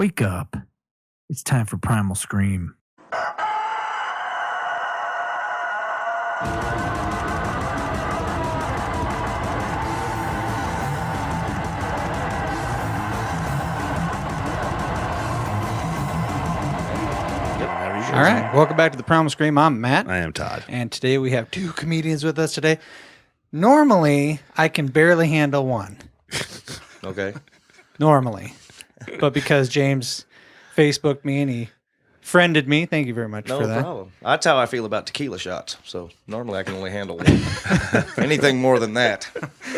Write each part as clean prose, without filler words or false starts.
Wake up. It's time for Primal Scream. All right, welcome back to the Primal Scream. I'm Matt. I am Todd. And today we have two comedians with us today. Normally, I can barely handle one. Okay. Normally. But because James Facebooked me and he friended me, thank you very much for that. No problem. That's how I feel about tequila shots. So normally I can only handle one. Anything more than that,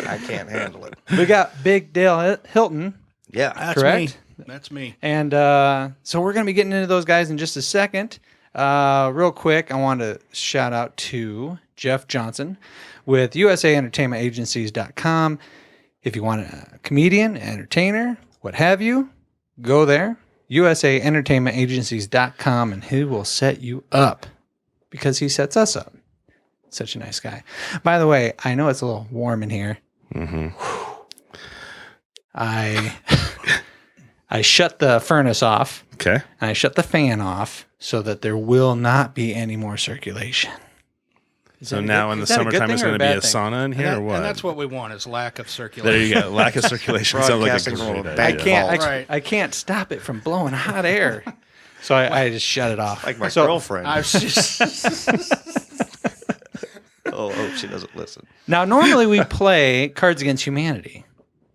I can't handle it. We got Big Dale Hilton. Yeah. That's correct? me. That's me. And so we're going to be getting into those guys in just a second. Real quick, I want to shout out to Jeff Johnson with USAEntertainmentAgencies.com. If you want a comedian, entertainer, what have you, go there, USAEntertainmentAgencies.com, and he will set you up because he sets us up. Such a nice guy. By the way, I know it's a little warm in here. Mm-hmm. I shut the furnace off. Okay. And I shut the fan off so that there will not be any more circulation. So now in the summertime, it's going to be a sauna in here, or what? And that's what we want is lack of circulation. There you go. Lack of circulation. Sounds like a great idea. I can't stop it from blowing hot air. So I just shut it off. Like my girlfriend. I was just... I hope she doesn't listen. Now, normally we play Cards Against Humanity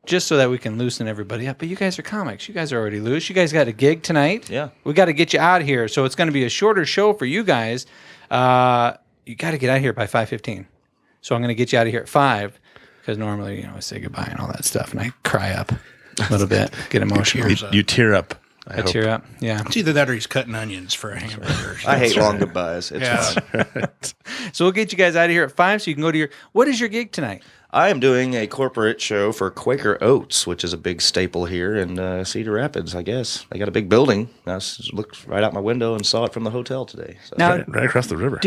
just so that we can loosen everybody up. But you guys are comics. You guys are already loose. You guys got a gig tonight. Yeah. We got to get you out of here. So it's going to be a shorter show for you guys. You got to get out of here by 5:15. So I'm going to get you out of here at 5 because normally, I say goodbye and all that stuff, and I cry up a little bit, get emotional. You tear up. I tear up, yeah. It's either that or he's cutting onions for a hamburger. I hate long goodbyes. It's fun. So we'll get you guys out of here at 5 so you can go to your... What is your gig tonight? I am doing a corporate show for Quaker Oats, which is a big staple here in Cedar Rapids, I guess. They got a big building. I looked right out my window and saw it from the hotel today. So. Now, right across the river.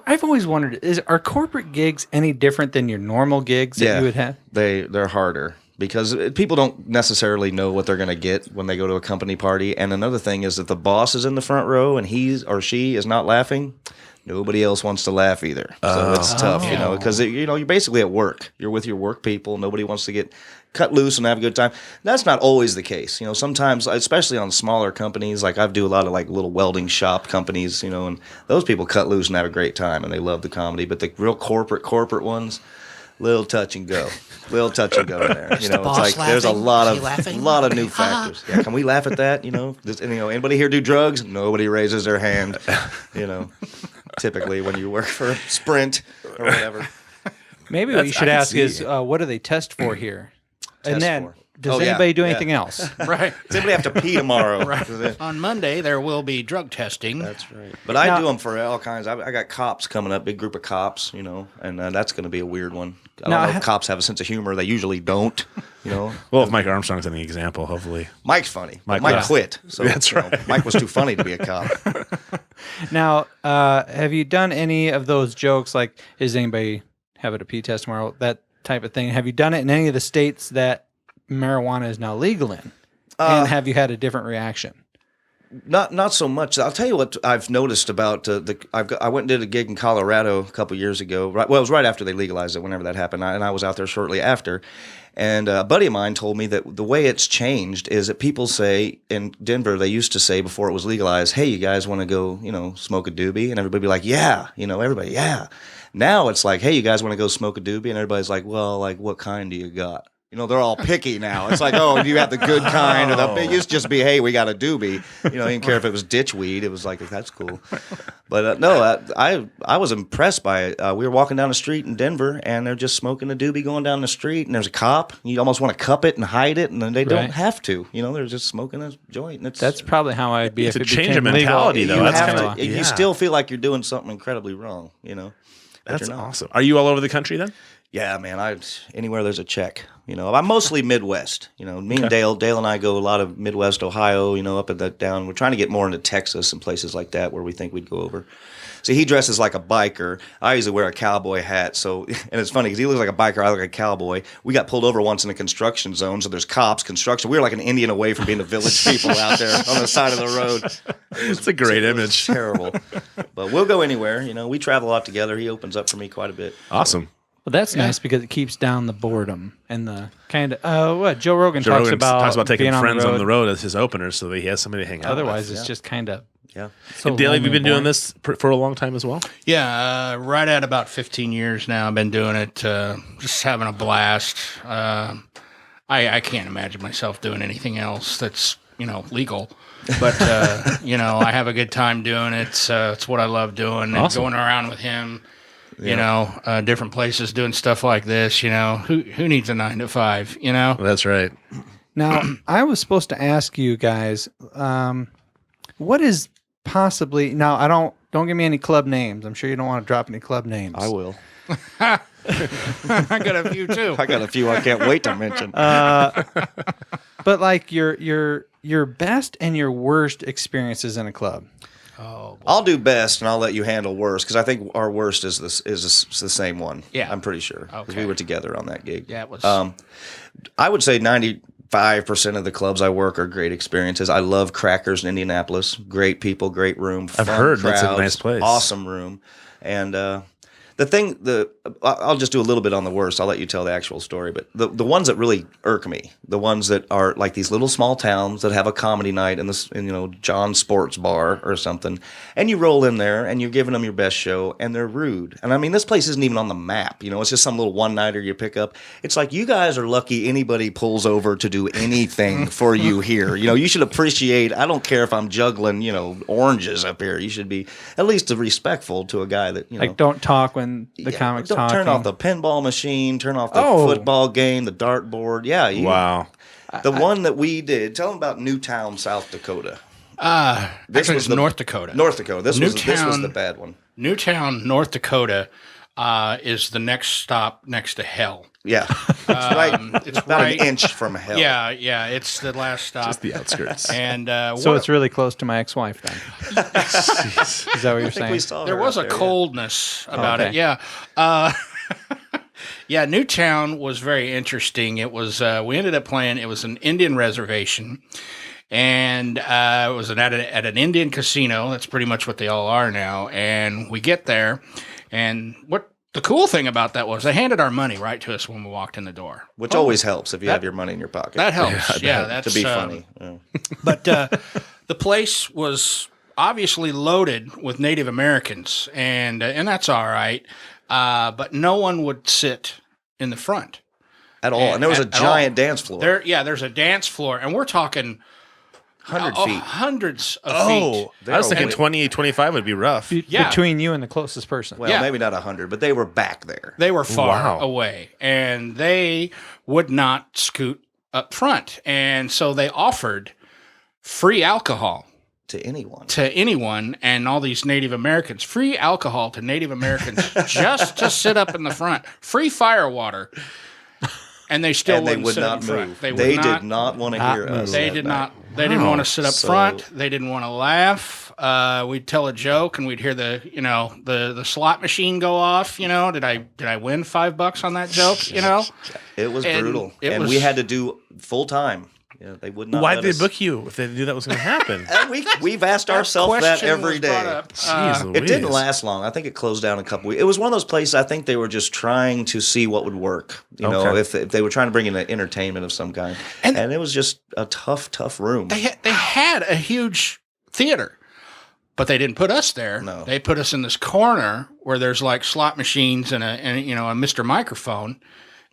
I've always wondered, are corporate gigs any different than your normal gigs that you would have? They're harder because people don't necessarily know what they're going to get when they go to a company party. And another thing is that the boss is in the front row and he or she is not laughing. Nobody else wants to laugh either. So it's tough, because you're basically at work. You're with your work people. Nobody wants to get cut loose and have a good time. That's not always the case. Sometimes, especially on smaller companies, like I do a lot of like little welding shop companies, and those people cut loose and have a great time and they love the comedy. But the real corporate ones, little touch and go. Little touch and go in there. It's like there's a lot of new factors. Yeah, can we laugh at that? Does anybody here do drugs? Nobody raises their hand. Typically when you work for Sprint or whatever. Maybe what you should ask is, what do they test for here? And then, does anybody do anything else? Right. Does anybody have to pee tomorrow? Right. On Monday, there will be drug testing. That's right. But I do them for all kinds. I got cops coming up, big group of cops, and that's going to be a weird one. I don't know if cops have a sense of humor. They usually don't, Well, if Mike Armstrong's any example, hopefully. Mike's funny. Mike quit. So that's right. Mike was too funny to be a cop. Now, have you done any of those jokes, like, is anybody having a pee test tomorrow? That type of thing. Have you done it in any of the states that marijuana is now legal in? And have you had a different reaction? Not so much. I'll tell you what I've noticed about I went and did a gig in Colorado a couple years ago. It was right after they legalized it, whenever that happened, and I was out there shortly after. And a buddy of mine told me that the way it's changed is that people say in Denver, they used to say before it was legalized, "Hey, you guys want to go, smoke a doobie?" And everybody be like, "Yeah," everybody, "Yeah." Now it's like, "Hey, you guys want to go smoke a doobie?" And everybody's like, "Well, like what kind do you got?" They're all picky now. It's like, "Oh, you have the good kind," or it used to just be, "Hey, we got a doobie." You didn't care if it was ditch weed. It was like, that's cool. But no, I was impressed by it. We were walking down the street in Denver, and they're just smoking a doobie going down the street, and there's a cop. You almost want to cup it and hide it, and then they don't have to. They're just smoking a joint. And that's probably how I'd be if it change became of mentality, legal. though. You still feel like you're doing something incredibly wrong. That's awesome. Are you all over the country then? Yeah, man. Anywhere there's a check. I'm mostly Midwest. Me and Dale and I go a lot of Midwest Ohio, up and down. We're trying to get more into Texas and places like that where we think we'd go over. So he dresses like a biker. I usually wear a cowboy hat. So, and it's funny because he looks like a biker. I look like a cowboy. We got pulled over once in a construction zone. So there's cops, construction. We were like an Indian away from being the village people out there on the side of the road. It's a great image. Terrible. But we'll go anywhere. We travel a lot together. He opens up for me quite a bit. Awesome. Well, that's nice because it keeps down the boredom and the kind of what Joe Rogan talks about taking friends on on the road as his openers so that he has somebody to hang out Otherwise, with. it's just kind of So Dale, have you been doing this for a long time as well? Yeah, right at about 15 years now. I've been doing it, just having a blast. I can't imagine myself doing anything else that's legal. But I have a good time doing it. It's what I love doing. And going around with him. Different places doing stuff like this, who needs a 9 to 5, That's right. Now, I was supposed to ask you guys, what is possibly, now don't give me any club names. I'm sure you don't want to drop any club names. I will. I got a few too. I got a few I can't wait to mention. But like your best and your worst experiences in a club. Oh, boy. I'll do best, and I'll let you handle worst because I think our worst is the same one. Yeah, I'm pretty sure because we were together on that gig. Yeah, it was. I would say 95% of the clubs I work are great experiences. I love Crackers in Indianapolis. Great people, great room. I've heard that's a nice place. Awesome room, and I'll just do a little bit on the worst. I'll let you tell the actual story. But the ones that really irk me, the ones that are like these little small towns that have a comedy night in John's Sports Bar or something, and you roll in there and you're giving them your best show, and they're rude. And I mean, this place isn't even on the map. It's just some little one-nighter you pick up. It's like you guys are lucky anybody pulls over to do anything for you here. You should appreciate. I don't care if I'm juggling, oranges up here. You should be at least respectful to a guy that like don't talk when the comics don't talking. Turn off the pinball machine. Turn off the football game. The dartboard. Yeah. Wow. The one that we did. Tell them about Newtown, South Dakota. This was North Dakota. North Dakota. This was the bad one. Newtown, North Dakota, is the next stop next to hell. Yeah, it's about an inch from hell. Yeah, it's the last stop. Just the outskirts. And so it's really close to my ex-wife then. Is that what you're saying? There was a coldness about it. Yeah. Yeah, Newtown was very interesting. It was we ended up playing. It was an Indian reservation, and it was at an Indian casino. That's pretty much what they all are now. And we get there, and what the cool thing about that was they handed our money right to us when we walked in the door, which always helps if you have your money in your pocket. That helps. Yeah, that's to be funny. Yeah. But the place was obviously loaded with Native Americans, and that's all right. But no one would sit in the front at all, and there was a giant dance floor. There's a dance floor, and we're talking 100 feet, hundreds of feet. I was thinking 20, 25 would be rough. Between you and the closest person. Well, maybe not 100, but they were back there. They were far away, and they would not scoot up front, and so they offered free alcohol to anyone, and all these Native Americans, free alcohol to Native Americans just to sit up in the front, free fire water. And they still would not move. They did not want to hear us. They did not. They didn't want to sit up front. They didn't want to laugh. We'd tell a joke, and we'd hear the slot machine go off. Did I win $5 on that joke? It was brutal, and we had to do full time. Yeah, they would not. Why did they book you if they knew that was going to happen? We've asked ourselves that every day. It didn't last long. I think it closed down a couple weeks. It was one of those places. I think they were just trying to see what would work. If they were trying to bring in an entertainment of some kind, and it was just a tough room. They had a huge theater, but they didn't put us there. No, they put us in this corner where there's like slot machines and a Mr. Microphone.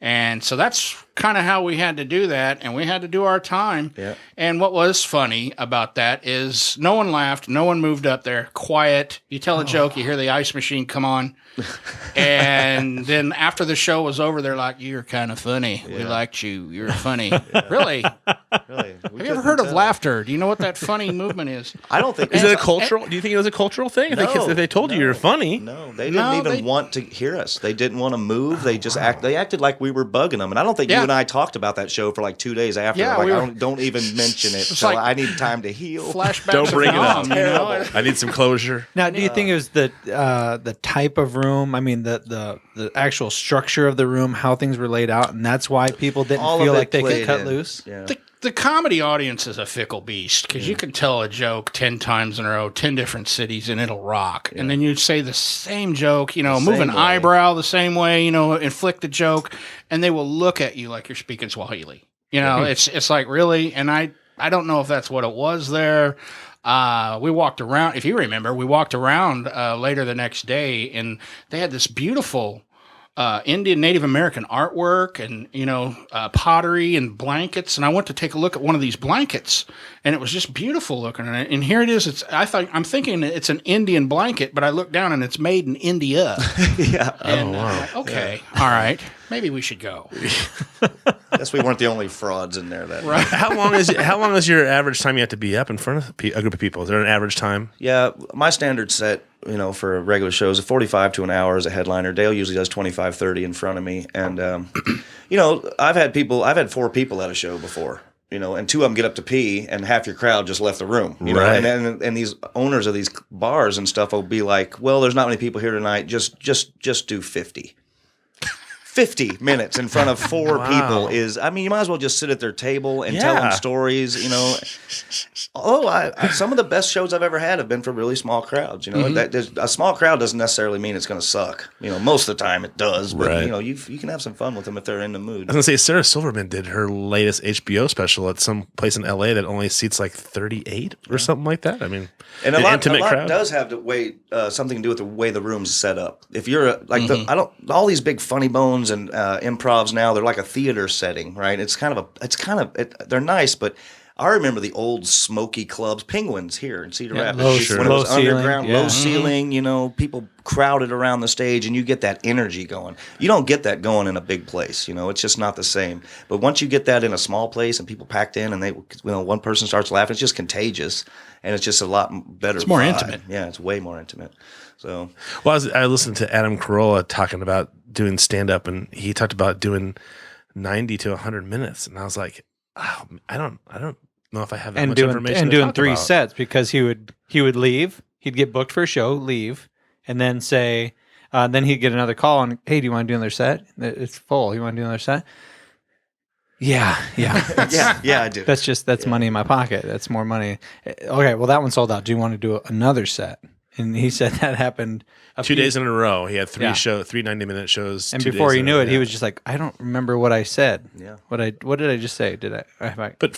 And so that's kind of how we had to do that, and we had to do our time. Yeah. And what was funny about that is no one laughed, no one moved up there, quiet. You tell a joke, you hear the ice machine come on, and then after the show was over, they're like, "You're kind of funny. We liked you. You're funny." Really? Really? Have you ever heard of laughter? Do you know what that funny movement is? I don't think. Is it a cultural? Do you think it was a cultural thing? If they told you you're funny, no, they didn't even want to hear us. They didn't want to move. They just they acted like we were bugging them, and I don't think you would and I talked about that show for like 2 days after. Yeah, like, don't even mention it. So like I need time to heal. Flashbacks. Don't bring it up. You know? I need some closure. Now, do you think it was the type of room? I mean, the actual structure of the room, how things were laid out, and that's why people didn't feel like they could cut loose? Yeah. The comedy audience is a fickle beast because you can tell a joke 10 times in a row, 10 different cities, and it'll rock. Yeah. And then you say the same joke, move an eyebrow the same way, inflict a joke, and they will look at you like you're speaking Swahili. It's like, really? And I don't know if that's what it was there. We walked around, if you remember, later the next day, and they had this beautiful Indian Native American artwork and, pottery and blankets. And I went to take a look at one of these blankets, and it was just beautiful looking. And here it is. I'm thinking it's an Indian blanket, but I look down and it's made in India. Yeah. And, okay. Yeah. All right. Maybe we should go. Guess we weren't the only frauds in there. Right. How long is your average time you have to be up in front of a group of people? Is there an average time? Yeah, my standard set, for regular shows, is 45 to an hour as a headliner. Dale usually does 25, 30 in front of me, and I've had 4 people at a show before. And 2 of them get up to pee, and half your crowd just left the room. Right. And these owners of these bars and stuff will be like, "Well, there's not many people here tonight. Just do 50." 50 minutes in front of 4 people is, you might as well just sit at their table and tell them stories, Although some of the best shows I've ever had have been for really small crowds, a small crowd doesn't necessarily mean it's going to suck. Most of the time it does, but right. You can have some fun with them if they're in the mood. I was going to say, Sarah Silverman did her latest HBO special at some place in LA that only seats like 38 or something like that. And a lot does have something to do with the way the room's set up. If you're all these big funny bones and improvs now, they're like a theater setting, right? They're nice, but I remember the old smoky clubs, Penguins here in Cedar Rapids, when it was underground, low ceiling, people crowded around the stage, and you get that energy going. You don't get that going in a big place, it's just not the same. But once you get that in a small place and people packed in, and one person starts laughing, it's just contagious, and it's just a lot better. It's more vibe. intimate. Yeah, it's way more intimate. So, I listened to Adam Carolla talking about doing stand-up, and he talked about doing 90 to 100 minutes, and I was like, oh, I don't know if I have that much information. And to doing talk 3 about. sets, because he would leave, he'd get booked for a show, leave, and then say, then he'd get another call and, hey, do you want to do another set? It's full. You want to do another set? Yeah. yeah, I do. That's money in my pocket. That's more money. Okay, well, that one sold out. Do you want to do another set? And he said that happened 2 days in a row. He had 3 90-minute shows. And before he knew it, he was just like, I don't remember what I said. Yeah. What did I just say? But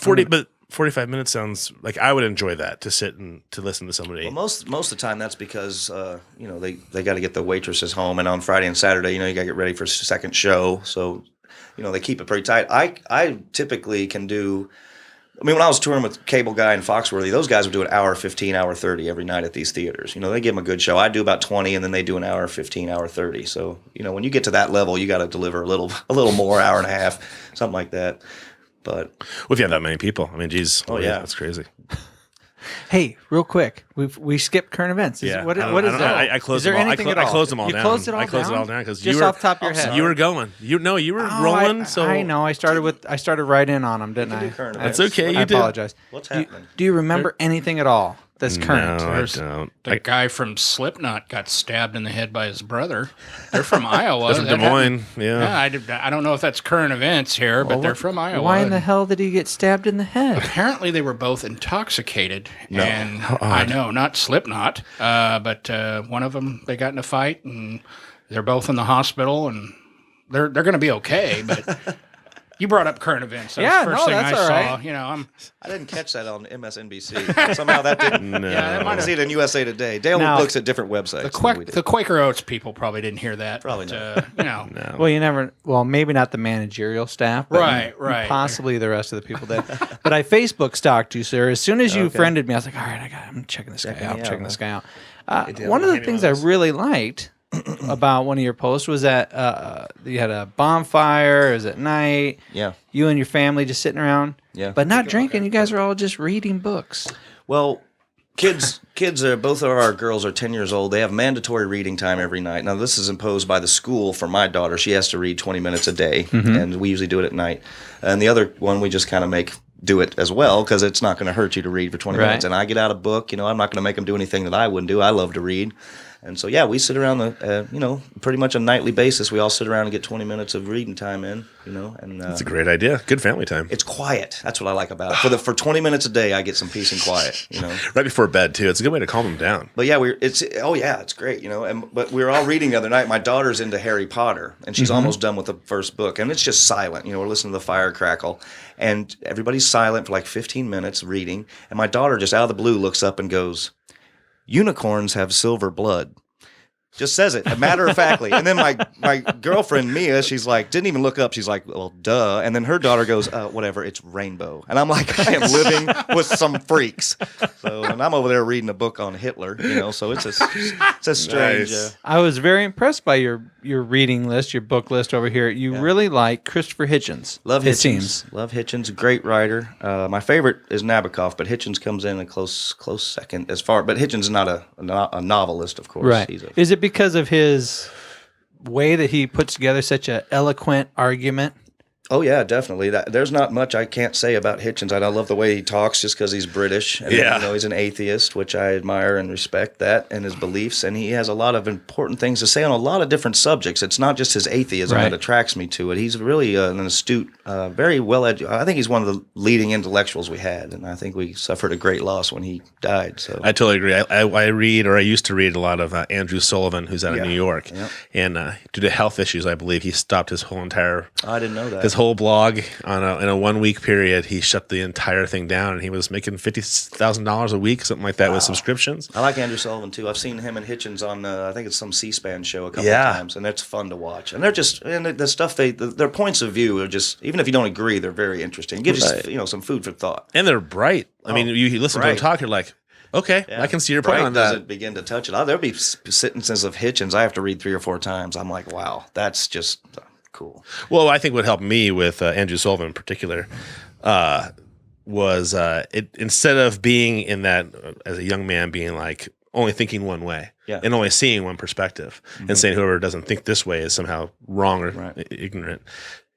45 minutes sounds like I would enjoy that, to sit and to listen to somebody. Well, most of the time that's because they got to get the waitresses home, and on Friday and Saturday, you got to get ready for a second show. So, they keep it pretty tight. I typically can do. When I was touring with Cable Guy and Foxworthy, those guys would do an hour 15, hour 30 every night at these theaters. They give them a good show. I do about 20, and then they do an hour 15, hour 30. So, when you get to that level, you got to deliver a little more, hour and a half, something like that. But if you have that many people, geez. Oh, yeah. That's crazy. Hey, real quick, we skipped current events. What is that? I closed is there them all. anything I at all? closed them all you down. Closed it all I closed down? it all down because just off the top of your head. You were going. You were rolling. So I know. I started right in on them, didn't I? That's okay. I apologize. What's happening? Do you remember anything at all that's current? No, I don't. The guy from Slipknot got stabbed in the head by his brother. They're from Iowa. They're from Des Moines. Yeah. I don't know if that's current events here, but they're from Iowa. Why in the hell did he get stabbed in the head? Apparently, they were both intoxicated. No. And I know, not Slipknot, but one of them, they got in a fight, and they're both in the hospital, and they're going to be okay, but... You brought up current events. That was the first thing I saw. Right. I didn't catch that on MSNBC. Somehow that didn't. No. Yeah, I might have seen it in USA Today. Dale looks at different websites. The Quaker Oats people probably didn't hear that. Probably not. No. Well, you never. Well, maybe not the managerial staff, but right. Possibly the rest of the people did. But I Facebook stalked you, sir. As soon as you friended me, I was like, all right, I'm checking this guy out. This guy out. One of the things I really liked about one of your posts was that you had a bonfire. It was at night. Yeah. You and your family just sitting around. Yeah. But not drinking. You guys are all just reading books. Well, kids are both of our girls are 10 years old. They have mandatory reading time every night. Now this is imposed by the school for my daughter. She has to read 20 minutes a day, and we usually do it at night. And the other one we just kind of do it as well because it's not going to hurt you to read for 20 minutes. And I get out a book. I'm not going to make them do anything that I wouldn't do. I love to read. And so, we sit around pretty much a nightly basis. We all sit around and get 20 minutes of reading time in, and That's a great idea. Good family time. it's quiet. That's what I like about it. For 20 minutes a day, I get some peace and quiet, Right before bed, too. It's a good way to calm them down. But it's great, but we were all reading the other night. My daughter's into Harry Potter, and she's almost done with the first book, and it's just silent. We're listening to the fire crackle, and everybody's silent for like 15 minutes reading, and my daughter just out of the blue looks up and goes, "Unicorns have silver blood." Just says it, matter of factly. And then my girlfriend, Mia, she's like, didn't even look up. She's like, well, duh. And then her daughter goes, whatever, it's rainbow. And I'm like, I am living with some freaks. So, and I'm over there reading a book on Hitler, so it's a strange. Nice. I was very impressed by your reading list, your book list over here. You really like Christopher Hitchens. Love it Hitchens. seems. Love Hitchens. Great writer. My favorite is Nabokov, but Hitchens comes in a close second as far. But Hitchens is not a novelist, of course. Right. Is it because of his way that he puts together such an eloquent argument? Oh, yeah, definitely. There's not much I can't say about Hitchens. I love the way he talks just because he's British. And, he's an atheist, which I admire and respect that and his beliefs. And he has a lot of important things to say on a lot of different subjects. It's not just his atheism that attracts me to it. He's really an astute, very well-educated. I think he's one of the leading intellectuals we had. And I think we suffered a great loss when he died. So I totally agree. I used to read a lot of Andrew Sullivan, who's out of New York. Yeah. And due to health issues, I believe he stopped his whole entire... I didn't know that. His whole blog in a 1 week period, he shut the entire thing down, and he was making $50,000 a week, something like that, with subscriptions. I like Andrew Sullivan too. I've seen him and Hitchens on I think it's some C-SPAN show a couple of times, and that's fun to watch. And they're just the stuff their points of view are just, even if you don't agree, they're very interesting. It gives you some food for thought. And they're bright. I mean, you listen to them talk, you're like, okay, I can see your point on that. Doesn't begin to touch it. There'll be sentences of Hitchens I have to read 3 or 4 times. I'm like, wow, that's just cool. Well, I think what helped me with Andrew Sullivan in particular was instead of being in that as a young man being like only thinking one way and only seeing one perspective and saying whoever doesn't think this way is somehow wrong or ignorant.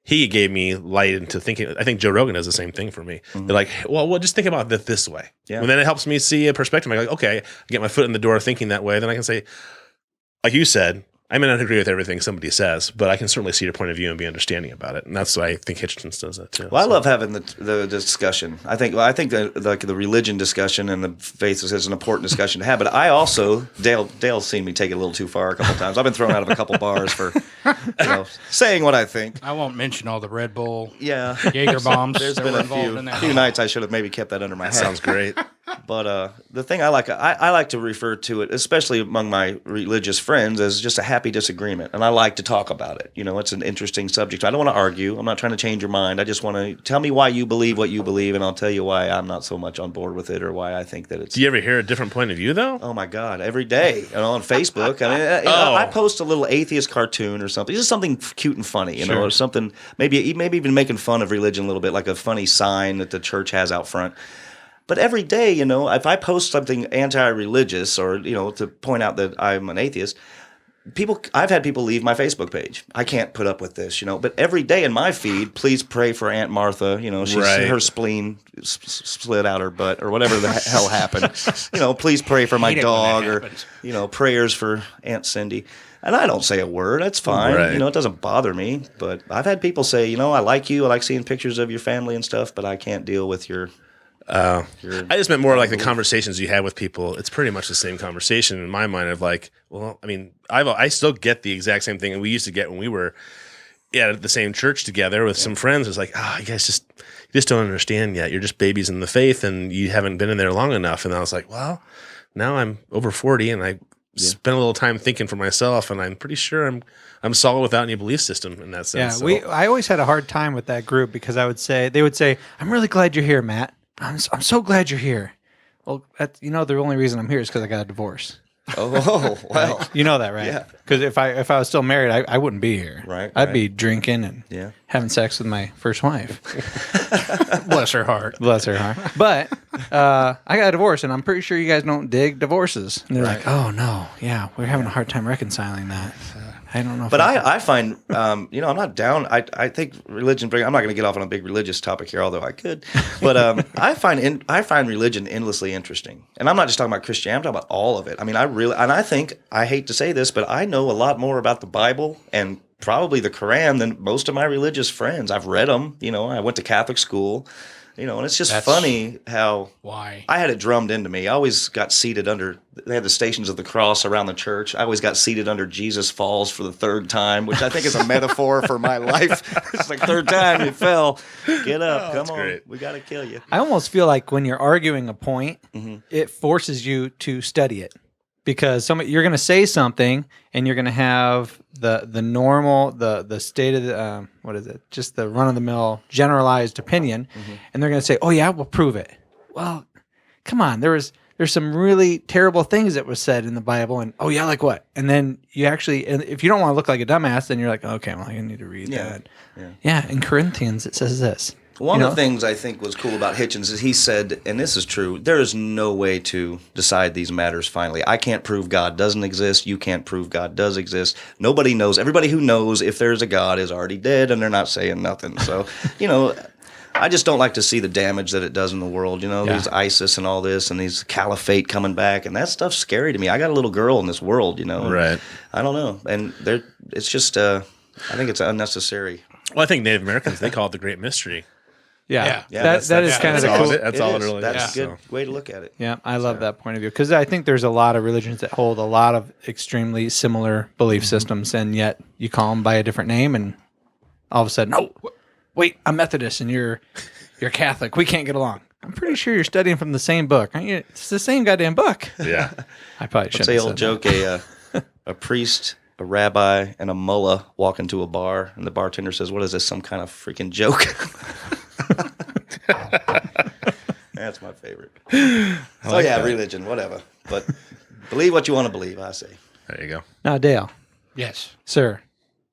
He gave me light into thinking. I think Joe Rogan does the same thing for me. They're like, well, just think about it this way. Yeah. And then it helps me see a perspective. I'm like, okay, I get my foot in the door thinking that way. Then I can say, like you said, I may not agree with everything somebody says, but I can certainly see your point of view and be understanding about it. And that's why I think Hitchens does that too. Well, I love having the discussion. I think the religion discussion and the faith is an important discussion to have. But I also, Dale's seen me take it a little too far a couple times. I've been thrown out of a couple bars for saying what I think. I won't mention all the Red Bull, Jaeger bombs. There's been a few nights I should have maybe kept that under my head. Sounds great. But the thing I like to refer to it, especially among my religious friends, as just a happy disagreement, and I like to talk about it. It's an interesting subject. I don't want to argue. I'm not trying to change your mind. I just want to tell me why you believe what you believe, and I'll tell you why I'm not so much on board with it, or why I think that it's. Do you ever hear a different point of view, though? Oh my God, every day, on Facebook. I mean, I post a little atheist cartoon or something, just something cute and funny, or something. Maybe even making fun of religion a little bit, like a funny sign that the church has out front. But every day, if I post something anti-religious or, to point out that I'm an atheist, I've had people leave my Facebook page. I can't put up with this, But every day in my feed, please pray for Aunt Martha. Her spleen split out her butt or whatever the hell happened. Please pray for my dog or, prayers for Aunt Cindy. And I don't say a word. That's fine. Right. It doesn't bother me. But I've had people say, I like you. I like seeing pictures of your family and stuff, but I can't deal with your... I just meant more like the conversations you have with people. It's pretty much the same conversation in my mind of like, well, I mean, I still get the exact same thing, and we used to get when we were at the same church together with some friends. It's like, you guys just don't understand yet. You're just babies in the faith, and you haven't been in there long enough. And I was like, well, now I'm over 40, and I spent a little time thinking for myself, and I'm pretty sure I'm solid without any belief system in that sense. Yeah, I always had a hard time with that group because they would say, "I'm really glad you're here, Matt. I'm so glad you're here." Well, the only reason I'm here is because I got a divorce. Oh, well. You know that, right? Yeah. Because if I was still married, I wouldn't be here. Right, I'd right. be drinking and having sex with my first wife. Bless her heart. Bless her heart. But I got a divorce, and I'm pretty sure you guys don't dig divorces. And they're like, oh, no. Yeah, we're having a hard time reconciling that. I don't know. But I find, I'm not down. I think religion. I'm not going to get off on a big religious topic here, although I could. But I find religion endlessly interesting, and I'm not just talking about Christianity. I'm talking about all of it. I mean, I think I hate to say this, but I know a lot more about the Bible and probably the Quran than most of my religious friends. I've read them. I went to Catholic school. And it's just funny how why I had it drummed into me. I always got seated under. They had the Stations of the Cross around the church. I always got seated under Jesus falls for the third time, which I think is a metaphor for my life. It's like third time you fell, get up, come on, great. we got to kill you. I almost feel like when you're arguing a point, it forces you to study it. Because you're going to say something, and you're going to have the normal, the state of the, what is it? Just the run-of-the-mill generalized opinion, and they're going to say, oh, yeah, we'll prove it. Well, come on. There's some really terrible things that was said in the Bible, and, oh, yeah, like what? And then you actually, and if you don't want to look like a dumbass, then you're like, okay, well, I need to read that. Yeah, in Corinthians, it says this. One of the things I think was cool about Hitchens is he said, and this is true, there is no way to decide these matters finally. I can't prove God doesn't exist. You can't prove God does exist. Nobody knows. Everybody who knows if there's a God is already dead, and they're not saying nothing. So, I just don't like to see the damage that it does in the world. These ISIS and all this, and these caliphate coming back, and that stuff's scary to me. I got a little girl in this world, Right. I don't know. And it's just, I think it's unnecessary. Well, I think Native Americans, they call it the Great Mystery. Yeah, Yeah, that is kind of the cool. That's all it is. really That's is. a good way to look at it. Yeah, I love that point of view because I think there's a lot of religions that hold a lot of extremely similar belief systems, and yet you call them by a different name, and all of a sudden, no, wait, I'm Methodist and you're Catholic. We can't get along. I'm pretty sure you're studying from the same book, aren't you? It's the same goddamn book. Yeah, I probably should. What's the old joke? A priest, a rabbi, and a mullah walk into a bar, and the bartender says, "What is this? Some kind of freaking joke?" That's my favorite. Religion, whatever. But believe what you want to believe, I say. there you go. Now, Dale, Yes. sir,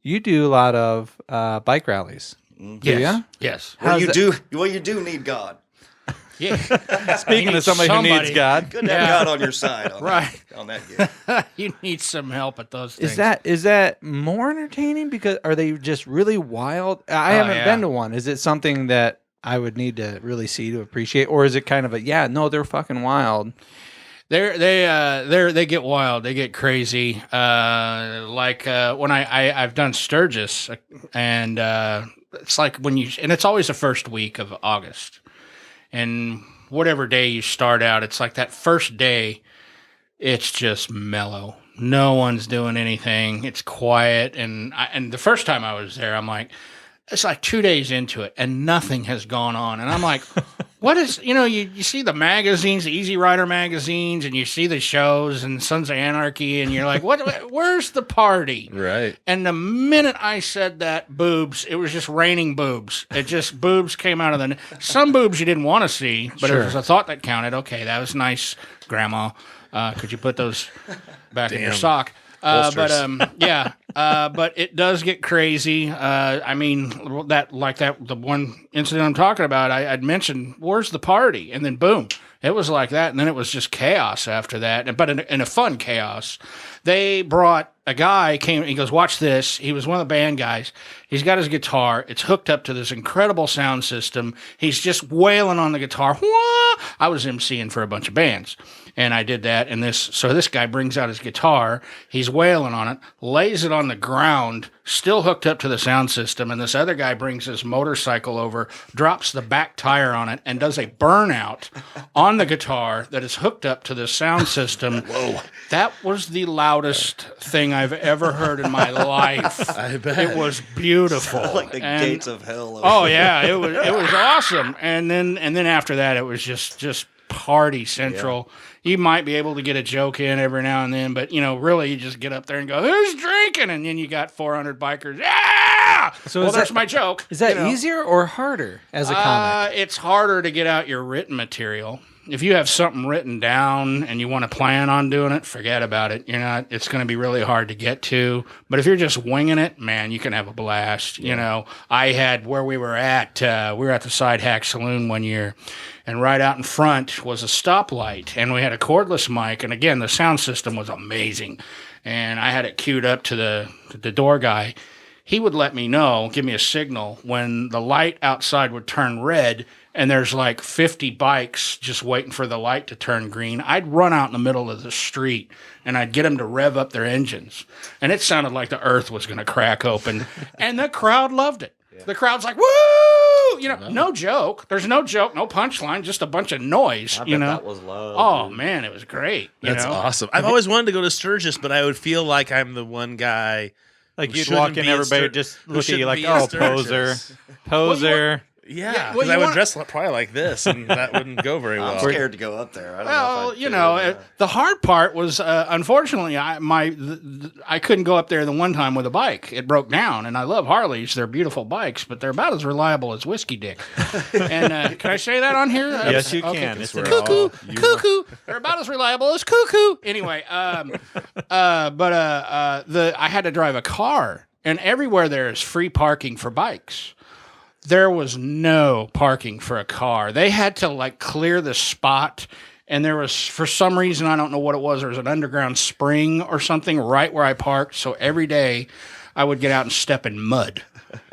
you do a lot of bike rallies. Yes. ya? Yes. Well, How's you do need God. Yeah. Speaking You of somebody who needs God, Good to have God on your side. Right. On that game. You need some help at those things. is that more entertaining? Because are they just really wild? I haven't yeah. been to one. Is it something that I would need to really see to appreciate, or is it kind of they're fucking wild? They get wild. They get crazy. When I've done Sturgis, and it's like and it's always the first week of August, and whatever day you start out, it's like that first day, it's just mellow. No one's doing anything. It's quiet, and the first time I was there, I'm like, it's like 2 days into it, and nothing has gone on, and I'm like. What is, you see the magazines, the Easy Rider magazines, and you see the shows and Sons of Anarchy, and you're like, where's the party? Right. And the minute I said that, boobs, it was just raining boobs. It just, boobs came out of some boobs you didn't want to see, but it was a thought that counted. Okay, that was nice, Grandma. Could you put those back in your sock? But it does get crazy. The one incident I'm talking about, I'd mentioned, where's the party? And then boom, it was like that. And then it was just chaos after that, but in a fun chaos. They brought a guy, he goes, watch this. He was one of the band guys. He's got his guitar. It's hooked up to this incredible sound system. He's just wailing on the guitar. Wah! I was emceeing for a bunch of bands. And I did that, and this guy brings out his guitar, he's wailing on it, lays it on the ground, still hooked up to the sound system, and this other guy brings his motorcycle over, drops the back tire on it, and does a burnout on the guitar that is hooked up to the sound system. Whoa. That was the loudest thing I've ever heard in my life. I bet. It was beautiful. Like the gates of hell. Oh, yeah, it was awesome. And then after that, it was just party central. Yeah. You might be able to get a joke in every now and then, but really, you just get up there and go, "Who's drinking?" And then you got 400 bikers. Yeah. So there's my joke. Is that easier or harder as a comic? It's harder to get out your written material if you have something written down and you want to plan on doing it, forget about it. It's going to be really hard to get to. But if you're just winging it, man, you can have a blast. I had where we were at the Side Hack Saloon one year, and right out in front was a stoplight, and we had a cordless mic. And again, the sound system was amazing. And I had it queued up to the door guy. He would let me know, give me a signal when the light outside would turn red and there's like 50 bikes just waiting for the light to turn green. I'd run out in the middle of the street and I'd get them to rev up their engines. And it sounded like the earth was going to crack open. And the crowd loved it. Yeah. The crowd's like, woo! No joke. There's no joke, no punchline, just a bunch of noise. I bet that was love. Oh, man, it was great. That's awesome. I've always wanted to go to Sturgis, but I would feel like I'm the one guy. Like you'd walk in, everybody just look at you like, oh, poser. Yeah, because I would dress probably like this, and that wouldn't go very well. I'm scared to go up there. I don't know the hard part was, unfortunately, I couldn't go up there the one time with a bike. It broke down, and I love Harleys. They're beautiful bikes, but they're about as reliable as Whiskey Dick. And can I say that on here? Yes, you okay. can. It's cuckoo. They're about as reliable as cuckoo. Anyway, I had to drive a car, and everywhere there is free parking for bikes. There was no parking for a car. They had to clear the spot, and there was, for some reason, I don't know what it was, there was an underground spring or something right where I parked. So every day I would get out and step in mud.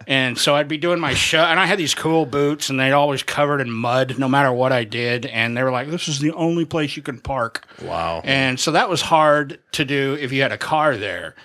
And so I'd be doing my show, and I had these cool boots, and they'd always covered in mud no matter what I did. And they were like, this is the only place you can park. Wow. And so that was hard to do if you had a car there.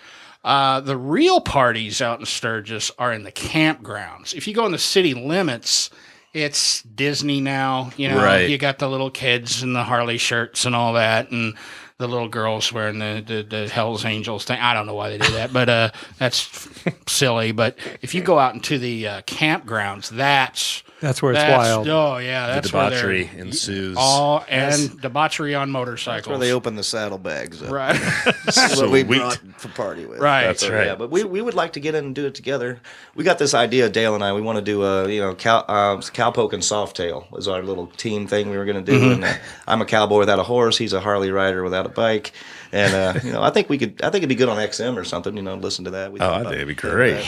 The real parties out in Sturgis are in the campgrounds. If you go in the city limits, it's Disney now. Right. You got the little kids in the Harley shirts and all that, and the little girls wearing the Hell's Angels thing. I don't know why they do that, but that's silly. But if you go out into the campgrounds, that's where it's wild. Oh yeah, that's the debauchery ensues. And debauchery on motorcycles. That's where they open the saddlebags up. Right. That's what we brought for party with. Right. That's right. Yeah, but we would like to get in and do it together. We got this idea, Dale and I. We want to do cowpoke and softail is our little team thing we were going to do. Mm-hmm. And I'm a cowboy without a horse. He's a Harley rider without a bike. And I think it'd be good on XM or something. Listen to that. I think it'd be great.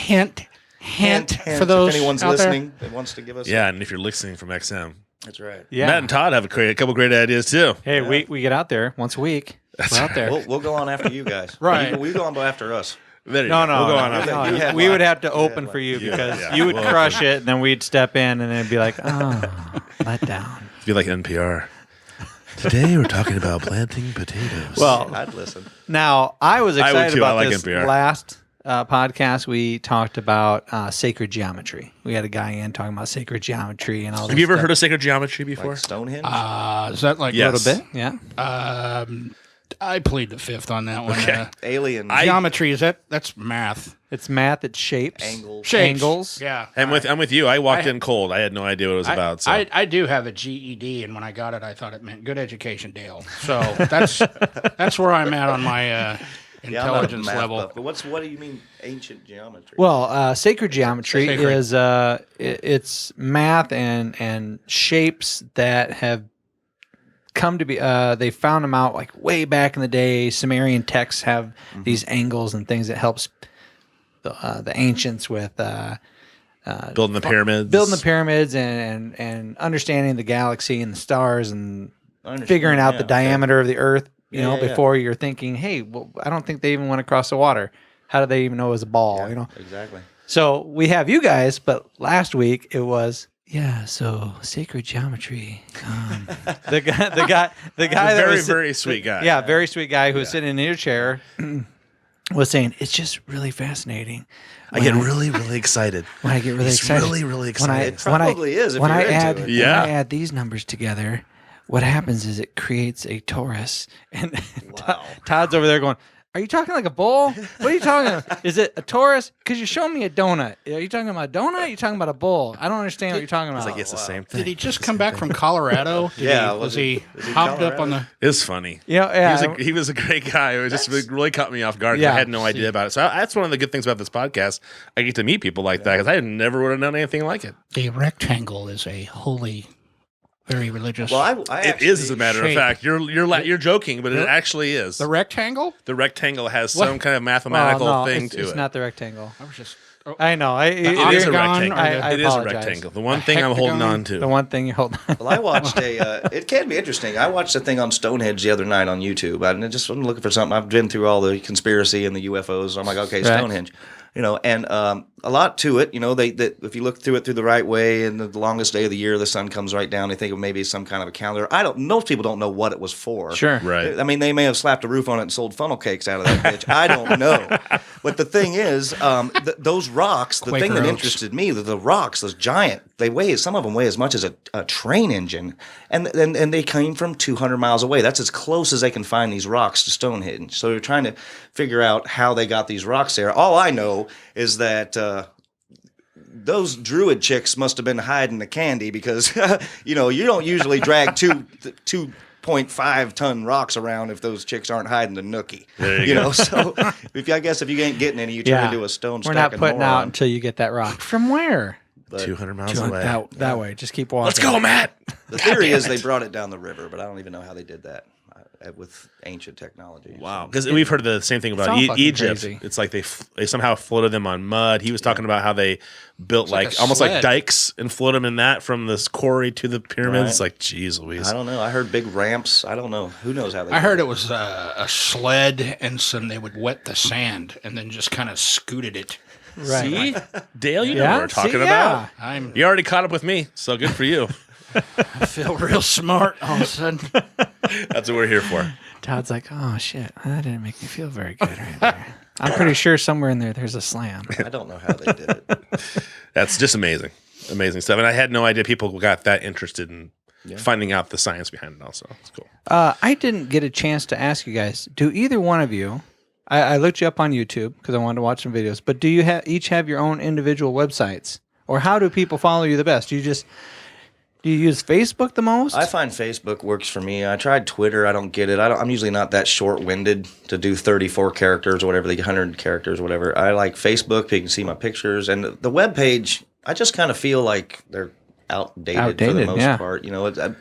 Hint for those if anyone's out listening that wants to give us and if you're listening from XM, that's right. Yeah, Matt and Todd have a couple great ideas too. Hey, we get out there once a week. We're out there. We'll go on after you guys. Right. We go on after us. No. We'll go on No. We would have to open for you because you would crush it, and then we'd step in, and then it'd be like, oh, let down. It'd be like NPR. Today we're talking about planting potatoes. Well, I'd listen. Now I was excited about like this NPR. last podcast. We talked about sacred geometry. We had a guy in talking about sacred geometry and all. Have you ever heard of sacred geometry before? Like Stonehenge? Is that like a little bit? Yeah. I plead the fifth on that one. Okay. Alien. Geometry, that's math. It's math. It's shapes. Angles. Yeah. I'm with you. I walked in cold. I had no idea what it was about. So. I do have a GED, and when I got it, I thought it meant good education, Dale. So that's where I'm at on my intelligence level. Buff, but what do you mean ancient geometry? Well, sacred geometry is it's math and shapes that have come to be. They found them out like way back in the day. Sumerian texts have these angles and things that helps the ancients with building the pyramids, and understanding the galaxy and the stars and figuring out the diameter of the Earth. Before you're thinking, hey, well, I don't think they even went across the water. How do they even know it was a ball? Exactly. So we have you guys, but last week it was so sacred geometry. The guy very very sweet guy. Yeah, very sweet guy who was sitting in your chair was saying it's just really fascinating. I get really excited. When I get really excited, really excited. It probably is. If when you're I into add it. when I add these numbers together, what happens is it creates a torus. And Wow. Todd's over there going, are you talking like a bull? What are you talking about? Is it a torus? Because you're showing me a donut. Are you talking about a donut? Or are you talking about a bull? I don't understand what you're talking about. It's like it's the same thing. Did he just come back from Colorado? Was he hopped up on the? It's funny. He was a great guy. It was just really caught me off guard. I had no idea about it. So that's one of the good things about this podcast. I get to meet people like that because I never would have known anything like it. The rectangle is a holy very religious. Well, I It is, as a matter of shape. fact. You're joking, but it actually is. The rectangle? The rectangle has some kind of mathematical Well, no, thing it's, to it's it. not the rectangle. I was just. I know. It is a octagon rectangle. or I It is a apologize. rectangle. The one thing I'm holding hectagon? on to. The one thing you hold on. Well, I watched it can be interesting. I watched a thing on Stonehenge the other night on YouTube. I'm looking for something. I've been through all the conspiracy and the UFOs. So I'm like, okay, Right. Stonehenge. And a lot to it. They if you look through it through the right way, and the longest day of the year, the sun comes right down. They think of maybe some kind of a calendar. Most people don't know what it was for. Sure. Right. I mean, they may have slapped a roof on it and sold funnel cakes out of that bitch. I don't know. But the thing is, those rocks, the thing Quaker that Oats. interested me, the rocks, those giant, some of them weigh as much as a train engine. And they came from 200 miles away. That's as close as they can find these rocks to Stonehenge. So they're trying to figure out how they got these rocks there. All I know is that those druid chicks must have been hiding the candy because, you don't usually drag 2.5 ton rocks around if those chicks aren't hiding the nookie. There you go. So I guess if you ain't getting any, you turn into a stone We're stack not putting of out moron. until you get that rock. From where? 200 miles away. That way. Just keep walking. Let's go, Matt. The theory is they brought it down the river, but I don't even know how they did that with ancient technology. Wow, because we've heard the same thing about all fucking Egypt. crazy. It's like they somehow floated them on mud. He was talking about how they built like like a almost like sled. dikes and float them in that from this quarry to the pyramids. Right. It's like, geez Louise. I don't know. I heard big ramps. I don't know. Who knows how they I did heard it was a sled, and they would wet the sand and then just kind of scooted it. Right. See, Dale, you know Yeah, what we're talking see, about. I'm You already caught up with me, so good for you. I feel real smart all of a sudden. That's what we're here for. Todd's like, oh shit, that didn't make me feel very good right there. I'm pretty sure somewhere in there's a slam. I don't know how they did it. That's just amazing stuff. And I had no idea people got that interested in finding out the science behind it. Also, it's cool. I didn't get a chance to ask you guys. Do either one of you? I looked you up on YouTube because I wanted to watch some videos. But do you each have your own individual websites, or how do people follow you the best? Do you use Facebook the most? I find Facebook works for me. I tried Twitter. I don't get it. I'm usually not that short-winded to do 34 characters or whatever, 100 characters or whatever. I like Facebook. You can see my pictures. And the web page, I just kind of feel like they're outdated for the most part.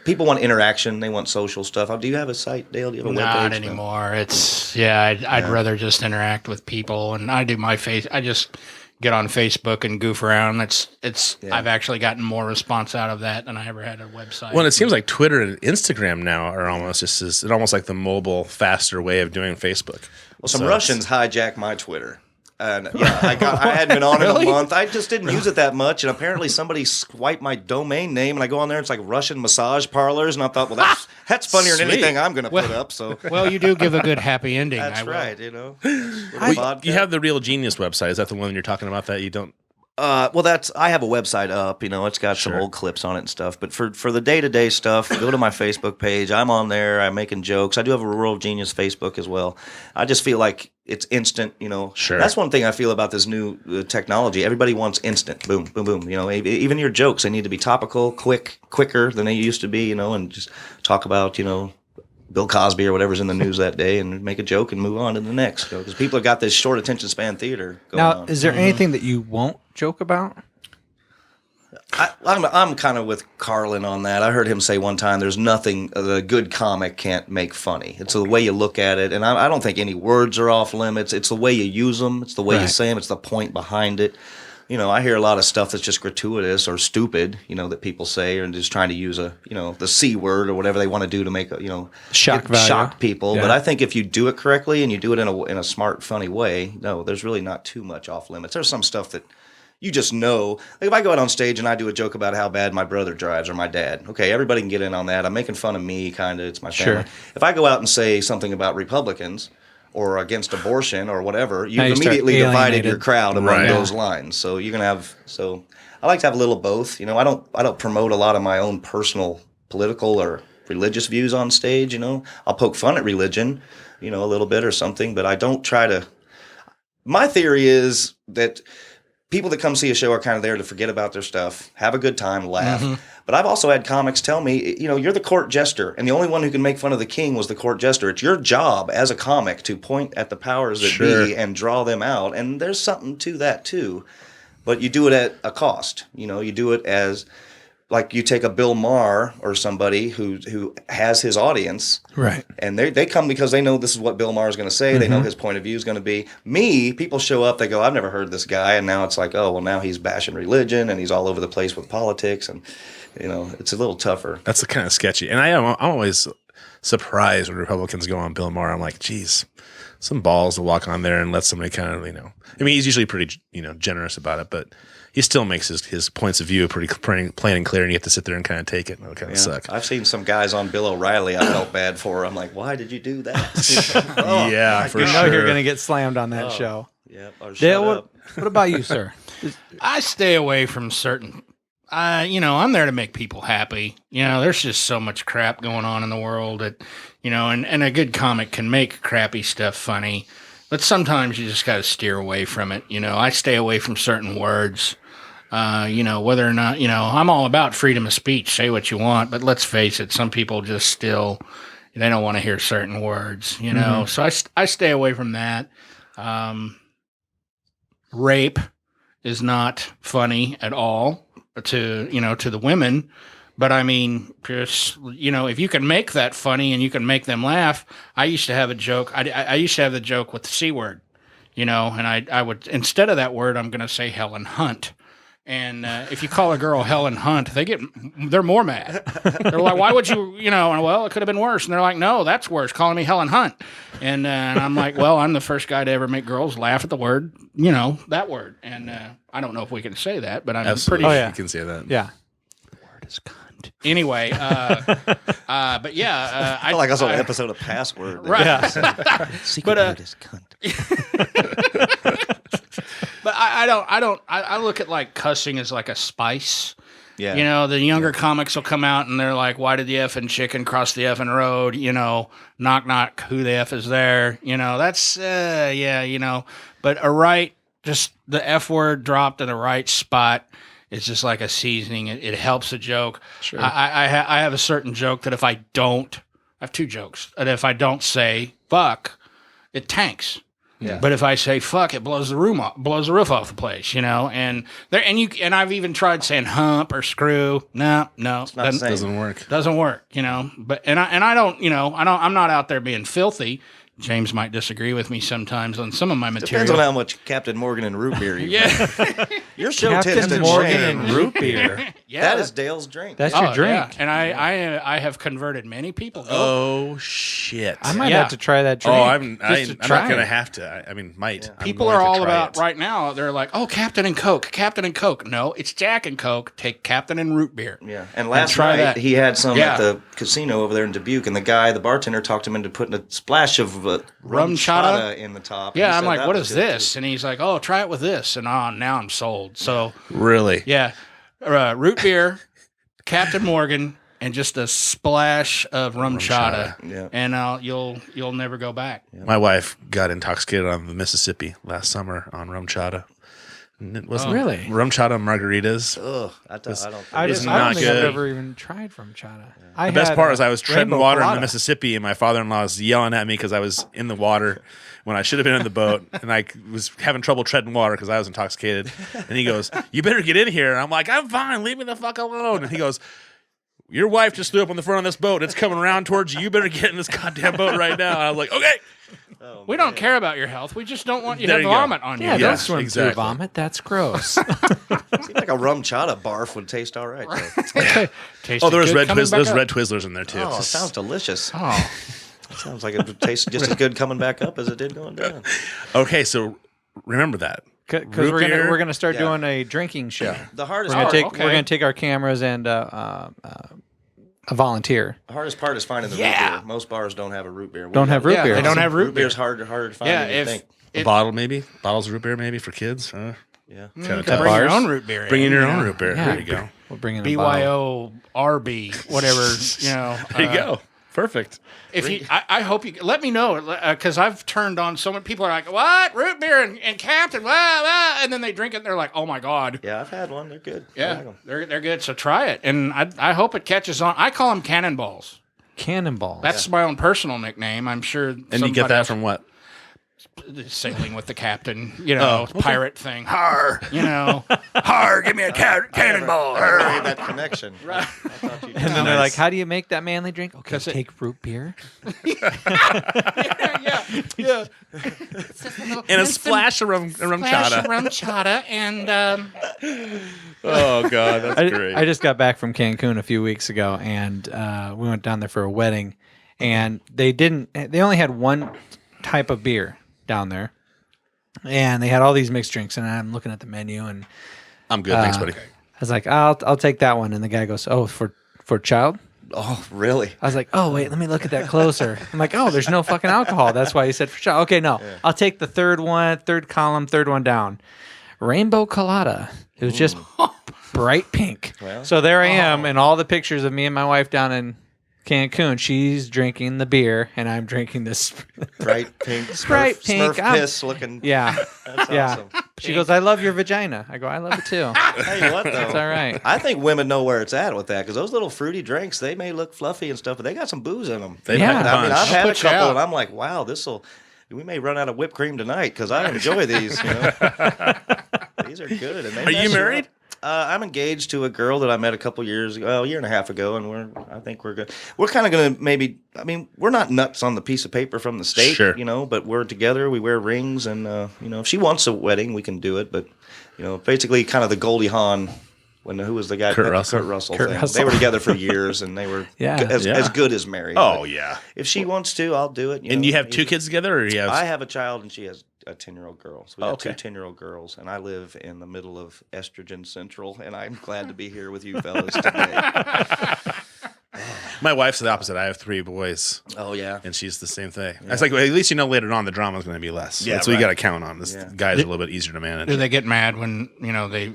People want interaction. They want social stuff. Do you have a site, Dale? Do you have a web page? Not anymore. I'd rather just interact with people, and I do my face. I just get on Facebook and goof around. I've actually gotten more response out of that than I ever had a website. Well, it seems like Twitter and Instagram now are almost it's almost like the mobile, faster way of doing Facebook. Well, some Russians hijacked my Twitter. And I hadn't been on it a month. I just didn't use it that much. And apparently somebody swiped my domain name, and I go on there, it's like Russian massage parlors. And I thought, well, that's funnier than Sweet. anything I'm going to put up. So well, you do give a good happy ending. that's I will. right, You have the Real Genius website. Is that the one you're talking about that you don't? I have a website up. It's got some old clips on it and stuff. But for the day-to-day stuff, go to my Facebook page. I'm on there. I'm making jokes. I do have a Rural Genius Facebook as well. I just feel like it's instant. Sure. That's one thing I feel about this new technology. Everybody wants instant. Boom, boom, boom. Even your jokes, they need to be topical, quicker than they used to be. And just talk about Bill Cosby or whatever's in the news that day and make a joke and move on to the next. Because people have got this short attention span theater going now, on. is there anything that you won't joke about? I'm kind of with Carlin on that. I heard him say one time, there's nothing a good comic can't make funny. It's the way you look at it. And I don't think any words are off limits. It's the way you use them. It's the way you say them. It's the point behind it. I hear a lot of stuff that's just gratuitous or stupid, that people say, and just trying to use the C word or whatever they want to do to make shock people. Yeah. But I think if you do it correctly and you do it in a smart, funny way, no, there's really not too much off limits. There's some stuff that you just know. Like if I go out on stage and I do a joke about how bad my brother drives or my dad, okay, everybody can get in on that. I'm making fun of me, kind of. It's my family. Sure. If I go out and say something about Republicans or against abortion or whatever, Now you've you start immediately divided alienated. your crowd among Right. those lines. So you're gonna have. So I like to have a little both. I don't promote a lot of my own personal political or religious views on stage. I'll poke fun at religion, a little bit or something, but I don't try to. My theory is that people that come see a show are kind of there to forget about their stuff, have a good time, laugh. Mm-hmm. But I've also had comics tell me, you're the court jester, and the only one who can make fun of the king was the court jester. It's your job as a comic to point at the powers that be and draw them out, and there's something to that too. But you do it at a cost. You do it as like you take a Bill Maher or somebody who has his audience, Right. and they come because they know this is what Bill Maher is going to say. They know his point of view is going to be. Me, people show up, they go, I've never heard this guy, and now it's like, oh, well, now he's bashing religion, and he's all over the place with politics, and it's a little tougher. That's kind of sketchy. And I'm always surprised when Republicans go on Bill Maher. I'm like, geez, some balls to walk on there and let somebody kind of, I mean, he's usually pretty, generous about it, but he still makes his points of view pretty plain and clear, and you have to sit there and kind of take it. And it'll kind of suck. I've seen some guys on Bill O'Reilly I felt bad for. I'm like, why did you do that? Yeah, for sure. You're going to get slammed on that show. Yeah. Dale, what about you, sir? I stay away from certain. I'm there to make people happy. There's just so much crap going on in the world that, and a good comic can make crappy stuff funny, but sometimes you just got to steer away from it. I stay away from certain words. Whether or not, I'm all about freedom of speech. Say what you want, but let's face it, some people just still, they don't want to hear certain words, So I stay away from that. Rape is not funny at all to the women, but I mean, just, if you can make that funny and you can make them laugh. I used to have a joke. I used to have the joke with the C word, and I would, instead of that word, I'm going to say Helen Hunt. And if you call a girl Helen Hunt, they're more mad. They're like, why would you, well, it could have been worse. And they're like, no, that's worse, calling me Helen Hunt. And I'm like, well, I'm the first guy to ever make girls laugh at the word, that word. And I don't know if we can say that, but I'm Absolutely. pretty sure you can say that. Yeah. The word is cunt. Anyway, but yeah. I feel like I was on an episode of Password. Right. Yeah. Secret word is cunt. But I look at like cussing as like a spice. Yeah. The younger comics will come out and they're like, why did the effing chicken cross the effing road? Knock, knock, who the F is there? That's, but just the F word dropped in the right spot. It's just like a seasoning. It helps a joke. Sure. I have a certain joke that I have two jokes. And if I don't say fuck, it tanks. Yeah. But if I say fuck, it blows the roof off the place, and I've even tried saying hump or screw. No, Doesn't work. Doesn't work, But I don't, I'm not out there being filthy. James might disagree with me sometimes on some of my material. Depends on how much Captain Morgan and root beer you Yeah. Your show tends to Morgan change. and root beer. Yeah. That is Dale's drink. That's your drink. Yeah. And I have converted many people. Oh shit! I might have to try that drink. Oh, I'm not try gonna it. have to. I mean, might. I'm People going are to all try about it. right now. They're like, oh, Captain and Coke, Captain and Coke. No, it's Jack and Coke. Take Captain and root beer. Yeah, and last try night that. he had some Yeah. at the casino over there in Dubuque, and the bartender, talked him into putting a splash of rum chata in the top. Yeah, He I'm said like, that what was is good, this? too. And he's like, oh, try it with this. And now I'm sold. So Really? yeah, root beer, Captain Morgan, and just a splash of rum chata. Yeah. And you'll never go back. My wife got intoxicated on the Mississippi last summer on rum chata. And it wasn't really? rum chata margaritas. Ugh, I don't. I It's don't not think I've good. ever even tried rum chata. The best part is I was treading water in the Mississippi, and my father-in-law was yelling at me because I was in the water when I should have been in the boat, and I was having trouble treading water because I was intoxicated. And he goes, "You better get in here." And I'm like, "I'm fine. Leave me the fuck alone." And he goes, "Your wife just threw up on the front of this boat. It's coming around towards you. You better get in this goddamn boat right now." And I was like, "Okay." We don't care about your health. We just don't want you There to you have go. vomit on you. Yeah, don't Yes, swim exactly. through vomit. That's gross. Seems like a rum chata barf would taste all right. though. Oh, there's Tasted red good coming back There's up. red Twizzlers in there too. Oh, it sounds delicious. Oh, Sounds like it would taste just as good coming back up as it did going down. Okay, so remember that. Because Root beer? we're gonna start Yeah. doing a drinking show. The hardest We're gonna part, take we're gonna take our cameras and a volunteer. the hardest part is finding the root Yeah. beer. Most bars don't have a root beer. Don't have root yeah, beer. they don't have root Root beer. beer's harder to find Yeah, than you if think. A bottle, maybe bottles of root beer, maybe for kids. Yeah. Kind You of can tough. bring your Bars? own root beer. Bring in in, your you own know. root beer. Yeah. There you go. We'll bring in a bottle. BYO, RB, whatever, There you go. Perfect. If you, I hope you let me know because I've turned on so many people are like, what root beer and Captain, and then they drink it and they're like, oh my god, Yeah, I've had one. They're good. I yeah, like 'em. they're good. So try it, and I hope it catches on. I call them cannonballs. Cannonballs. That's my own personal nickname. I'm sure. And you get that from what? sailing with the captain, pirate thing. Har. Har, give me a cannonball. I made that connection. Right. I thought you And then they're like, "How do you make that manly drink?" Okay, take root beer. yeah. And a splash of rum chata. rum chata, and Oh God, that's great. I just got back from Cancun a few weeks ago, and we went down there for a wedding, and they only had one type of beer down there, and they had all these mixed drinks, and I'm looking at the menu, and I'm good, thanks, buddy. I was like, I'll take that one, and the guy goes, "Oh, for child." Oh, really? I was like, "Oh, wait, let me look at that closer." I'm like, "Oh, there's no fucking alcohol. That's why you said for child." Okay, no, I'll take the third column, third one down. Rainbow Colada. It was just bright pink. Well, so there I am in all the pictures of me and my wife down in Cancun. She's drinking the beer, and I'm drinking this bright pink, bright pink. Smurf piss looking. Yeah, That's yeah. awesome. She goes, "I love your vagina." I go, "I love it too." Tell you what, though, It's all right. I think women know where it's at with that because those little fruity drinks, they may look fluffy and stuff, but they got some booze in them. They Yeah. pack a I mean, punch. I've had a put you couple, out. and I'm like, wow, we may run out of whipped cream tonight because I enjoy these. These are good. And they Are you mess married? up. I'm engaged to a girl that I met a year and a half ago, and I think we're good. We're kind of going to maybe. I mean, we're not nuts on the piece of paper from the state, Sure. but we're together. We wear rings, and if she wants a wedding, we can do it. But basically, kind of the Goldie Hawn. Who was the guy? Kurt Russell. Kurt thing. Russell. They were together for years, and they were Yeah. as good as married. Oh But yeah. if she wants to, I'll do it. And you have two kids together, or you have? I have a child, and she has a 10-year-old girl. So we have Okay. two 10-year-old girls, and I live in the middle of estrogen central, and I'm glad to be here with you fellas today. My wife's the opposite. I have 3 boys, Oh yeah. and she's the same thing. It's like, well, at least later on the drama's going to be less. Yeah, That's what you right. got to count on. This Yeah. guys are a little bit easier to manage. do they get mad when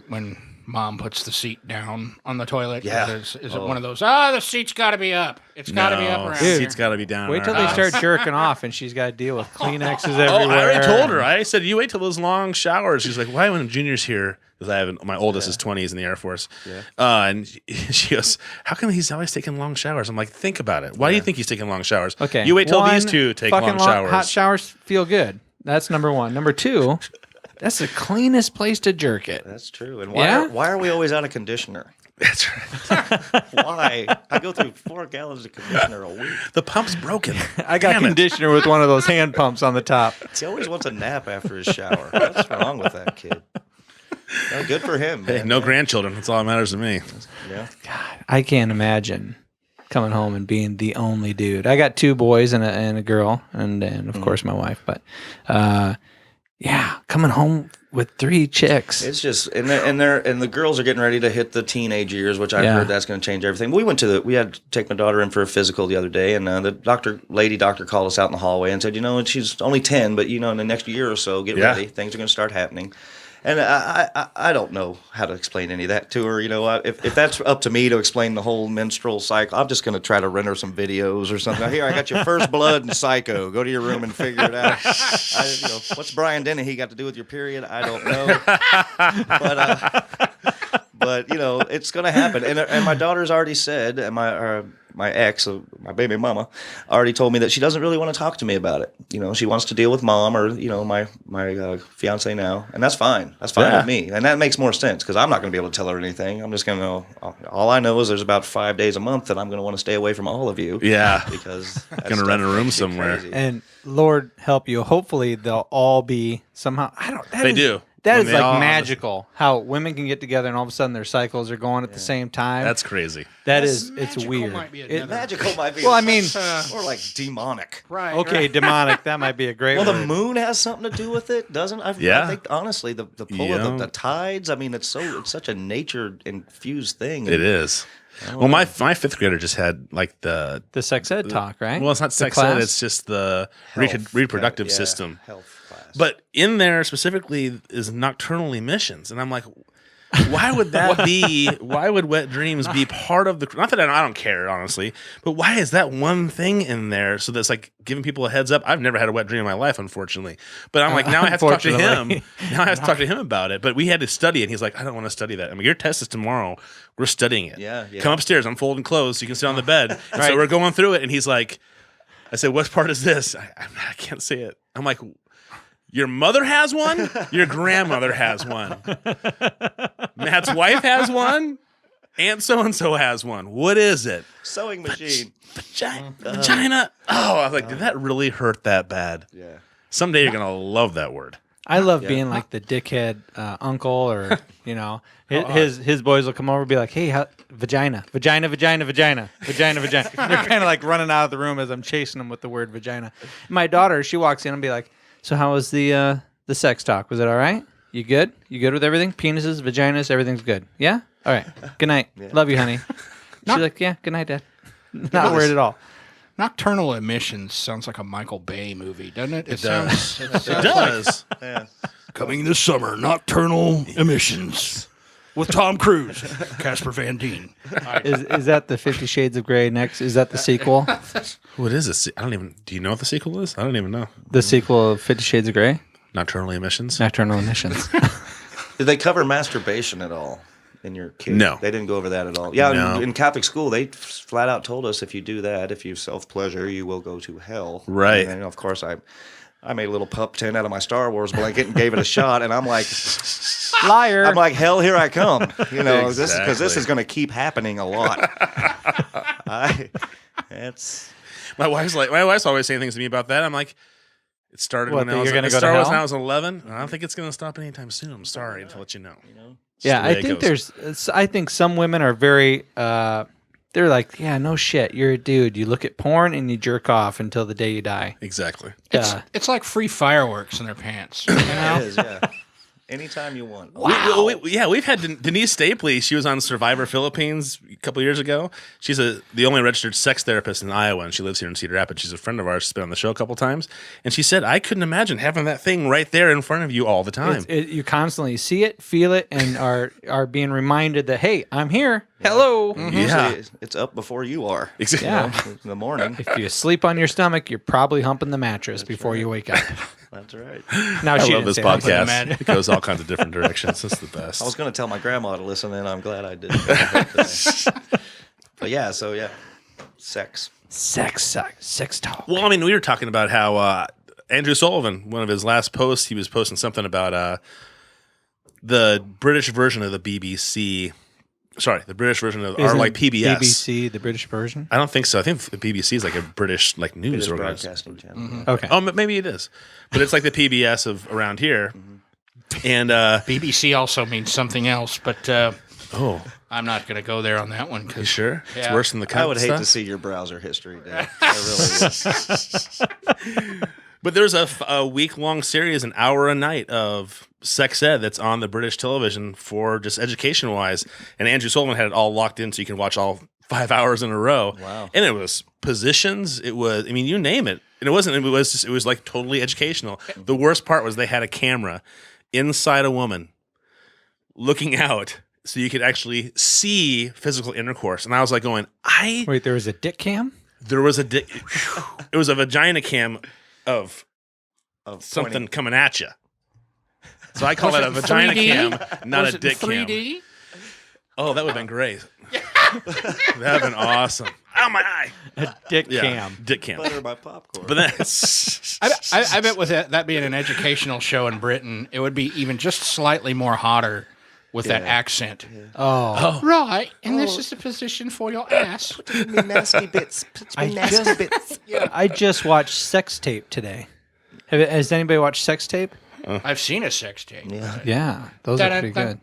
when mom puts the seat down on the toilet? Yeah. Is it one of those? The seat's got to be up. It's got to be up around Dude. here. It's got to be down. Wait in till our they house. start jerking off, and she's got to deal with Kleenexes Oh, everywhere. I already told her. I said, you wait till those long showers. She's like, why when Junior's here? Because I have my oldest is 20, he's in the Air Force. Yeah. And she goes, how come he's always taking long showers? I'm like, think about it. Why do you think he's taking long showers? Okay, You wait till one, these two take fucking long showers. Hot showers feel good. That's number one. Number two, that's the cleanest place to jerk it. That's true. And Yeah? why are we always out of conditioner? That's right. Why? I go through 4 gallons of conditioner a week. The pump's broken. I got Damn it. conditioner with one of those hand pumps on the top. He always wants a nap after his shower. What's wrong with that kid? No, good for him. Hey, Man. no grandchildren. That's all that matters to me. Yeah. I can't imagine coming home and being the only dude. I got 2 boys and a girl, and of course my wife. But yeah, coming home with 3 chicks. It's just and the girls are getting ready to hit the teenage years, which I've Yeah. heard that's going to change everything. We had to take my daughter in for a physical the other day, and the lady doctor called us out in the hallway and said, and she's only 10, but in the next year or so, get Yeah. ready, things are going to start happening. And I don't know how to explain any of that to her. If that's up to me to explain the whole menstrual cycle, I'm just going to try to rent her some videos or something. Here, I got your first blood and Psycho. Go to your room and figure it out. What's Brian Dennehy got to do with your period? I don't know. But it's going to happen. And my daughter's already said, and my ex, my baby mama, already told me that she doesn't really want to talk to me about it. She wants to deal with mom or my fiance now, and that's fine. That's fine with me, and that makes more sense because I'm not going to be able to tell her anything. I'm just going to know. All I know is there's about 5 days a month that I'm going to want to stay away from all of you. Yeah. because Going to rent a room somewhere. Crazy. And Lord help you. Hopefully they'll all be somehow. They do. That When is they all- like magical. How women can get together and all of a sudden their cycles are going at the same time. That's crazy. It's Magical weird. might be It- another- Magical might be. Well, I mean, or like demonic. Right. okay, demonic. That might be a great Well, the word. moon has something to do with it, doesn't it? Yeah. I think honestly, the pull of the tides. I mean, it's such a nature infused thing. It is. Well, my 5th grader just had like the sex ed talk, right? well, it's not The sex class? ed. It's just the Health. reproductive Yeah, system. health class. But in there specifically is nocturnal emissions, and I'm like, why would that be? Why would wet dreams be part of the? Not that I don't care, honestly, but why is that one thing in there? So that's like giving people a heads up. I've never had a wet dream in my life, unfortunately. But I'm like, now I have to talk to him. Unfortunately. Now I have to talk to him about it. But we had to study it. And he's like, I don't want to study that. I mean, your test is tomorrow. We're studying it. Yeah. Come upstairs. I'm folding clothes so you can sit on the bed. And Right. so we're going through it, and he's like, I said, what part is this? I can't say it. I'm like, Your mother has one. Your grandmother has one. Matt's wife has one. Aunt so-and-so has one. What is it? Sewing machine. Vagina. Oh, I was like, did that really hurt that bad? Yeah. Someday you're going to love that word. I love being like the dickhead uncle, or his boys will come over and be like, "Hey, vagina. They're kind of like running out of the room as I'm chasing them with the word vagina. My daughter, she walks in and be like, "So how was the sex talk? Was it all right? You good? You good with everything? Penises, vaginas, everything's good? Yeah. All right. Good night. Love you, honey." She's like, "Yeah. Good night, Dad." Not worried at all. Nocturnal Emissions sounds like a Michael Bay movie, doesn't it? It does. It does. Yeah. Coming this summer, Nocturnal Emissions with Tom Cruise, Casper Van Dien. Is that the 50 Shades of Grey next? Is that the sequel? What is this? I don't even. Do you know what the sequel is? I don't even know. The sequel of 50 Shades of Grey? Nocturnal Emissions. Nocturnal Emissions. Did they cover masturbation at all in your kid? No. They didn't go over that at all. Yeah, No. in Catholic school, they flat out told us if you do that, if you self-pleasure, you will go to hell. Right. And then, of course, I made a little pup tent out of my Star Wars blanket and gave it a shot, and I'm like, Liar. I'm like, hell, here I come. You know, Exactly. because this is going to keep happening a lot. My wife's always saying things to me about that. I'm like, it started What, when that I was you're gonna go to Star Wars hell? when I was 11. I don't think it's going to stop anytime soon. I'm sorry to let you know. Yeah, the I way it think goes. I think some women are very, they're like, yeah, no shit. You're a dude. You look at porn and you jerk off until the day you die. Exactly. It's like free fireworks in their pants. You know? It is, yeah. Anytime you want. We've had Denise Stapley. She was on Survivor Philippines a couple of years ago. She's the only registered sex therapist in Iowa, and she lives here in Cedar Rapids. She's a friend of ours. She's been on the show a couple times, and she said, "I couldn't imagine having that thing right there in front of you all the time." You constantly see it, feel it, and are being reminded that, hey, I'm here. Hello. Yeah. Usually it's up before you are. Exactly. Yeah. In the morning. If you sleep on your stomach, you're probably humping the mattress before you wake up. That's right. Now I she love didn't this say that. podcast. It goes all kinds of different directions. It's the best. I was going to tell my grandma to listen, and I'm glad I did. But yeah, sex. Sex talk. Well, I mean, we were talking about how Andrew Sullivan, one of his last posts, he was posting something about the British version of the BBC. Sorry, the British version of Isn't like PBS. BBC, the British version? I don't think so. I think the BBC is like a British like news British organization. broadcasting channel. Okay. Oh, maybe it is, but it's like the PBS of around here. And BBC also means something else, but oh, I'm not going to go there on that one. you 'cause- sure? It's Yeah. worse than the. I would hate stuff? to see your browser history, Dave. I really would. But there's a week-long series, an hour a night of sex ed that's on the British television for just education-wise. And Andrew Sullivan had it all locked in so you can watch all 5 hours in a row. Wow. And it was positions. It was, I mean, you name it. And it wasn't, it was like totally educational. The worst part was they had a camera inside a woman looking out so you could actually see physical intercourse. And I was like going, Wait, there was a dick cam? there was it was a vagina cam of something pointing. coming at you. So I call that a vagina 3D? cam, not Was a it dick 3D? cam. Oh, that would have been great. That would have been awesome. Oh, my eye. A dick Yeah, cam. dick cam. Butter my popcorn. But that's I bet with that being an educational show in Britain, it would be even just slightly more hotter with that accent. Oh. Right, and this is the position for your ass. me nasty bits. I just watched Sex Tape today. Has anybody watched Sex Tape? I've seen a sex tape. Yeah, those are pretty good.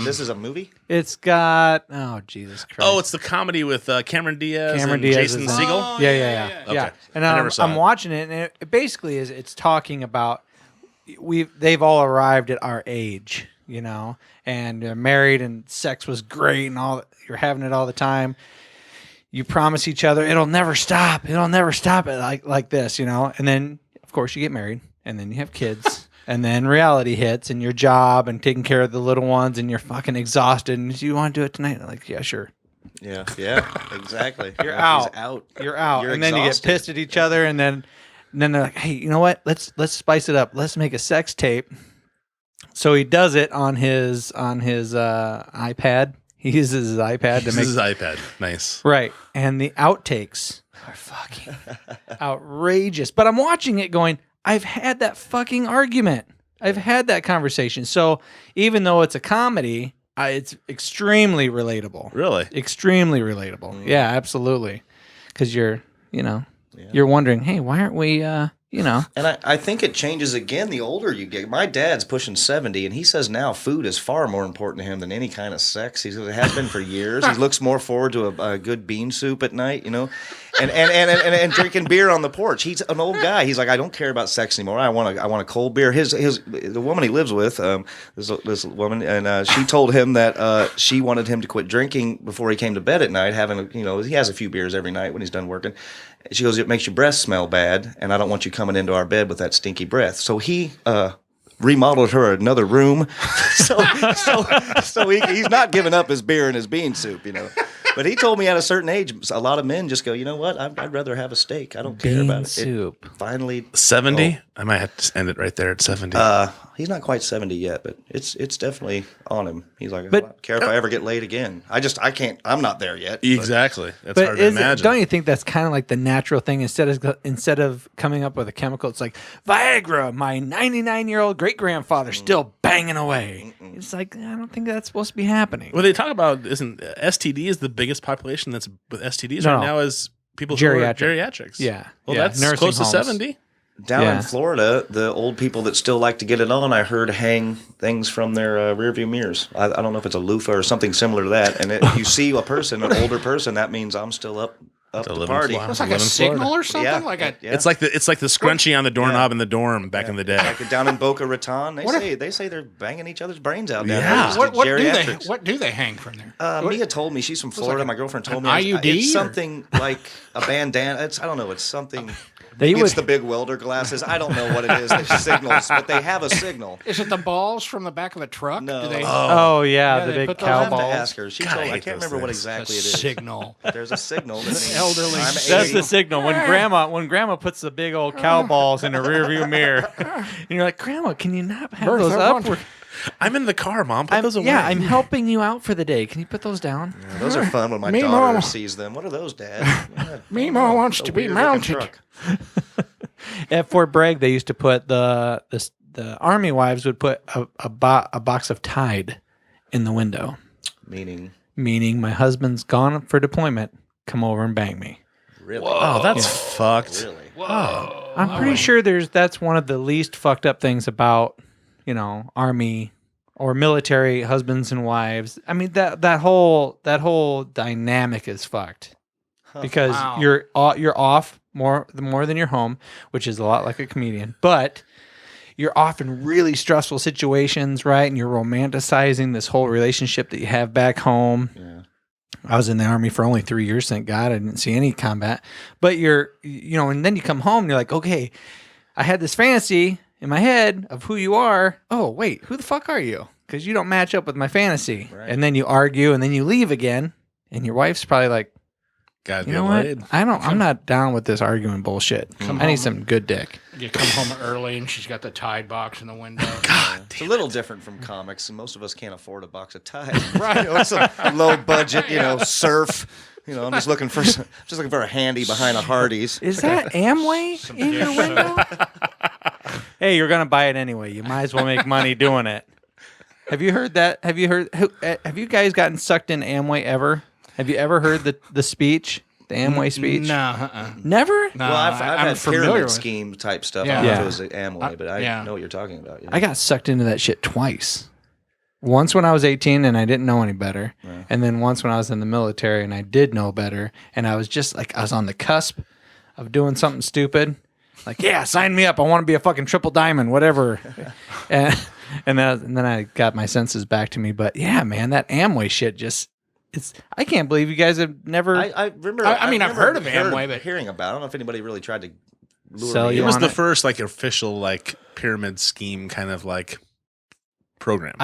This is a movie? It's got Jesus Christ. it's the comedy with Cameron Diaz Cameron and Diaz Jason is in it. Segel. Yeah. Okay. And I never saw I'm it. watching it, and it basically it's talking about they've all arrived at our age, and they're married, and sex was great, and all you're having it all the time. You promise each other it'll never stop. It'll never stop it like this, and then of course you get married, and then you have kids. And then reality hits, and your job, and taking care of the little ones, and you're fucking exhausted. And do you want to do it tonight? I'm like, yeah, sure. Yeah, exactly. You're He's out. out. You're out, You're and then you get exhausted. pissed at each other, and then they're like, "Hey, you know what? Let's spice it up. Let's make a sex tape." So he does it on his iPad. He uses his iPad to This make is his iPad. Nice. right, and the outtakes are fucking outrageous. But I'm watching it, going, I've had that fucking argument. I've had that conversation. So even though it's a comedy, it's extremely relatable. Really? Extremely relatable. Yeah, absolutely. Because you're wondering, hey, why aren't we, And I think it changes again the older you get. My dad's pushing 70, and he says now food is far more important to him than any kind of sex. He says it has been for years. He looks more forward to a good bean soup at night, and drinking beer on the porch. He's an old guy. He's like, I don't care about sex anymore. I want a cold beer. The woman he lives with, this woman, and she told him that she wanted him to quit drinking before he came to bed at night. He has a few beers every night when he's done working. She goes, it makes your breath smell bad, and I don't want you coming into our bed with that stinky breath. So he remodeled her another room. so he's not giving up his beer and his bean soup, But he told me at a certain age, a lot of men just go, you know what? I'd rather have a steak. I don't care about it. Soup. Finally, 70. I might have to end it right there at 70. he's not quite 70 yet, but it's definitely on him. He's like, I But- don't care if I ever get laid again. I can't. I'm not there yet. but- Exactly. That's But hard to imagine. don't you think that's kind of like the natural thing? Instead of coming up with a chemical, it's like Viagra. My 99-year-old great grandfather still banging away. It's like I don't think that's supposed to be happening. What they talk about isn't STD is the biggest population that's with STDs No, right no. now is people who are Geriatric. geriatrics. Yeah. Well, Yeah. that's Nursing close homes. to 70. Down Yeah. in Florida, the old people that still like to get it on, I heard hang things from their rearview mirrors. I don't know if it's a loofah or something similar to that. And if you see a person, an older person, that means I'm still up To to live in party. Florida. It's like Live a in signal Florida. or something. Yeah. Like a Yeah. It's like the scrunchie on the doorknob in the dorm back in the day. Like down in Boca Raton, they say they're banging each other's brains out down Yeah. there. what do they Geriatrics. hang from there? Mia told me she's from Florida. like My girlfriend told me an IUD it's or- something like a bandana. I don't know. It's something. They Maybe it's would- the big welder glasses. I don't know what it is. It signals, but they have a signal. Is it the balls from the back of the truck? No. Do they Oh yeah, Yeah, the they big put those I'll cow have to balls. ask her. She God, I told. I hate can't those remember what things. a exactly it is. signal? There's a signal. That means elderly I'm signal. That's 80. the signal when grandma puts the big old cow balls in her rearview mirror, and you're like, Grandma, can you not have Bertha, those up? what- I'm in the car, Mom. Put those away. Yeah, I'm helping you out for the day. Can you put those down? Those are fun when my Me, daughter Mama. sees them. What are those, Dad? Yeah, Mima wants a to be weird-looking mounted. truck. At Fort Bragg, they used to put the army wives would put a box of Tide in the window, meaning my husband's gone for deployment. Come over and bang me. Really? Oh, that's fucked. Really? I'm pretty sure that's one of the least fucked up things about army or military husbands and wives. I mean that whole dynamic is fucked because Wow. you're off more than you're home, which is a lot like a comedian, but you're off in really stressful situations, right? And you're romanticizing this whole relationship that you have back home. Yeah. I was in the army for only 3 years, thank God. I didn't see any combat. But and then you come home and you're like, okay, I had this fantasy in my head of who you are. Oh, wait, who the fuck are you? Because you don't match up with my fantasy. Right. And then you argue and then you leave again. And your wife's probably like, Guys, you know what? I'm not down with this arguing bullshit. I need some good dick. You come home early and she's got the Tide box in the window. It's a little different from comics, and most of us can't afford a box of Tide. Right? It's a low budget, surf. I'm just looking for a handy behind a Hardee's. Is that Amway in your window? Hey, you're gonna buy it anyway. You might as well make money doing it. Have you heard that? Have you guys gotten sucked in Amway ever? Have you ever heard the speech, the Amway speech? No, Never. no. Well, I've I'm had familiar pyramid with. scheme type stuff. Yeah. I don't know if Yeah. it was Amway, but I yeah. know what you're talking about. Yeah. I got sucked into that shit twice. Once when I was 18 and I didn't know any better, and then once when I was in the military and I did know better, and I was just like I was on the cusp of doing something stupid. Like, yeah, sign me up. I want to be a fucking triple diamond, whatever. and then I got my senses back to me. But yeah, man, that Amway shit I can't believe you guys have never I remember. I mean, I've heard of heard Amway, but hearing about. I don't know if anybody really tried to lure Sell me you It in. was on the it? first official pyramid scheme kind of program.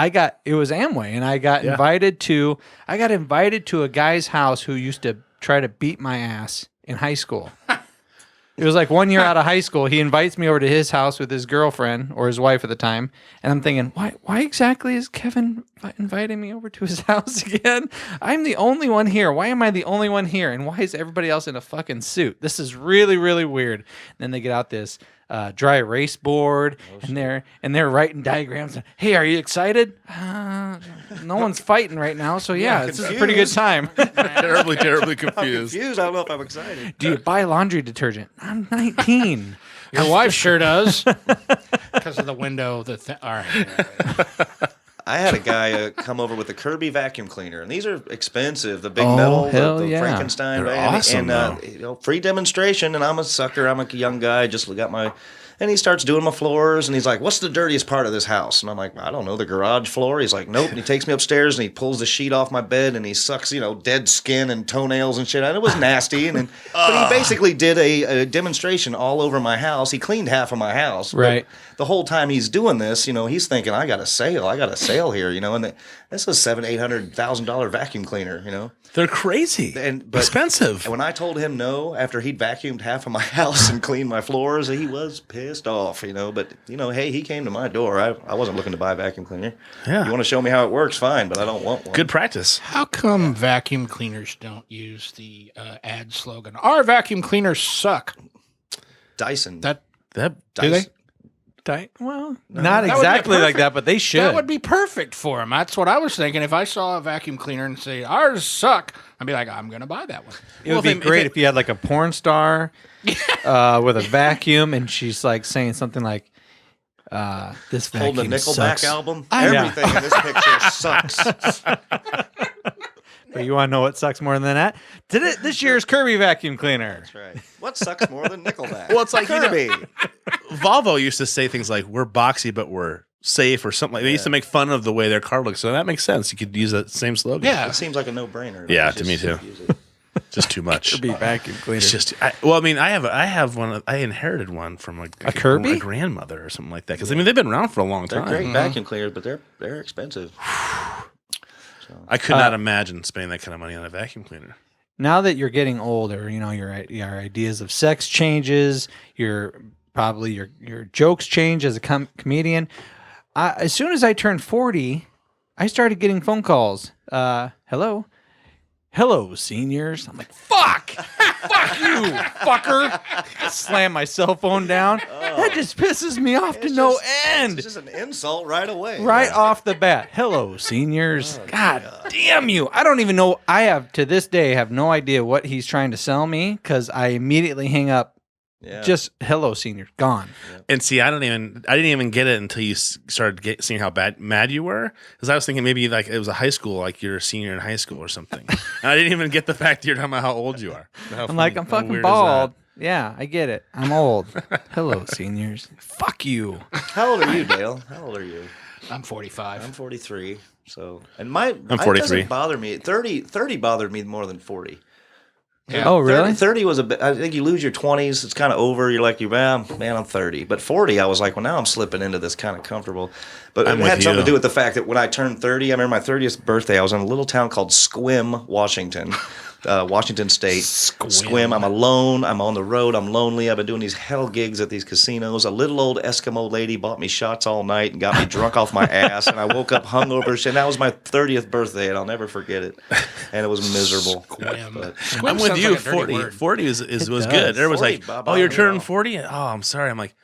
it was Amway, and I got invited to a guy's house who used to try to beat my ass in high school. It was like 1 year out of high school. He invites me over to his house with his girlfriend or his wife at the time, and I'm thinking, why exactly is Kevin inviting me over to his house again? I'm the only one here. Why am I the only one here? And why is everybody else in a fucking suit? This is really, really weird. And then they get out this dry erase board, and they're writing diagrams. Hey, are you excited? No one's fighting right now, so yeah, it's a pretty good time. terribly I'm confused. confused. I don't know if I'm excited. Do you buy laundry detergent? I'm 19. Your wife sure does. Because of the window. All right. I had a guy come over with a Kirby vacuum cleaner, and these are expensive. The big metal, hell the yeah. Frankenstein, They're and, awesome, free demonstration. And I'm a sucker. I'm a young guy. Just got my. And he starts doing my floors, and he's like, "What's the dirtiest part of this house?" And I'm like, "I don't know, the garage floor." He's like, "Nope." And he takes me upstairs, and he pulls the sheet off my bed, and he sucks, dead skin and toenails and shit. And it was nasty. But he basically did a demonstration all over my house. He cleaned half of my house. Right. The whole time he's doing this, he's thinking, I got a sale here, and this is $700,000-$800,000 vacuum cleaner, They're crazy but expensive. And when I told him no, after he'd vacuumed half of my house and cleaned my floors, he was pissed off, But hey, he came to my door. I wasn't looking to buy a vacuum cleaner. Yeah. You want to show me how it works? Fine, but I don't want one. Good practice. How come vacuum cleaners don't use the ad slogan, "Our vacuum cleaners suck"? Dyson. That That do they? Well, not That would be exactly like perfect. that, but they should. That would be perfect for them. That's what I was thinking. If I saw a vacuum cleaner and say "ours suck," I'd be like, "I'm going to buy that one." It would be great if you had like a porn star with a vacuum, and she's like saying something like, "This vacuum Holding a Nickelback sucks." album. Everything in this picture sucks. But you want to know what sucks more than that? This year's Kirby vacuum cleaner. That's right. What sucks more than Nickelback? Well, it's like, Kirby. Volvo used to say things like, "We're boxy, but we're safe," or something like. They used to make fun of the way their car looks, so that makes sense. You could use that same slogan. Yeah. It seems like a no-brainer. Yeah, to me too. Just too much. Kirby vacuum cleaner. It's just, I have one. I inherited one from like A Kirby? a grandmother or something like that. Because they've been around for a long They're time. great vacuum cleaners, but they're expensive. I could not imagine spending that kind of money on a vacuum cleaner. Now that you're getting older, your ideas of sex changes. Your jokes change as a comedian. As soon as I turned 40, I started getting phone calls. Hello, seniors. I'm like, fuck you, fucker. I slam my cell phone down. That just pisses me off to no end. It's just an insult right away. Right off the bat. Hello, seniors. God damn you. I don't even know. To this day, have no idea what he's trying to sell me because I immediately hang up. Yeah. Just hello, senior, gone. And see, I didn't even get it until you started seeing how mad you were. Because I was thinking maybe like it was a high school, like you're a senior in high school or something. And I didn't even get the fact that you're talking about how old you are. I'm like, I'm fucking bald. Yeah, I get it. I'm old. Hello, seniors. Fuck you. How old are you, Dale? How old are you? I'm 45. I'm 43. So, and I'm 43. doesn't bother me. 30 bothered me more than 40. Yeah. Oh, really? 30 was a bit. I think you lose your 20s. It's kind of over. You're like, man, I'm 30. But 40, I was like, well, now I'm slipping into this kind of comfortable. But it had something to do with the fact that when I turned 30, I remember my 30th birthday, I was in a little town called Sequim, Washington. Washington State. Sequim. I'm alone. I'm on the road. I'm lonely. I've been doing these hell gigs at these casinos. A little old Eskimo lady bought me shots all night and got me drunk off my ass. And I woke up hungover. And that was my 30th birthday, and I'll never forget it. And it was miserable. Squim. I'm with you. 40 was good. There was 40, like, Bob, oh, you're you turning know. 40? Oh, I'm sorry. I'm like,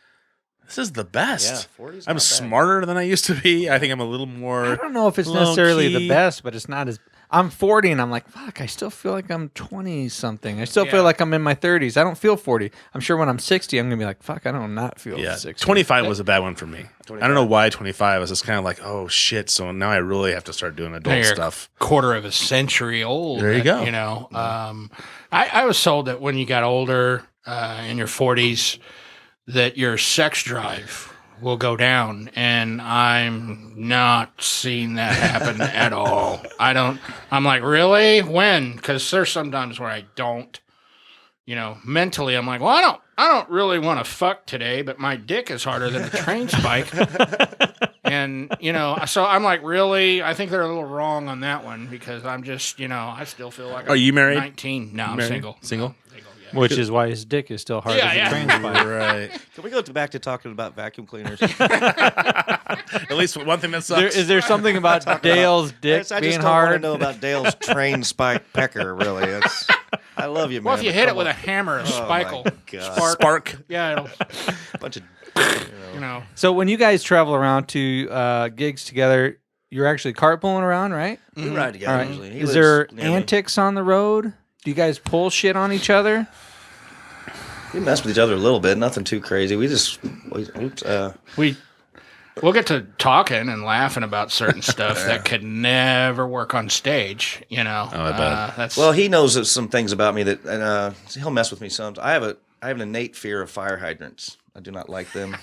this is the best. Yeah, 40's I'm not bad. smarter than I used to be. I think I'm a little more. I don't know if it's necessarily the low-key. best, but it's not as. I'm 40 and I'm like, fuck, I still feel like I'm 20 something. I still Yeah. feel like I'm in my 30s. I don't feel 40. I'm sure when I'm 60, I'm going to be like, fuck, I don't not feel Yeah, 60. 25 was a bad one for me. I don't know why 25. I was just kind of like, oh shit. So now I really have to start doing adult You're stuff. a quarter of a century old. There you go. You know, I was told that when you got older in your 40s, that your sex drive will go down, and I'm not seeing that happen at all. I'm like, really? When? Because there's sometimes where I don't, mentally I'm like, well, I don't really want to fuck today, but my dick is harder than a train spike. And, so I'm like, really? I think they're a little wrong on that one because I'm just, I still feel like Are you married? 19. No, I'm Married? single. Single? No, single, yeah. Which is why his dick is still hard Yeah, as yeah. a train spike. Right. Can we go back to talking about vacuum cleaners? At least one thing that sucks. Is there something about Dale's dick I being just don't want to hard? know about Dale's train spike pecker, really. I love you, man. Well, if you hit it with a hammer, a spark. Yeah, it'll, bunch of, So when you guys travel around to gigs together, you're actually carpooling around, right? we ride together All right. usually. He Is lives there near me. antics on the road? Do you guys pull shit on each other? We mess with each other a little bit. Nothing too crazy. We'll get to talking and laughing about certain stuff that could never work on stage. You know, I bet. That's Well, he knows some things about me that, and he'll mess with me some. I have an innate fear of fire hydrants. I do not like them,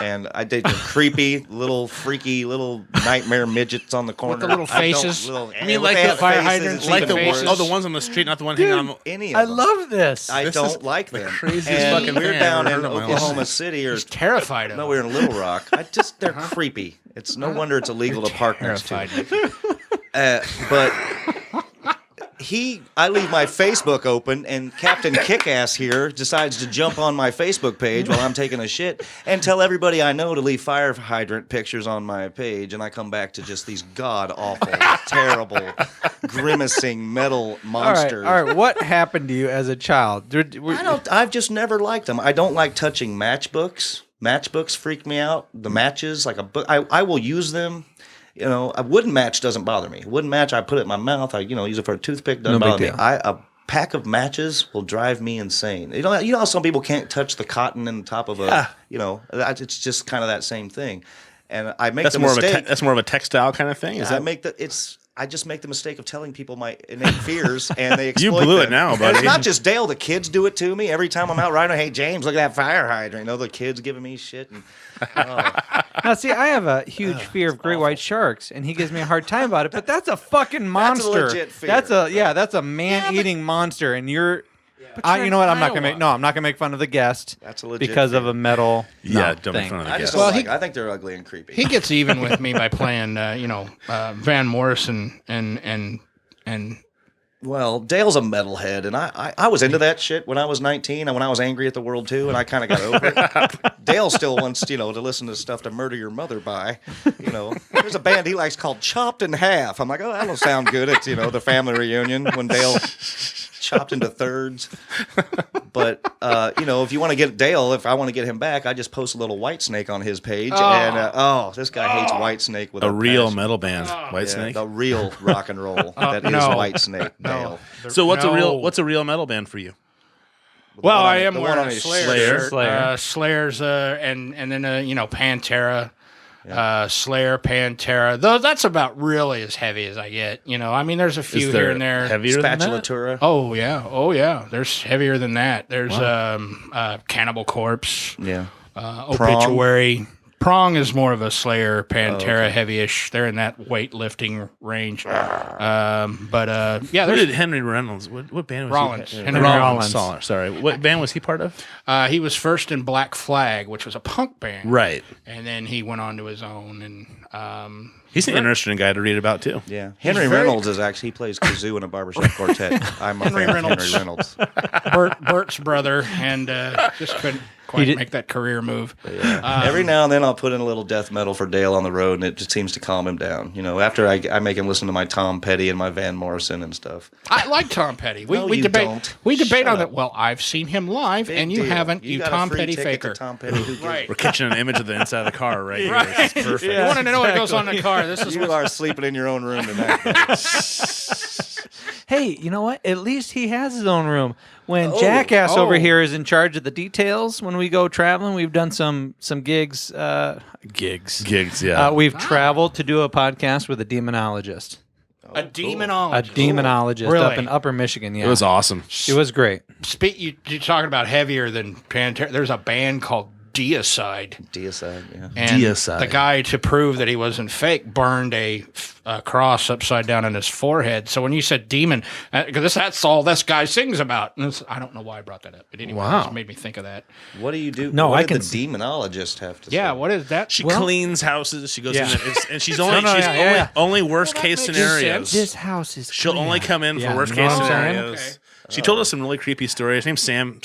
and I date the creepy, little freaky, little nightmare midgets on the corner with the little faces. I mean, like the fire hydrants, like the faces. the ones on the street, not the one hanging on. Any of I them. love this. I This don't is like them. craziest And fucking we're thing down I've in ever heard in my Oklahoma life. City, or He's terrified of no, them. we're in Little Rock. They're creepy. It's no wonder it's illegal to park next to. Terrified. But I leave my Facebook open, and Captain Kickass here decides to jump on my Facebook page while I'm taking a shit and tell everybody I know to leave fire hydrant pictures on my page, and I come back to just these god awful, terrible, grimacing metal monsters. All right. What happened to you as a child? I've just never liked them. I don't like touching matchbooks. Matchbooks freak me out. The matches, like a book, I will use them. You know, a wooden match doesn't bother me. A wooden match, I put it in my mouth. I use it for a toothpick. Doesn't No bother big me. deal. A pack of matches will drive me insane. You know how some people can't touch the cotton in the top of a. It's just kind of that same thing. And I make the mistake. That's more of a textile kind of thing. Is that? I just make the mistake of telling people my innate fears, and they exploit You blew it them. now, And buddy. it's not just Dale. The kids do it to me every time I'm out riding. Hey, James, look at that fire hydrant. The kids giving me shit. And, Now, see, I have a huge fear of great white sharks, and he gives me a hard time about it. But that's a fucking monster. legit fear. That's a man-eating monster, and you're. You know what? I'm not gonna make fun of the guest. That's a legit because fear. of a metal. Don't make thing. fun of the I just guest. don't like. I think they're ugly and creepy. He gets even with me by playing, Van Morrison and Well, Dale's a metalhead, and I was into that shit when I was 19 and when I was angry at the world too, and I kind of got over it. Dale still wants, to listen to stuff to murder your mother by. There's a band he likes called Chopped in Half. I'm like, oh, that'll sound good at, the family reunion when Dale chopped into thirds. But, if you want to get Dale, if I want to get him back, I just post a little Whitesnake on his page. And, this guy hates Whitesnake with a real passion. metal band, Whitesnake. The real rock and roll that is no. Whitesnake, Dale. So what's a real metal band for you? Well, one on I it- am the one wearing on a his Slayer. Slayer. Slayer's, and then Pantera. Slayer, Pantera. Though that's about really as heavy as I get. There's a few here and there. Heavier than that? Spatulatura. Oh yeah. There's heavier than that. There's Cannibal Corpse. Yeah. Obituary. Prong is more of a Slayer, Pantera, heavy-ish. They're in that weightlifting range. Who There's did Henry Reynolds? What band was Rollins. he? Henry Rollins. Sorry. What band was he part of? he was first in Black Flag, which was a punk band. Right. And then he went on to his own. And He's an interesting guy to read about too. Yeah. Henry Reynolds is actually, he plays kazoo in a barbershop quartet. I'm a fan of Henry Reynolds. Bert's brother, and just couldn't quite make that career move. Every now and then I'll put in a little death metal for Dale on the road, and it just seems to calm him down. After I make him listen to my Tom Petty and my Van Morrison and stuff. I like Tom Petty. We No, you debate. don't. We debate Shut on up. that. Well, I've seen him live, Big and you deal. haven't. You got a Tom free Petty ticket to faker. Tom Petty. Who gives Right. We're catching an image of the inside of the car right here. Right. This is perfect. You want to know what goes on in the car? This is You are sleeping in your own room tonight. Hey, you know what? At least he has his own room. When Jackass over here is in charge of the details, when we go traveling, we've done some gigs. Gigs, yeah. We've traveled to do a podcast with a demonologist. a demonologist. A demonologist Really? up in Upper Michigan. Yeah, It was awesome. It was great. You're talking about heavier than Pantera. There's a band called Deicide. Deicide, yeah. And Deicide. the guy, to prove that he wasn't fake, burned a cross upside down on his forehead. So when you said demon, because that's all this guy sings about. And I don't know why I brought that up, but anyway, Wow. it just made me think of that. What do you do? No, what I did can the demonologist have to say? Yeah, what is that? She cleans houses. She goes in there, and she's only yeah. only worst case makes scenarios. This house is. She'll only come in Yeah, for worst you know case what I'm saying? scenarios. Okay. She told us some really creepy stories. Her name's Sam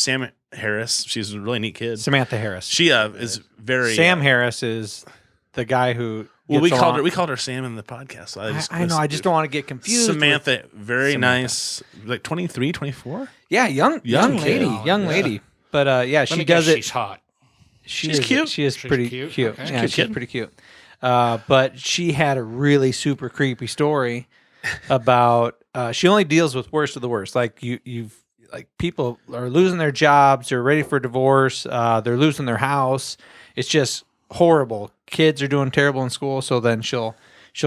Harris. She's a really neat kid. Samantha Harris. She is very Sam Harris is the guy who Well, gets along. we called her Sam in the podcast. So I know. I just don't want to get confused. Samantha, very nice, like 23, 24. Yeah, young lady, Oh, young lady. But yeah, she does it. She's hot. She's cute. She is pretty cute. Okay. Yeah, she's pretty cute. But she had a really super creepy story about. She only deals with worst of the worst. Like you've like people are losing their jobs, they're ready for divorce, they're losing their house. It's just horrible. Kids are doing terrible in school, so then she'll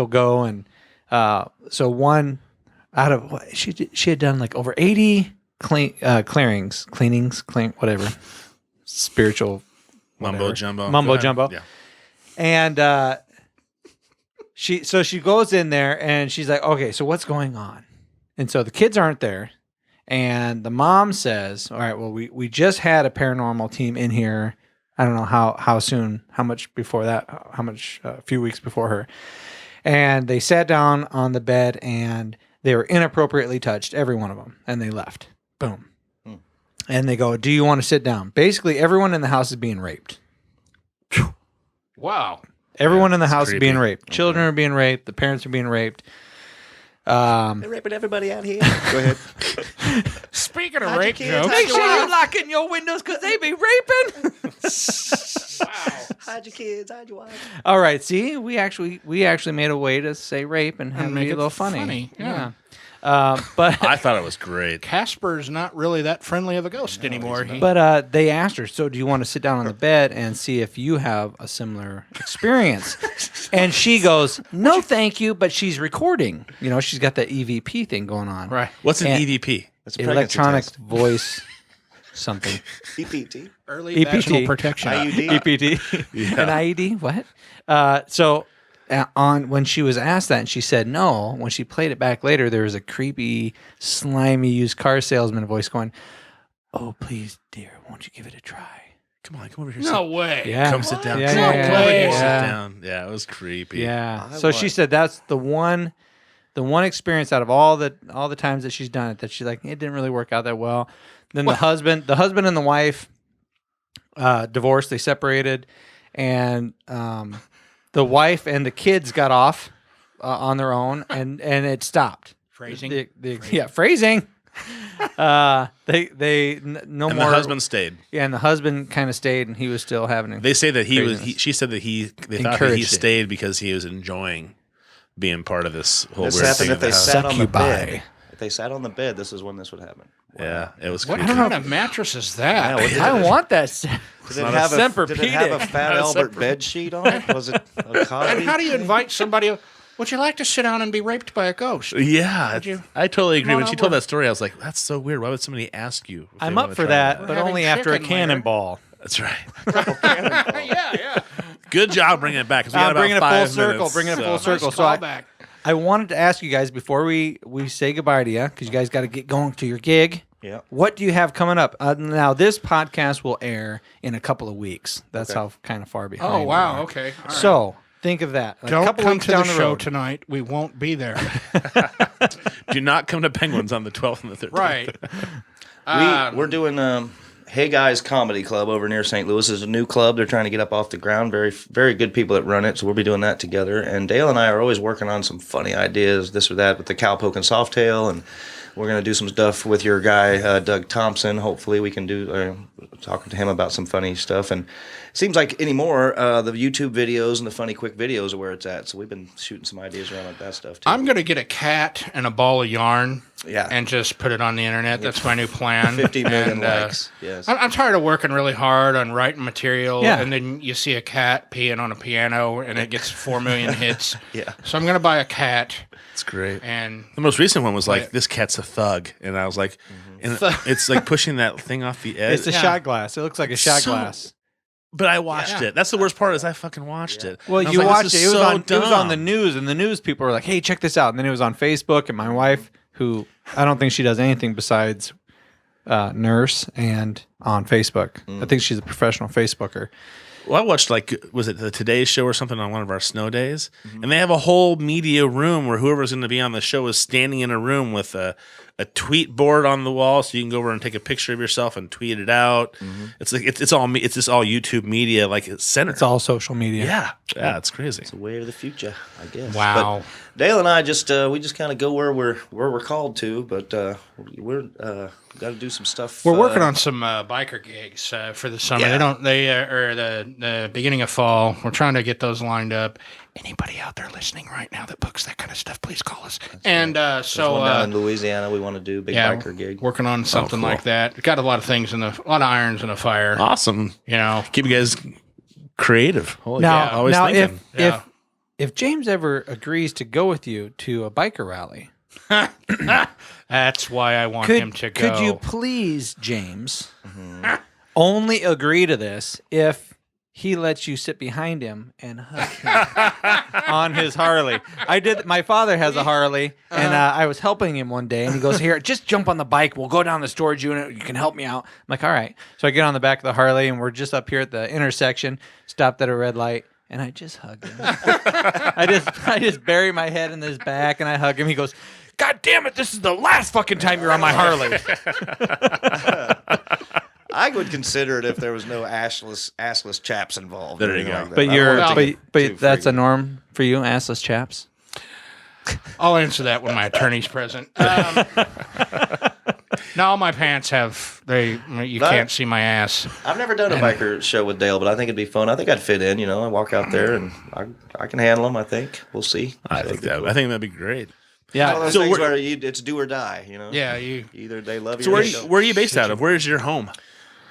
go and so one out of she had done like over 80 cleanings, whatever, spiritual Mumbo jumbo. Mumbo jumbo. Yeah. And she goes in there and she's like, okay, so what's going on? And so the kids aren't there. And the mom says, all right, well, we just had a paranormal team in here. I don't know how soon, how much before that, a few weeks before her. And they sat down on the bed and they were inappropriately touched, every one of them. And they left. Boom. And they go, do you want to sit down? Basically, everyone in the house is being raped. Wow. Everyone in the house is being creepy. raped. Children are being raped. The parents are being raped. They're raping everybody out here. Go ahead. Speaking of rape jokes, Make sure you're locking your windows because they be raping. Hide your kids. Hide your wife. All right. See, we actually made a way to say rape and have it make be a it little funny. funny, yeah. But I thought it was great. Casper's not really that friendly of a ghost anymore. But they asked her, so do you want to sit down on the bed and see if you have a similar experience? And she goes, no, thank you. But she's recording. You know, she's got the EVP thing going on. Right. What's an And- EVP? That's a pregnancy Electronic test. voice something. EPT. Early vaginal protection. IUD. EPD. An IED? What? So on when she was asked that and she said no, when she played it back later, there was a creepy, slimy used car salesman voice going, oh, please, dear, won't you give it a try? Come on, over here. No way. Yeah. Come sit down. Yeah, Come yeah, on, yeah, come over here, yeah. sit down. Yeah, it was creepy. Yeah. I So she want- said that's the one experience out of all the times that she's done it that she's like, it didn't really work out that well. Then the husband and the wife divorced, they separated, and the wife and the kids got off on their own, and it stopped. Phrasing. Yeah, phrasing. No And more. the husband stayed. Yeah, and the husband kind of stayed, and he was still having it. They say that Craziness. she said that they thought that he Encouraged it. stayed because he was enjoying being part of this whole This weird happened thing if they that sat on the Succubi. bed. If they sat on the bed, this is when this would happen. Yeah, it was What creepy. kind of mattress is that? I want that. Did it have a Semperpedic. Fat Albert bed sheet on it? Was it a Cosby? And how do you invite somebody? Would you like to sit down and be raped by a ghost? Yeah, you- I totally agree. Come on When she over. told that story, I was like, "That's so weird. Why would somebody ask you?" if they I'm wanna up for try that, We're but having only after a chicken later. cannonball. That's right. Yeah. Good job bringing it back. 'cause we got I'm about bringing it full 5 circle. minutes, Bringing it full so- circle. Nice So I, callback. I wanted to ask you guys before we say goodbye to you, because you guys got to get going to your gig. Yeah. What do you have coming up? Now, this podcast will air in a couple of weeks. That's Okay. how kind of far behind. Oh, we wow. are. Okay. All right. So think of that. Like a Don't couple come weeks to the down show road. tonight. We won't be there. Do not come to Penguins on the 12th and the 13th. Right. We're doing Hey Guys Comedy Club over near St. Louis. It's a new club they're trying to get up off the ground. Very, very good people that run it. So we'll be doing that together. And Dale and I are always working on some funny ideas, this or that, with the cowpoke and softail. And we're going to do some stuff with your guy, Doug Thompson. Hopefully we can do talking to him about some funny stuff. And it seems like anymore, the YouTube videos and the funny quick videos are where it's at. So we've been shooting some ideas around like that stuff too. I'm going to get a cat and a ball of yarn Yeah. and just put it on the internet. That's my new plan. 50 million And, likes. Yes. I'm tired of working really hard on writing material, Yeah. and then you see a cat peeing on a piano, and it gets 4 million hits. Yeah. So I'm going to buy a cat, It's great. and The most recent one was like, Right. "This cat's a thug," and I was like, and it's like pushing that thing off the edge. It's a Yeah. shot glass. It looks like a shot So- glass. But I watched Yeah. it. That's the worst part is I fucking watched it. Well, And I was you like, watched this it. is It was, so on, it was on the dumb. news, and the news people were like, hey, check this out. And then it was on Facebook, and my wife, who I don't think she does anything besides nurse and on Facebook. I think she's a professional Facebooker. Well, I watched was it the Today Show or something on one of our snow days, and they have a whole media room where whoever's going to be on the show is standing in a room with a a tweet board on the wall, so you can go over and take a picture of yourself and tweet it out. It's like it's just all YouTube media, like it's centered. It's all social media. Yeah, it's crazy. It's the way of the future, I guess. Wow. But Dale and I just we just kind of go where we're called to, but we're got to do some stuff. We're working on some biker gigs for the summer. Yeah. They or the beginning of fall. We're trying to get those lined up. Anybody out there listening right now that books that kind of stuff, please call us. And so one down in Louisiana, we want to do a big biker gig. Working on something cool. like that. Got a lot of things a lot of irons in the fire. Awesome. You know, Keep you guys creative. Holy Now, cow. Always now thinking. if James ever agrees to go with you to a biker rally, that's why I want him to go. could you please, James, only agree to this if he lets you sit behind him and hug him on his Harley? My father has a Harley, and I was helping him one day, and he goes, "Here, just jump on the bike. We'll go down the storage unit. You can help me out." I'm like, "All right." So I get on the back of the Harley, and we're just up here at the intersection, stopped at a red light, and I just hug him. I just bury my head in his back, and I hug him. He goes, "God damn it, this is the last fucking time you're on my Harley." I would consider it if there was no assless chaps involved. There you go. But that's a norm for you, assless chaps. I'll answer that when my attorney's present. No, my pants have you can't see my ass. I've never done a biker show with Dale, but I think it'd be fun. I think I'd fit in. I walk out there and I can handle them. I think we'll see. I think that'd be great. Yeah. One of those So things where it's do or die. Yeah, either they love you. So or they don't. where are you based out of? Where's your home?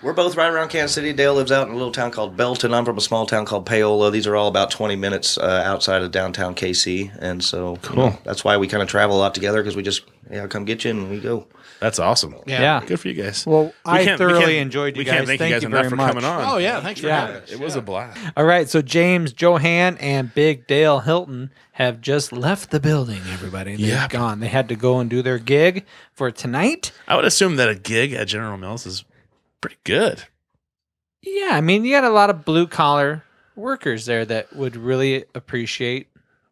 We're both right around Kansas City. Dale lives out in a little town called Belton. I'm from a small town called Paola. These are all about 20 minutes outside of downtown KC. And so Cool. That's why we kind of travel a lot together, because we just, come get you and we go. That's awesome. Yeah. Good for you guys. Well, I can't- thoroughly enjoyed you we guys. can't thank you guys very enough for much. coming on. Oh yeah, thanks for having us. It was a blast. All right, so James, Johann, and Big Dale Hilton have just left the building, everybody. They've gone. They had to go and do their gig for tonight. I would assume that a gig at General Mills is pretty good. Yeah, I mean, you got a lot of blue-collar workers there that would really appreciate.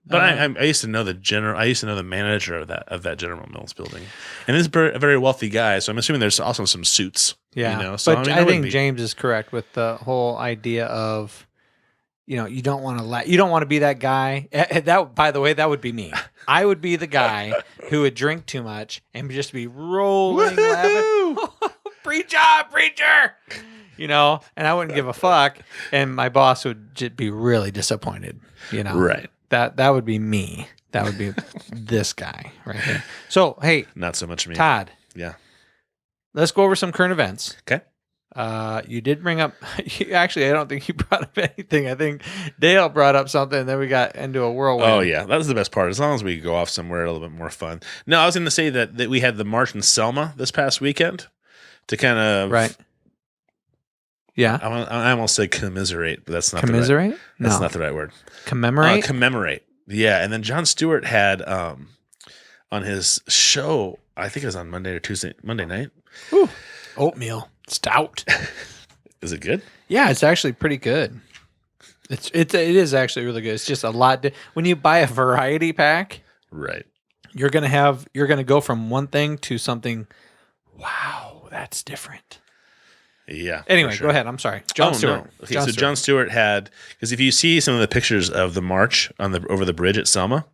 But I used to know the manager of that General Mills building, and he's a very wealthy guy. So I'm assuming there's also some suits. Yeah, So but I think James is correct with the whole idea of, you don't want to be that guy. That, by the way, that would be me. I would be the guy who would drink too much and just be rolling, laughing. Preacher. And I wouldn't give a fuck, and my boss would just be really disappointed. Right. That would be me. That would be this guy right here. So hey, Not so much me. Todd, Yeah. let's go over some current events. Okay. You did bring up. Actually, I don't think you brought up anything. I think Dale brought up something, and then we got into a whirlwind. Oh yeah, that was the best part. As long as we go off somewhere a little bit more fun. No, I was going to say that we had the March in Selma this past weekend to kind of Right. Yeah. I almost said commiserate, but that's not Commiserate? The right, that's No. not the right word. Commemorate. Commemorate. Yeah, and then Jon Stewart had on his show, I think it was on Monday night. Ooh. Oatmeal stout. Is it good? Yeah, it's actually pretty good. It is actually really good. It's just a lot. When you buy a variety pack, Right. you're gonna go from one thing to something. Wow, that's different. Yeah. Anyway, for sure. go ahead. I'm sorry, Jon Stewart. No. Okay, so Jon Stewart had, because if you see some of the pictures of the march over the bridge at Selma.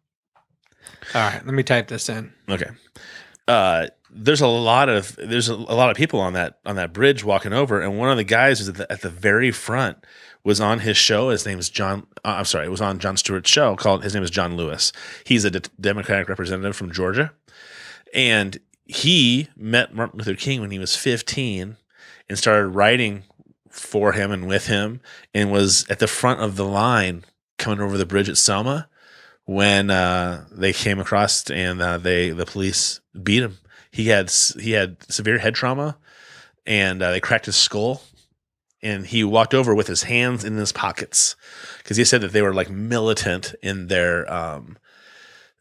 All right, let me type this in. Okay. There's a lot of people on that bridge walking over, and one of the guys was at the very front was on his show. His name is John. It was on Jon Stewart's show his name is John Lewis. He's a Democratic representative from Georgia, and he met Martin Luther King when he was 15 and started writing for him and with him, and was at the front of the line coming over the bridge at Selma when they came across and the police beat him. He had severe head trauma, and they cracked his skull, and he walked over with his hands in his pockets because he said that they were like militant in their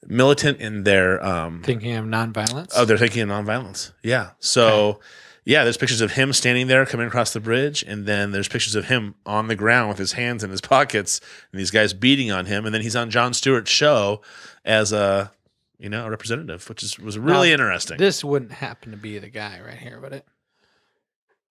Thinking of nonviolence. Oh, they're thinking of nonviolence. Yeah. So, yeah, there's pictures of him standing there coming across the bridge, and then there's pictures of him on the ground with his hands in his pockets, and these guys beating on him, and then he's on Jon Stewart's show as a a representative, which was really interesting. This wouldn't happen to be the guy right here, would it?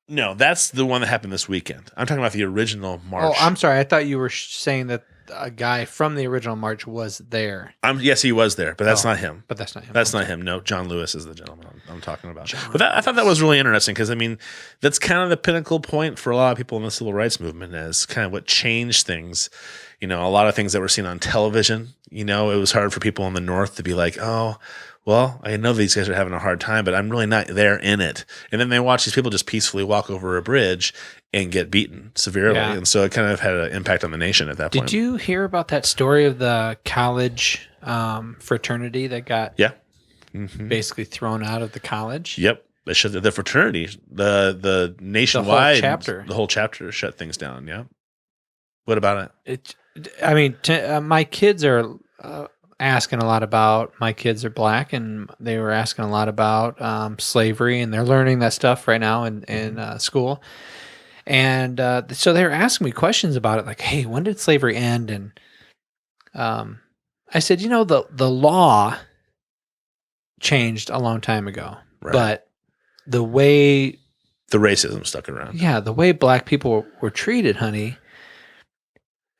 No, that's the one that happened this weekend. I'm talking about the original march. Oh, I'm sorry. I thought you were saying that a guy from the original march was there. Yes, he was there, but that's not him. But that's not him. That's not him. No, John Lewis is the gentleman I'm talking about. I thought that was really interesting because, I mean, that's kind of the pinnacle point for a lot of people in the civil rights movement as kind of what changed things. A lot of things that were seen on television, it was hard for people in the North to be like, oh, well, I know these guys are having a hard time, but I'm really not there in it. And then they watch these people just peacefully walk over a bridge and get beaten severely. Yeah. And so it kind of had an impact on the nation at that point. Did you hear about that story of the college fraternity that got basically thrown out of the college? Yep. They shut the fraternity, the nationwide, the whole chapter shut things down. Yeah. What about it? My kids are asking a lot about, my kids are black, and they were asking a lot about slavery, and they're learning that stuff right now in school. And so they were asking me questions about it, like, hey, when did slavery end? And I said, the law changed a long time ago, but the way the racism stuck around. Yeah, the way black people were treated, honey,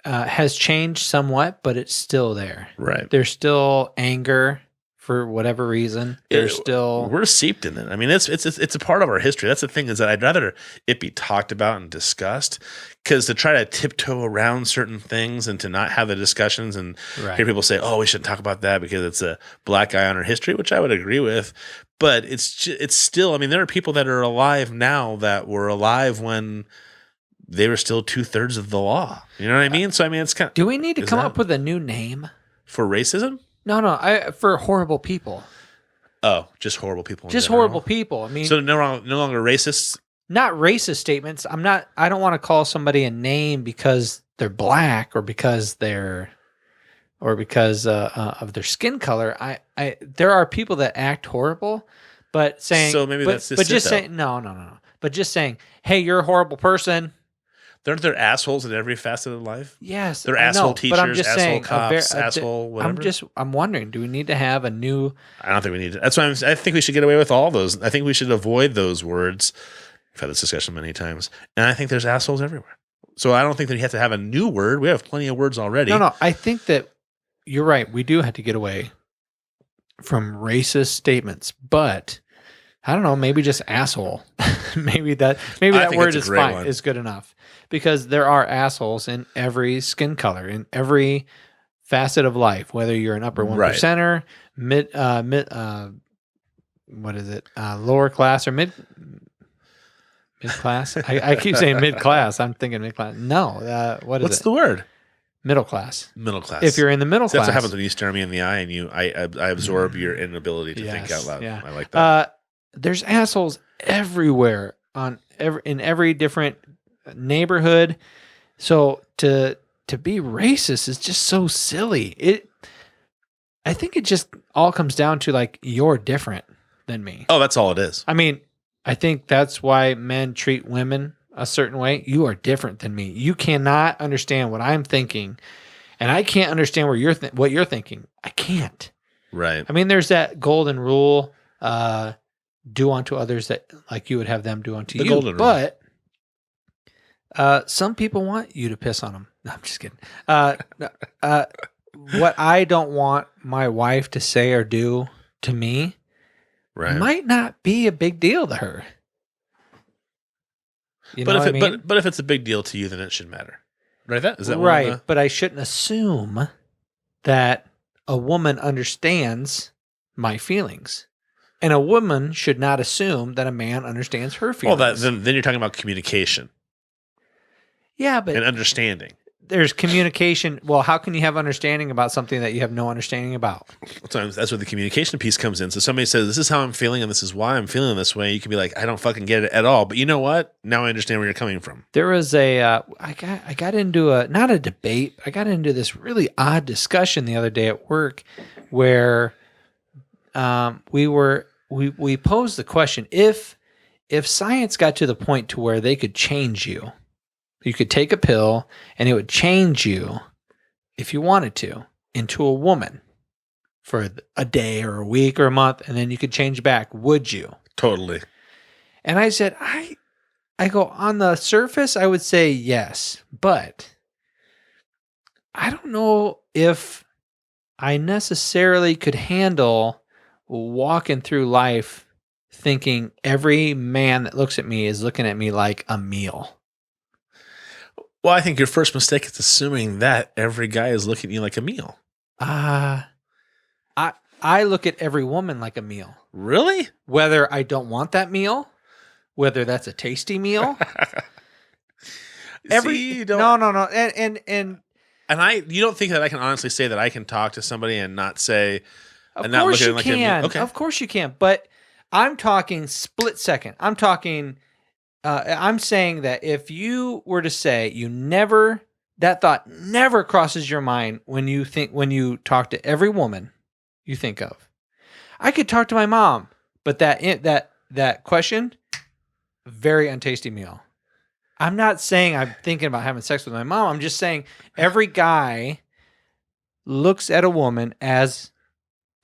has changed somewhat, but it's still there. Right. There's still anger for whatever reason. We're seeped in it. I mean, it's a part of our history. That's the thing, is that I'd rather it be talked about and discussed, because to try to tiptoe around certain things and to not have the discussions and hear people say, oh, we shouldn't talk about that because it's a black guy on our history, which I would agree with. But it's still, I mean, there are people that are alive now that were alive when they were still 2/3 of the law. You know what I mean? So, I mean, it's kind of... Do we need to come up with a new name? For racism? No, for horrible people. Oh, just horrible people. Just horrible people. I mean... So no longer racists? Not racist statements. I don't want to call somebody a name because they're black or because of their skin color. There are people that act horrible, but saying... So maybe that's just... But just saying... No. But just saying, hey, you're a horrible person... Aren't there assholes in every facet of life? Yes. They're asshole teachers, asshole cops, asshole whatever. I'm wondering, do we need to have a new... I don't think we need to. That's why I think we should get away with all those. I think we should avoid those words. We've had this discussion many times. And I think there's assholes everywhere. So I don't think that you have to have a new word. We have plenty of words already. No. I think that you're right. We do have to get away from racist statements. But... I don't know, maybe just asshole. maybe that word is fine, is good enough. Because there are assholes in every skin color, in every facet of life, whether you're an upper 1%er, lower class or mid class. I keep saying mid class. I'm thinking mid class. No, what's the word? Middle class. Middle class. If you're in the middle class. That's what happens when you stare me in the eye and I absorb your inability to think out loud. Yeah. I like that. There's assholes everywhere in every different neighborhood. So to be racist is just so silly. I think it just all comes down to like, you're different than me. Oh, that's all it is. I mean, I think that's why men treat women a certain way. You are different than me. You cannot understand what I'm thinking, and I can't understand what you're thinking. I can't. Right. I mean, there's that golden rule. Do unto others that like you would have them do unto you. Golden rule. But some people want you to piss on them. No, I'm just kidding. What I don't want my wife to say or do to me might not be a big deal to her. You know what I mean? But if it's a big deal to you, then it should matter. Right? Is that right? But I shouldn't assume that a woman understands my feelings. And a woman should not assume that a man understands her feelings. Well, then you're talking about communication. Yeah, but... And understanding. There's communication. Well, how can you have understanding about something that you have no understanding about? Sometimes that's where the communication piece comes in. So somebody says, this is how I'm feeling and this is why I'm feeling this way. You can be like, I don't fucking get it at all. But you know what? Now I understand where you're coming from. There was I got into not a debate. I got into this really odd discussion the other day at work where... we posed the question, if science got to the point to where they could change you could take a pill and it would change you if you wanted to into a woman for a day or a week or a month, and then you could change back. Would you? Totally. And I said, I go, on the surface, I would say yes, but I don't know if I necessarily could handle walking through life thinking every man that looks at me is looking at me like a meal. Well, I think your first mistake is assuming that every guy is looking at you like a meal. I look at every woman like a meal. Really? Whether I don't want that meal, whether that's a tasty meal. No. And you don't think that I can honestly say that I can talk to somebody and not say, of and not course look at you them like can. okay. Of course you can. But I'm talking split second. I'm talking. I'm saying that if you were to say that thought never crosses your mind when you talk to every woman you think of. I could talk to my mom, but that question, very untasty meal. I'm not saying I'm thinking about having sex with my mom. I'm just saying every guy looks at a woman as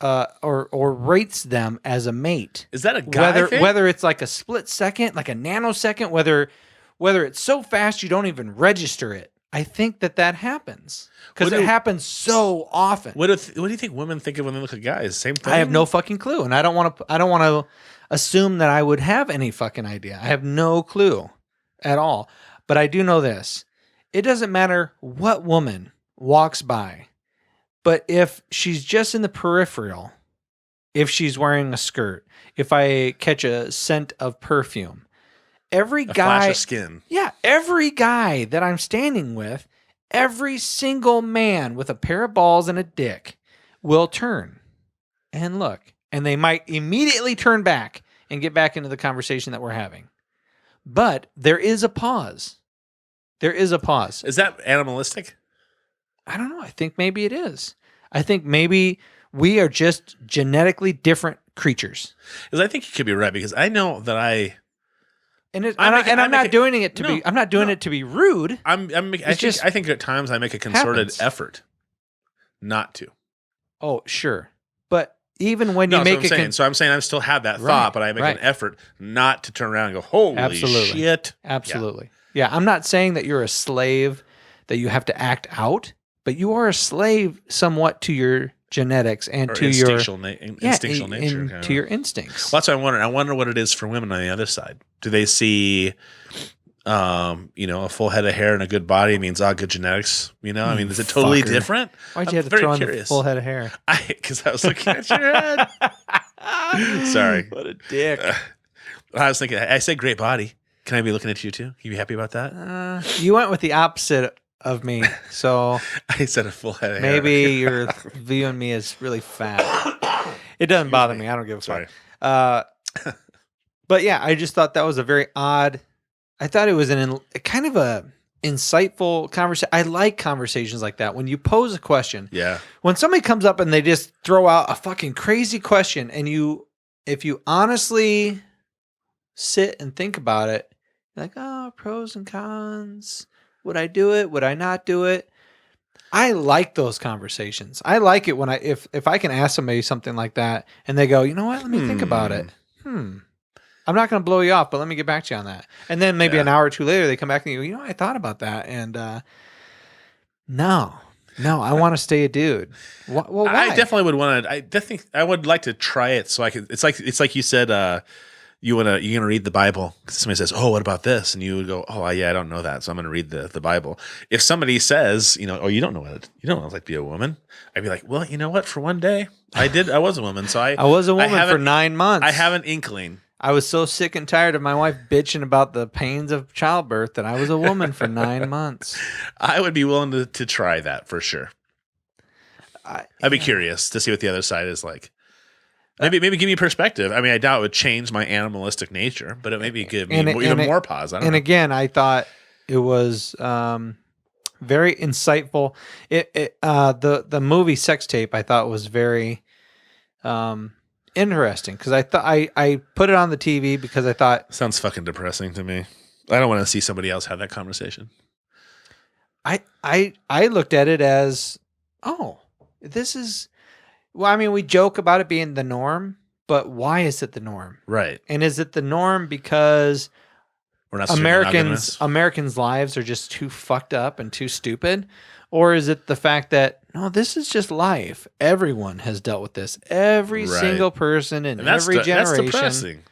or rates them as a mate. Is that a guy thing? Whether it's like a split second, like a nanosecond, whether it's so fast you don't even register it. I think that happens because it happens so often. What do you think women think of when they look at guys? Same thing. I have no fucking clue, and I don't want to assume that I would have any fucking idea. I have no clue at all. But I do know this: it doesn't matter what woman walks by, but if she's just in the peripheral, if she's wearing a skirt, if I catch a scent of perfume. Every flash of skin. Yeah, every guy that I'm standing with, every single man with a pair of balls and a dick will turn and look. And they might immediately turn back and get back into the conversation that we're having. But there is a pause. There is a pause. Is that animalistic? I don't know. I think maybe it is. I think maybe we are just genetically different creatures. Because I think you could be right, because I know that I'm not doing it to be rude. I think at times I make a concerted effort not to. Oh, sure. But even when you make so I'm saying I still have that thought, but I make an effort not to turn around and go, holy shit. Absolutely. Yeah, I'm not saying that you're a slave, that you have to act out, but you are a slave somewhat to your genetics and or your instinctual nature, to your instincts. Well, that's what I'm wondering. I wonder what it is for women on the other side. Do they see, a full head of hair and a good body means good genetics? I mean, is it totally different? Why'd you have to throw in the full head of hair? Because I was looking at your head. Sorry, what a dick. I was thinking. I said great body. Can I be looking at you too? Can you be happy about that? You went with the opposite of me, so I said a full head of maybe hair. you're viewing me as really fat. It doesn't bother me. I don't give a fuck. But yeah, I just thought that was a very odd. I thought it was kind of a insightful conversation. I like conversations like that when you pose a question. Yeah. When somebody comes up and they just throw out a fucking crazy question, and if you honestly sit and think about it, you're like, pros and cons. Would I do it? Would I not do it? I like those conversations. I like it when if I can ask somebody something like that and they go, you know what? Let me think about it. I'm not going to blow you off, but let me get back to you on that. And then maybe an hour or two later, they come back and you go, I thought about that. And no, I want to stay a dude. Well, why? I definitely would want to. I would like to try it so I could. It's like you said. You're gonna read the Bible. Somebody says, "Oh, what about this?" And you would go, "Oh, yeah, I don't know that, so I'm gonna read the Bible." If somebody says, "Oh, you don't know what it's like to be a woman," I'd be like, "Well, you know what? For one day, I was a woman, so I was a woman for 9 months. I have an inkling. I was so sick and tired of my wife bitching about the pains of childbirth that I was a woman for 9 months. I would be willing to try that for sure. I'd be curious to see what the other side is like. Maybe give me perspective. I mean, I doubt it would change my animalistic nature, but it maybe give me even more pause. Again, I thought it was very insightful. The movie Sex Tape I thought was very interesting because I thought I put it on the TV because I thought sounds fucking depressing to me. I don't want to see somebody else have that conversation. I looked at it as, this is. Well, I mean, we joke about it being the norm, but why is it the norm? Right. And is it the norm because We're not monogamous? Americans' lives are just too fucked up and too stupid? Or is it the fact that, no, this is just life. Everyone has dealt with this. Every single person in every generation.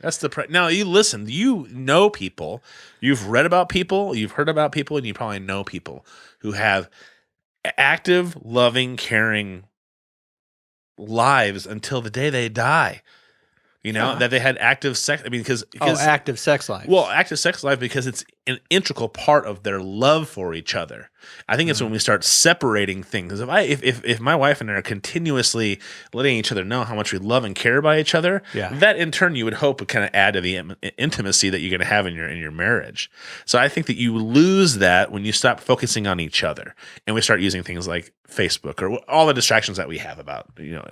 That's depressing. Now, you listen. You know people. You've read about people. You've heard about people. And you probably know people who have active, loving, caring lives until the day they die. You know, that they had active sex. I mean, because active sex life. Well, active sex life because it's an integral part of their love for each other. I think it's when we start separating things. If my wife and I are continuously letting each other know how much we love and care about each other, that in turn you would hope would kind of add to the intimacy that you're going to have in your marriage. So I think that you lose that when you stop focusing on each other and we start using things like Facebook or all the distractions that we have about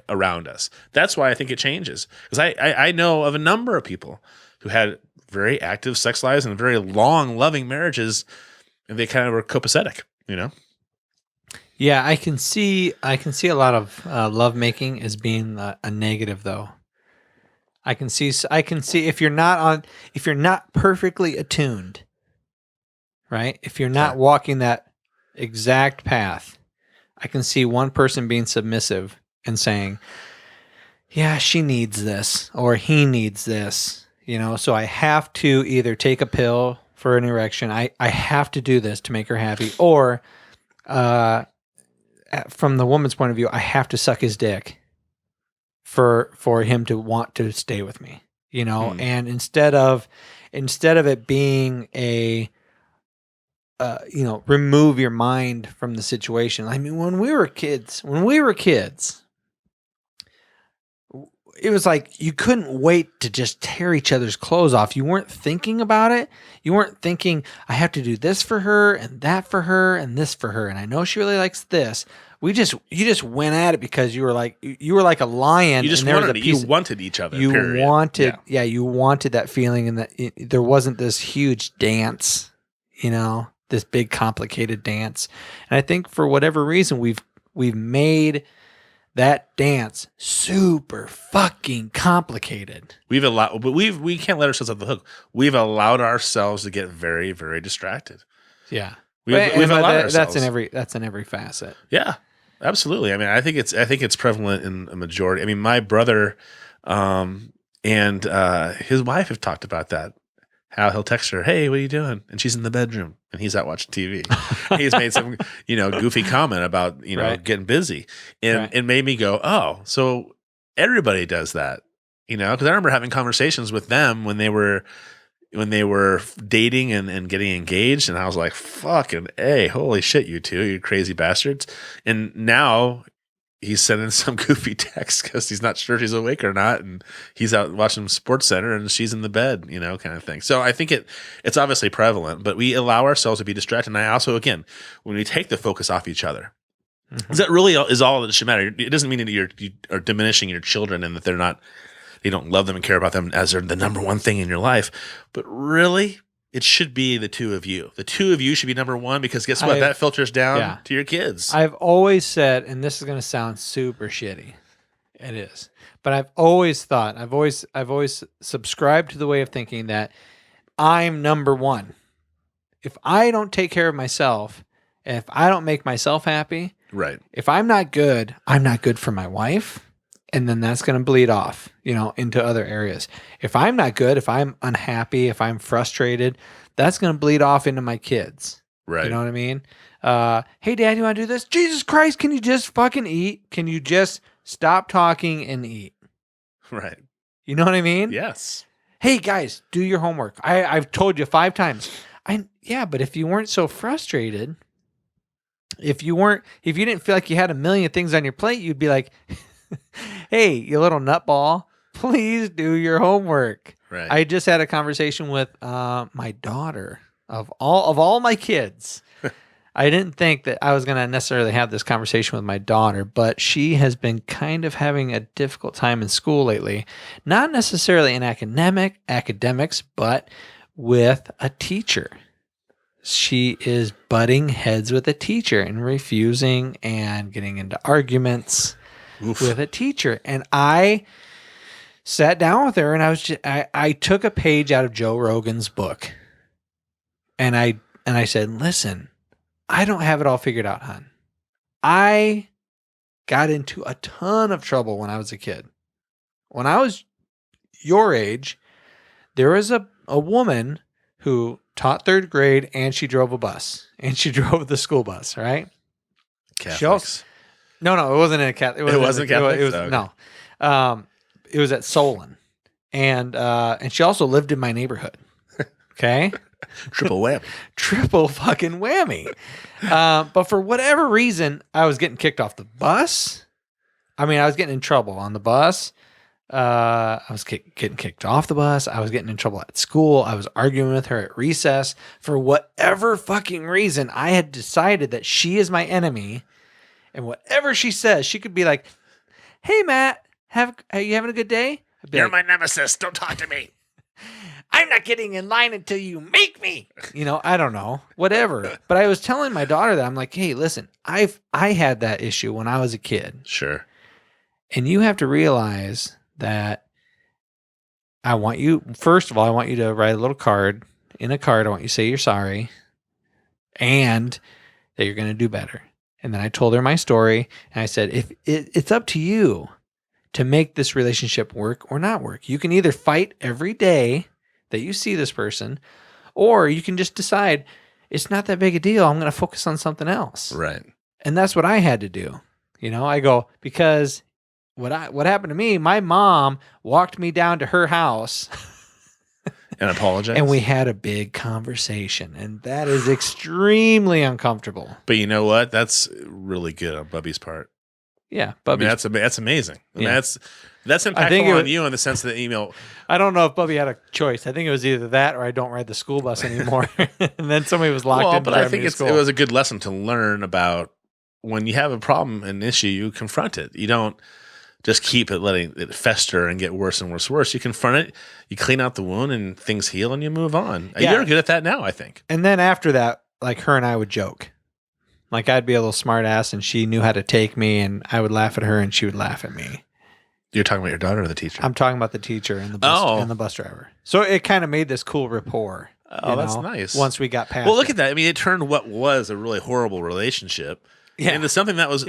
around us. That's why I think it changes, because I know of a number of people who had very active sex lives and very long, loving marriages, and they kind of were copacetic, Yeah, I can see a lot of love making as being a negative, though. I can see if you're not perfectly attuned, right? If you're not walking that exact path, I can see one person being submissive and saying, yeah, she needs this or he needs this, so I have to either take a pill for an erection. I have to do this to make her happy, or from the woman's point of view, I have to suck his dick for him to want to stay with me, and instead of it being a remove your mind from the situation. I mean, when we were kids, it was like you couldn't wait to just tear each other's clothes off. You weren't thinking about it. You weren't thinking, I have to do this for her and that for her and this for her. And I know she really likes this. You just went at it because you were like a lion. You just wanted each other. You period. You wanted that feeling, and that there wasn't this huge dance, this big complicated dance. And I think for whatever reason we've made that dance super fucking complicated. We can't let ourselves off the hook. We've allowed ourselves to get very, very distracted. Yeah. We've allowed ourselves. That's in every facet. Yeah, absolutely. I mean, I think it's prevalent in a majority. I mean, my brother and his wife have talked about that. How he'll text her, "Hey, what are you doing?" And she's in the bedroom, and he's out watching TV. He's made some, goofy comment about, getting busy, and it made me go, "Oh, so everybody does that," Because I remember having conversations with them when they were dating and getting engaged, and I was like, "Fucking A, holy shit, you two, you crazy bastards!" And now he's sending some goofy text because he's not sure if she's awake or not, and he's out watching Sports Center and she's in the bed, kind of thing. So I think it's obviously prevalent, but we allow ourselves to be distracted. And I also, again, when we take the focus off each other, that really is all that should matter. It doesn't mean that you are diminishing your children and that they don't love them and care about them as they're the number one thing in your life, but really, it should be the two of you. The two of you should be number one, because guess what? That filters down to your kids. I've always said, and this is going to sound super shitty. It is. But I've always subscribed to the way of thinking that I'm number one. If I don't take care of myself, if I don't make myself happy, right. If I'm not good for my wife. And then that's going to bleed off, into other areas. If I'm not good, if I'm unhappy, if I'm frustrated, that's going to bleed off into my kids. Right. You know what I mean? Hey, Dad, you want to do this? Jesus Christ, can you just fucking eat? Can you just stop talking and eat? Right. You know what I mean? Yes. Hey, guys, do your homework. I've told you 5 times. But if you weren't so frustrated, if you didn't feel like you had a million things on your plate, you'd be like, hey, you little nutball, please do your homework. Right. I just had a conversation with my daughter of all my kids. I didn't think that I was going to necessarily have this conversation with my daughter, but she has been kind of having a difficult time in school lately. Not necessarily in academics, but with a teacher. She is butting heads with a teacher and refusing and getting into arguments. with a teacher. And I sat down with her and I took a page out of Joe Rogan's book. And I said, listen, I don't have it all figured out, hon. I got into a ton of trouble when I was a kid. When I was your age, there was a woman who taught third grade and she drove a bus and she drove the school bus, right? Catholics. No, it wasn't in a Catholic. It wasn't Catholic? It was, Okay. No. It was at Solon. And she also lived in my neighborhood. Okay. Triple whammy. Triple fucking whammy. But for whatever reason, I was getting kicked off the bus. I mean, I was getting in trouble on the bus. I was getting kicked off the bus. I was getting in trouble at school. I was arguing with her at recess. For whatever fucking reason, I had decided that she is my enemy. And whatever she says, she could be like, hey, Matt, are you having a good day? You're my nemesis. Don't talk to me. I'm not getting in line until you make me. I don't know, whatever. But I was telling my daughter that I'm like, hey, listen, I had that issue when I was a kid. Sure. And you have to realize that first of all, I want you to write a little card. In a card, I want you to say you're sorry and that you're going to do better. And then I told her my story and I said, if it's up to you to make this relationship work or not work. You can either fight every day that you see this person, or you can just decide it's not that big a deal. I'm going to focus on something else. Right. And that's what I had to do. I go, because what happened to me, my mom walked me down to her house and apologize. And we had a big conversation, and that is extremely uncomfortable. But you know what? That's really good on Bubby's part. Yeah, Bubby. I mean, that's amazing. I mean, Yeah. that's impactful on you in the sense that I don't know if Bubby had a choice. I think it was either that or I don't ride the school bus anymore. And then somebody was locked in. But I think it was a good lesson to learn about when you have a problem, an issue, you confront it. You don't just keep it letting it fester and get worse and worse and worse. You confront it, you clean out the wound, and things heal, and you move on. Yeah. You're good at that now, I think. And then after that, like her and I would joke. Like I'd be a little smart ass and she knew how to take me and I would laugh at her and she would laugh at me. You're talking about your daughter or the teacher? I'm talking about the teacher and the bus driver. So it kind of made this cool rapport. Oh, that's nice. Once we got past Well, look at that. I mean, it turned what was a really horrible relationship into something that was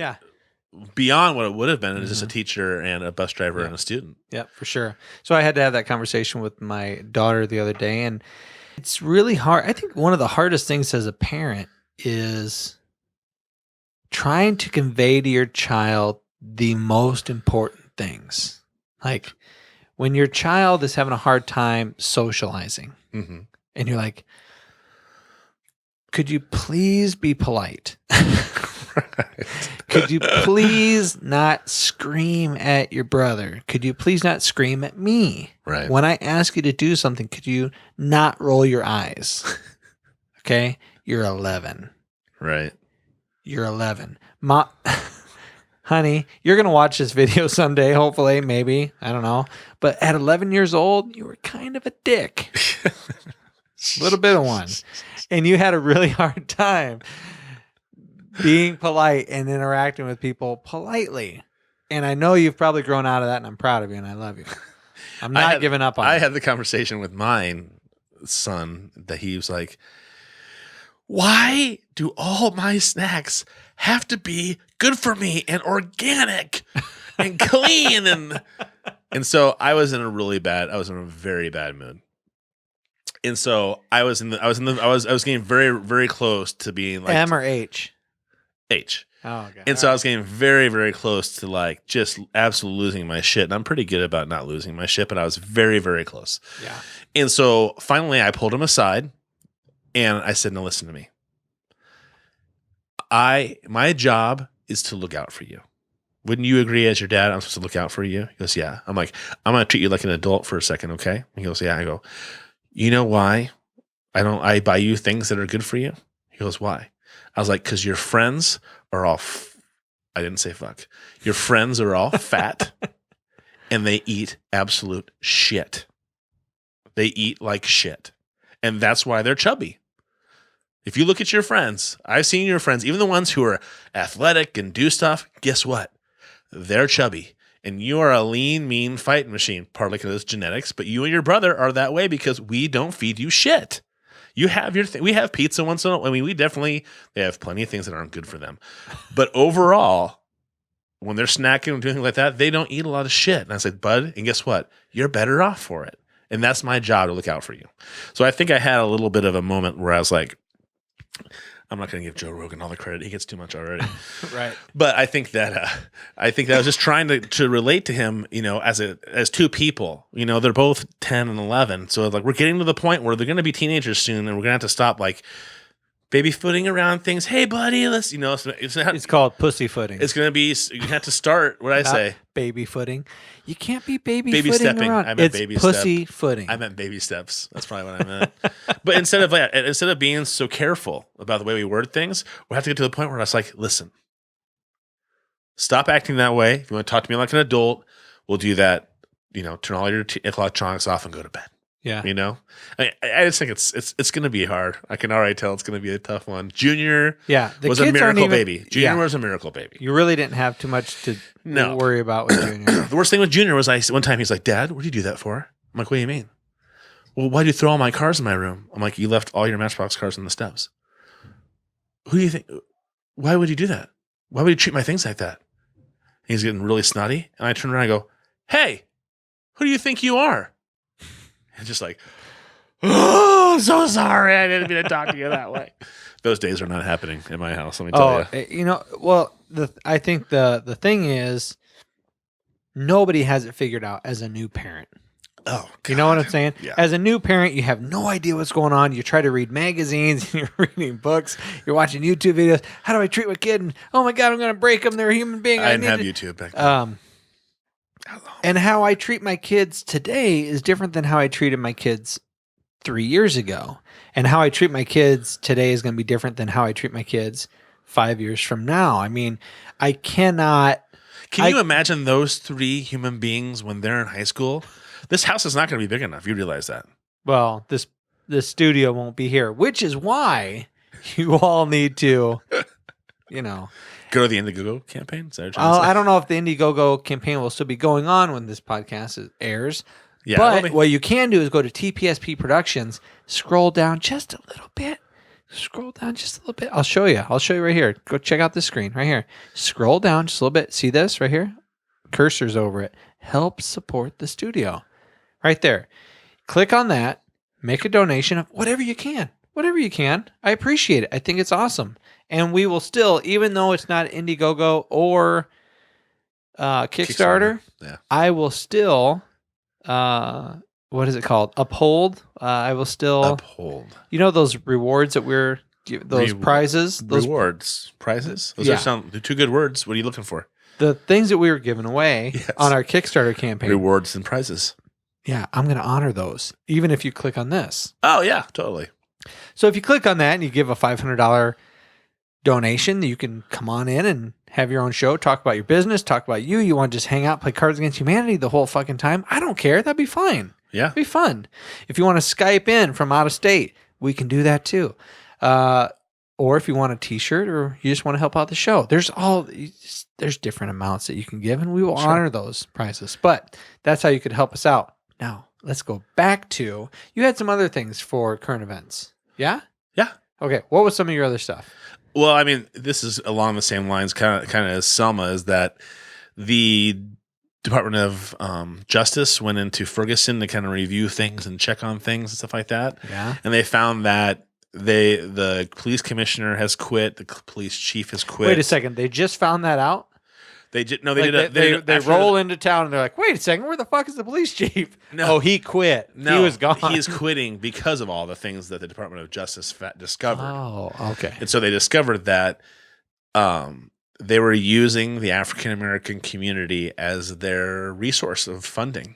beyond what it would have been. It was just a teacher and a bus driver and a student. Yeah, for sure. So I had to have that conversation with my daughter the other day, and it's really hard. I think one of the hardest things as a parent is trying to convey to your child the most important things. Like when your child is having a hard time socializing and you're like, could you please be polite? Could you please not scream at your brother? Could you please not scream at me? Right. When I ask you to do something, could you not roll your eyes? Okay? You're 11. Right. You're 11. Honey, you're going to watch this video someday, hopefully, maybe. I don't know. But at 11 years old, you were kind of a dick. A little bit of one. And you had a really hard time being polite and interacting with people politely. And I know you've probably grown out of that, and I'm proud of you, and I love you. I'm not giving up on it. I had the conversation with my son that he was like, why do all my snacks have to be good for me and organic and clean? And so I was in a very bad mood. And so I was getting very, very close to being like M or H? H. Oh, okay. And so I was getting very, very close to like just absolutely losing my shit. And I'm pretty good about not losing my shit, but I was very, very close. Yeah. And so finally I pulled him aside and I said, no, listen to me. My job is to look out for you. Wouldn't you agree as your dad, I'm supposed to look out for you? He goes, yeah. I'm like, I'm going to treat you like an adult for a second. Okay. He goes, yeah. I go, you know why I buy you things that are good for you? He goes, why? I was like, because your friends are all, I didn't say fuck. Your friends are all fat and they eat absolute shit. They eat like shit. And that's why they're chubby. If you look at your friends, I've seen your friends, even the ones who are athletic and do stuff, guess what? they're chubby. And you are a lean, mean fighting machine, partly because it's genetics, but you and your brother are that way because we don't feed you shit. You have your thing. We have pizza once in a while. I mean, they have plenty of things that aren't good for them. But overall, when they're snacking and doing things like that, they don't eat a lot of shit. And I said, bud, and guess what? You're better off for it. And that's my job to look out for you. So I think I had a little bit of a moment where I was like, I'm not going to give Joe Rogan all the credit. He gets too much already. Right. But I think that I was just trying to relate to him, as two people. They're both 10 and 11. So like we're getting to the point where they're going to be teenagers soon, and we're going to have to stop like baby footing around things. Hey, buddy, let's It's called pussy footing. It's going to be you have to start. What did I say? Baby footing. You can't be baby footing stepping. around. I meant it's baby pussy step. footing. I meant baby steps. That's probably what I meant. But instead of being so careful about the way we word things, we have to get to the point where I was like, listen, stop acting that way. If you want to talk to me like an adult, we'll do that. Turn all your electronics off and go to bed. Yeah. I just think it's going to be hard. I can already tell it's going to be a tough one. Junior was a kids miracle aren't even- baby. Junior was a miracle baby. You really didn't have too much to worry about with Junior. The worst thing with Junior was one time he's like, Dad, what did you do that for? I'm like, what do you mean? Well, why do you throw all my cars in my room? I'm like, you left all your Matchbox cars on the steps. Who do you think? Why would you do that? Why would you treat my things like that? And he's getting really snotty. And I turn around and go, hey, who do you think you are? And just like, oh, so sorry. I didn't mean to talk to you that way. Those days are not happening in my house. Let me tell you. Well, I think the thing is, nobody has it figured out as a new parent. Oh, God. You know what I'm saying? Yeah. As a new parent, you have no idea what's going on. You try to read magazines, you're reading books, you're watching YouTube videos. How do I treat my kid? And oh my God, I'm going to break them. They're a human being. I didn't have YouTube back then. And how I treat my kids today is different than how I treated my kids 3 years ago. And how I treat my kids today is going to be different than how I treat my kids 5 years from now. I mean, I cannot. Can you imagine those three human beings when they're in high school? This house is not going to be big enough. You realize that? Well, this studio won't be here, which is why you all need to, Go to the Indiegogo campaign? Is that what you're trying to say? I don't know if the Indiegogo campaign will still be going on when this podcast airs. Yeah, but what you can do is go to TPSP Productions, scroll down just a little bit. Scroll down just a little bit. I'll show you. Right here. Go check out this screen right here. Scroll down just a little bit. See this right here? Cursor's over it. Help support the studio. Right there. Click on that. Make a donation of whatever you can. Whatever you can. I appreciate it. I think it's awesome. And we will still, even though it's not Indiegogo or Kickstarter, Yeah. I will still, what is it called? Uphold. I will still Uphold. those rewards that those prizes, those rewards, prizes. Those are they're two good words. What are you looking for? the things that we were giving away on our Kickstarter campaign. Rewards and prizes. Yeah, I'm going to honor those, even if you click on this. Oh yeah, totally. So if you click on that and you give a $500 donation, you can come on in and have your own show, talk about your business, talk about you. You want to just hang out, play Cards Against Humanity the whole fucking time? I don't care. That'd be fine. Yeah. It'd be fun. If you want to Skype in from out of state, we can do that too. Or if you want a t-shirt or you just want to help out the show, there's different amounts that you can give and we will honor those prizes. But that's how you could help us out. Now, let's go back to, you had some other things for current events. Yeah? Yeah. Okay. What was some of your other stuff? Well, I mean, this is along the same lines, kind of as Selma, is that the Department of Justice went into Ferguson to kind of review things and check on things and stuff like that. Yeah. And they found that the police commissioner has quit, the police chief has quit. Wait a second. They just found that out? They did. No, They roll into town and they're like, wait a second, where the fuck is the police chief? No. Oh, he quit. No, he was gone. He is quitting because of all the things that the Department of Justice discovered. Oh, okay. And so they discovered that they were using the African American community as their resource of funding.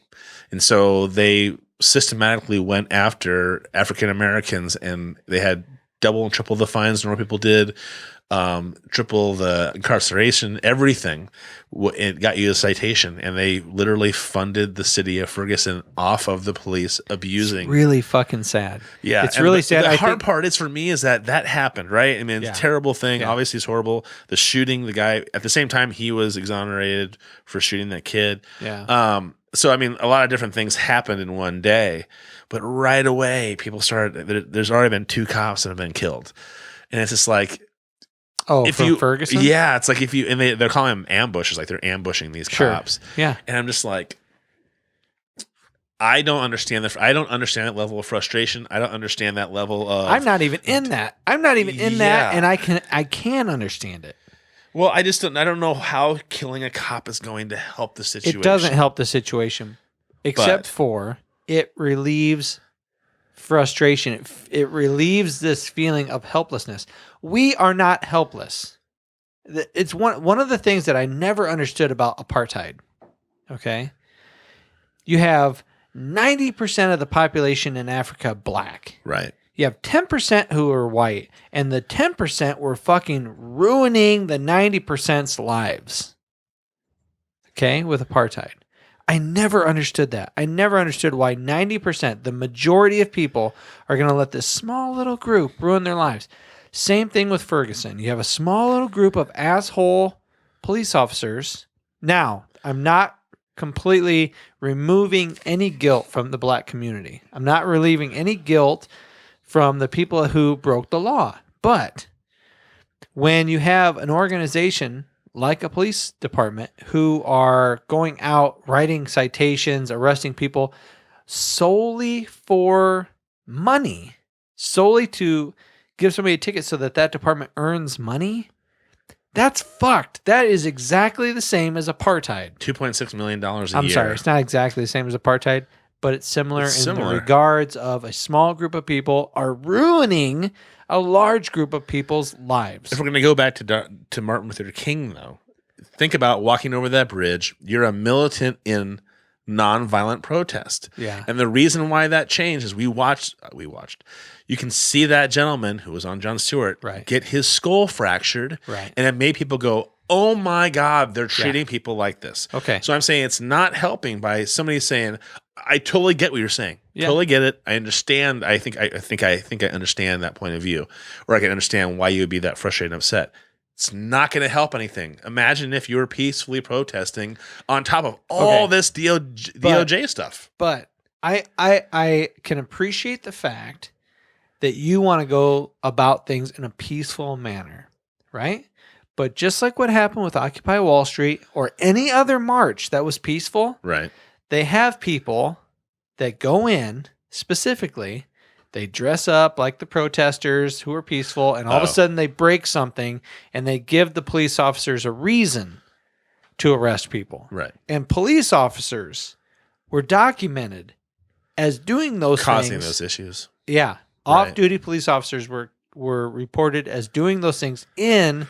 And so they systematically went after African Americans, and they had double and triple the fines than more people did. triple the incarceration, everything. It got you a citation, and they literally funded the city of Ferguson off of the police abusing. It's really fucking sad. Yeah, it's really sad. The hard part is for me is that happened, right? I mean, it's a terrible thing. Yeah. Obviously, it's horrible. The shooting, the guy at the same time he was exonerated for shooting that kid. Yeah. So I mean, a lot of different things happened in one day, but right away people started. There's already been 2 cops that have been killed, and it's just like. Oh, from Ferguson? Yeah, it's like they're calling them ambushes, like they're ambushing these cops. Yeah. And I'm just like, I don't understand that level of frustration. I don't understand that level of. I'm not even in that. That, and I can understand it. Well, I don't know how killing a cop is going to help the situation. It doesn't help the situation, except for it relieves frustration. It relieves this feeling of helplessness. We are not helpless. It's one of the things that I never understood about apartheid. Okay. You have 90% of the population in Africa black. Right. You have 10% who are white, and the 10% were fucking ruining the 90%'s lives. Okay, with apartheid. I never understood that. I never understood why 90%, the majority of people, are going to let this small little group ruin their lives. Same thing with Ferguson. You have a small little group of asshole police officers. Now, I'm not completely removing any guilt from the black community. I'm not relieving any guilt from the people who broke the law. But when you have an organization like a police department who are going out, writing citations, arresting people solely for money, solely to give somebody a ticket so that department earns money, that's fucked. That is exactly the same as apartheid. $2.6 million a year. I'm sorry, it's not exactly the same as apartheid, but it's similar in the regards of a small group of people are ruining a large group of people's lives. If we're going to go back to Martin Luther King, though, think about walking over that bridge. You're a militant in nonviolent protest. Yeah. And the reason why that changed is we watched. You can see that gentleman who was on Jon Stewart get his skull fractured. Right. And it made people go, oh my God, they're treating people like this. Okay. So I'm saying it's not helping by somebody saying, I totally get what you're saying. Yeah. Totally get it. I understand. I think I understand that point of view, or I can understand why you would be that frustrated and upset. It's not going to help anything. Imagine if you were peacefully protesting on top of all this DOJ stuff. But I can appreciate the fact that you want to go about things in a peaceful manner, right? But just like what happened with Occupy Wall Street or any other march that was peaceful, right? They have people that go in specifically, they dress up like the protesters who are peaceful, and all of a sudden they break something and they give the police officers a reason to arrest people. Right. And police officers were documented as doing those causing things. Those issues. Yeah. Off-duty police officers were reported as doing those things in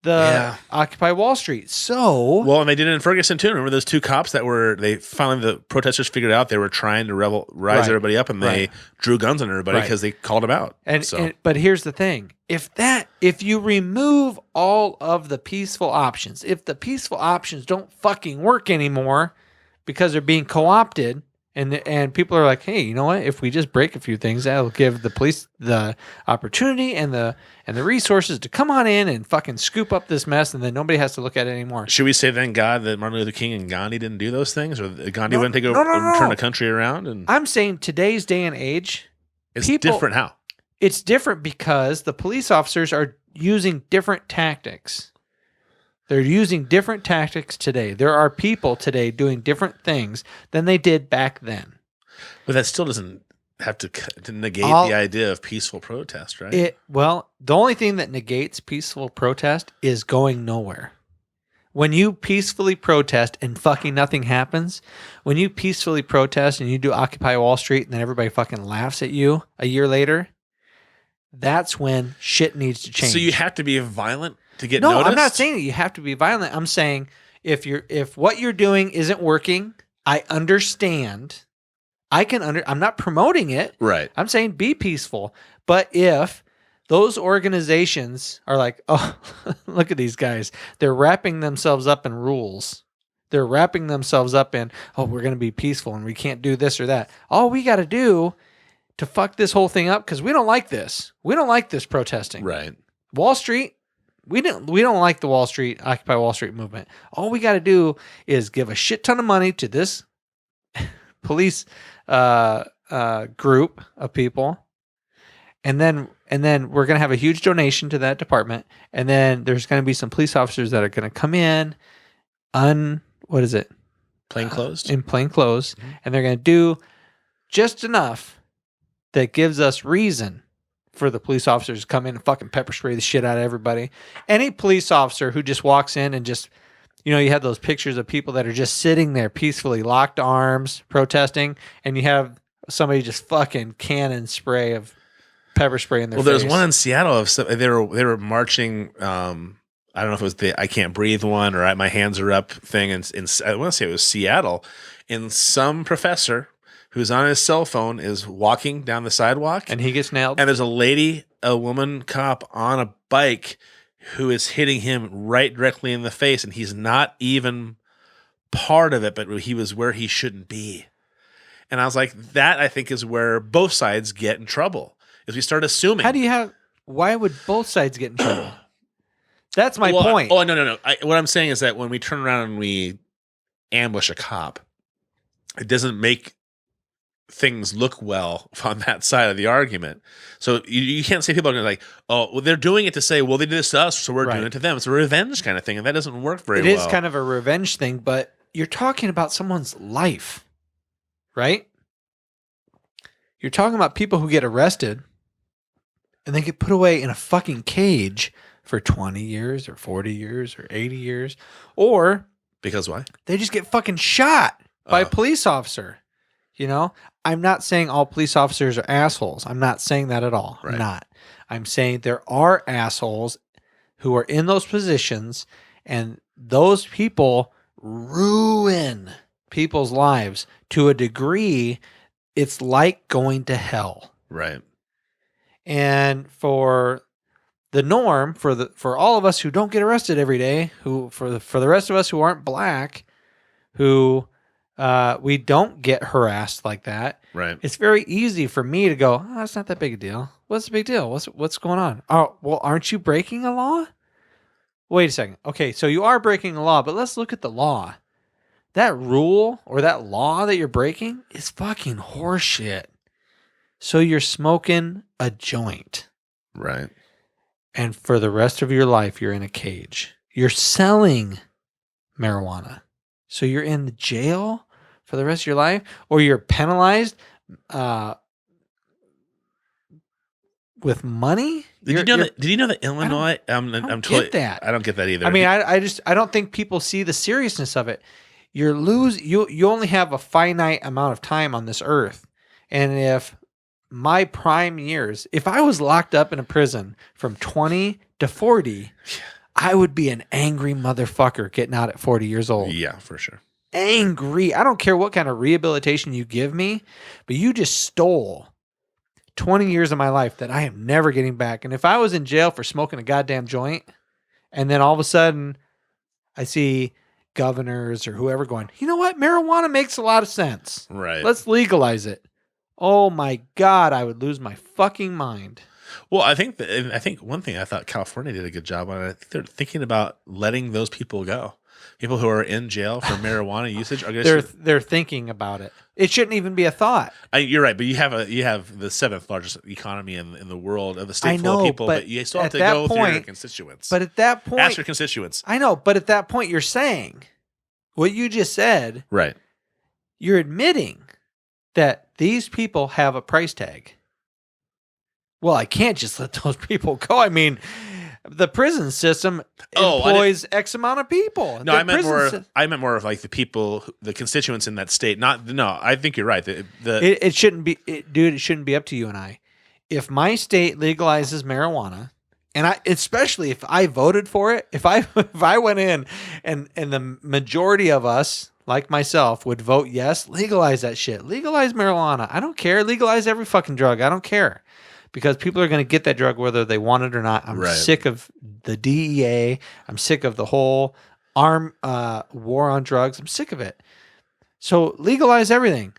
the Occupy Wall Street. So and they did it in Ferguson too. Remember those 2 cops that the protesters figured out they were trying to rise everybody up, and they drew guns on everybody because they called them out. But here's the thing: if you remove all of the peaceful options, if the peaceful options don't fucking work anymore because they're being co-opted. And people are like, hey, you know what? If we just break a few things, that'll give the police the opportunity and the resources to come on in and fucking scoop up this mess, and then nobody has to look at it anymore. Should we say thank God that Martin Luther King and Gandhi didn't do those things, or Gandhi wouldn't take over and turn the country around? And I'm saying today's day and age, it's different. How? It's different because the police officers are using different tactics. They're using different tactics today. There are people today doing different things than they did back then. But that still doesn't have to negate the idea of peaceful protest, right? The only thing that negates peaceful protest is going nowhere. When you peacefully protest and fucking nothing happens, when you peacefully protest and you do Occupy Wall Street and then everybody fucking laughs at you a year later, that's when shit needs to change. So you have to be violent to get noticed? No, I'm not saying that you have to be violent. I'm saying if what you're doing isn't working, I understand. I'm not promoting it. Right. I'm saying be peaceful. But if Those organizations are like, oh, look at these guys. They're wrapping themselves up in rules. They're wrapping themselves up in, oh, we're going to be peaceful and we can't do this or that. All we got to do to fuck this whole thing up, because we don't like this. We don't like this protesting. Right. Wall Street, we don't like the Occupy Wall Street movement. All we got to do is give a shit ton of money to this police group of people. And then we're going to have a huge donation to that department. And then there's going to be some police officers that are going to come in what is it? Plain clothes. In plain clothes. Mm-hmm. And they're going to do just enough that gives us reason for the police officers to come in and fucking pepper spray the shit out of everybody. Any police officer who just walks in and just, you have those pictures of people that are just sitting there peacefully, locked arms, protesting, and you have somebody just fucking cannon spray of pepper spray in their face. Well, there's one in Seattle of they were marching. I don't know if it was the "I Can't Breathe" one or "My Hands Are Up" thing. And I want to say it was Seattle, and some professor who's on his cell phone is walking down the sidewalk, and he gets nailed. And there's a woman cop on a bike who is hitting him right directly in the face, and he's not even part of it, but he was where he shouldn't be. And I was like, that I think is where both sides get in trouble. Is we start assuming. Why would both sides get in trouble? That's my point. No. What I'm saying is that when we turn around and we ambush a cop, it doesn't make things look well on that side of the argument. So you can't say people are going to like, oh, well, they're doing it to say, well, they did this to us, so we're doing it to them. It's a revenge kind of thing, and that doesn't work very well. It is kind of a revenge thing, but you're talking about someone's life, right? You're talking about people who get arrested and they get put away in a fucking cage for 20 years or 40 years or 80 years. Or because why? They just get fucking shot by a police officer. I'm not saying all police officers are assholes. I'm not saying that at all. Right. I'm not. I'm saying there are assholes who are in those positions, and those people ruin people's lives to a degree. It's like going to hell. Right. And for the norm, for all of us who don't get arrested every day, for the rest of us who aren't black, who we don't get harassed like that. Right. It's very easy for me to go, oh, it's not that big a deal. What's the big deal? What's going on? Oh, well, aren't you breaking a law? Wait a second. Okay, so you are breaking a law, but let's look at the law. That rule or that law that you're breaking is fucking horseshit. So you're smoking a joint. Right. And for the rest of your life, you're in a cage. You're selling marijuana. So you're in the jail for the rest of your life, or you're penalized with money. Did you know that Illinois? I don't get that. I don't get that either. I mean, I don't think people see the seriousness of it. You only have a finite amount of time on this earth, and if my prime years, if I was locked up in a prison from 20 to 40. I would be an angry motherfucker getting out at 40 years old. Yeah, for sure. Angry. I don't care what kind of rehabilitation you give me, but you just stole 20 years of my life that I am never getting back. And if I was in jail for smoking a goddamn joint, and then all of a sudden I see governors or whoever going, you know what? Marijuana makes a lot of sense. Right. Let's legalize it. Oh my God, I would lose my fucking mind. Well, I think one thing I thought California did a good job on. I think they're thinking about letting those people go. People who are in jail for marijuana usage are going to. They're thinking about it. It shouldn't even be a thought. You're right, but you have the 7th largest economy in the world of the state full of people, but you still have to go through your constituents. But at that point, ask your constituents. I know, but at that point, you're saying what you just said. Right. You're admitting that these people have a price tag. Well, I can't just let those people go. I mean, the prison system employs X amount of people. No, I meant more of like the people, the constituents in that state. I think you're right. It shouldn't be, dude. It shouldn't be up to you and I. If my state legalizes marijuana, and especially if I voted for it, if I went in and the majority of us, like myself, would vote yes, legalize that shit. Legalize marijuana. I don't care. Legalize every fucking drug. I don't care. because people are going to get that drug whether they want it or not. I'm sick of the DEA. I'm sick of the whole war on drugs. I'm sick of it. So legalize everything.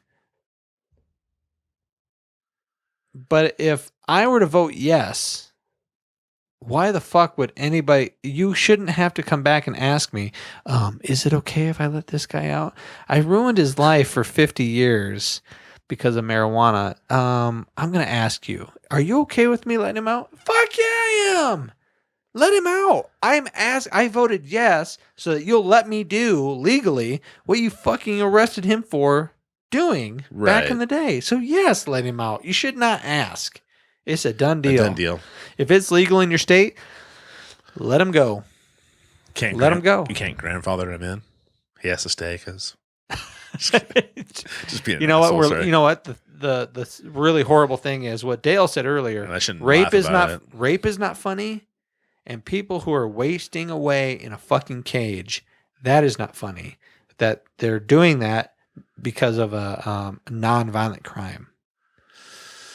But if I were to vote yes, why the fuck would anybody? You shouldn't have to come back and ask me, is it okay if I let this guy out? I ruined his life for 50 years because of marijuana. I'm going to ask you, are you okay with me letting him out? Fuck yeah, I am. Let him out. I voted yes so that you'll let me do legally what you fucking arrested him for doing back in the day. So yes, let him out. You should not ask. It's a done deal. A done deal. If it's legal in your state, let him go. Let him go. You can't grandfather him in. He has to stay because just being. You know what? You know what? The really horrible thing is what Dale said earlier. And I shouldn't rape laugh is about not it. rape is not funny, and people who are wasting away in a fucking cage, that is not funny. That they're doing that because of a non-violent crime.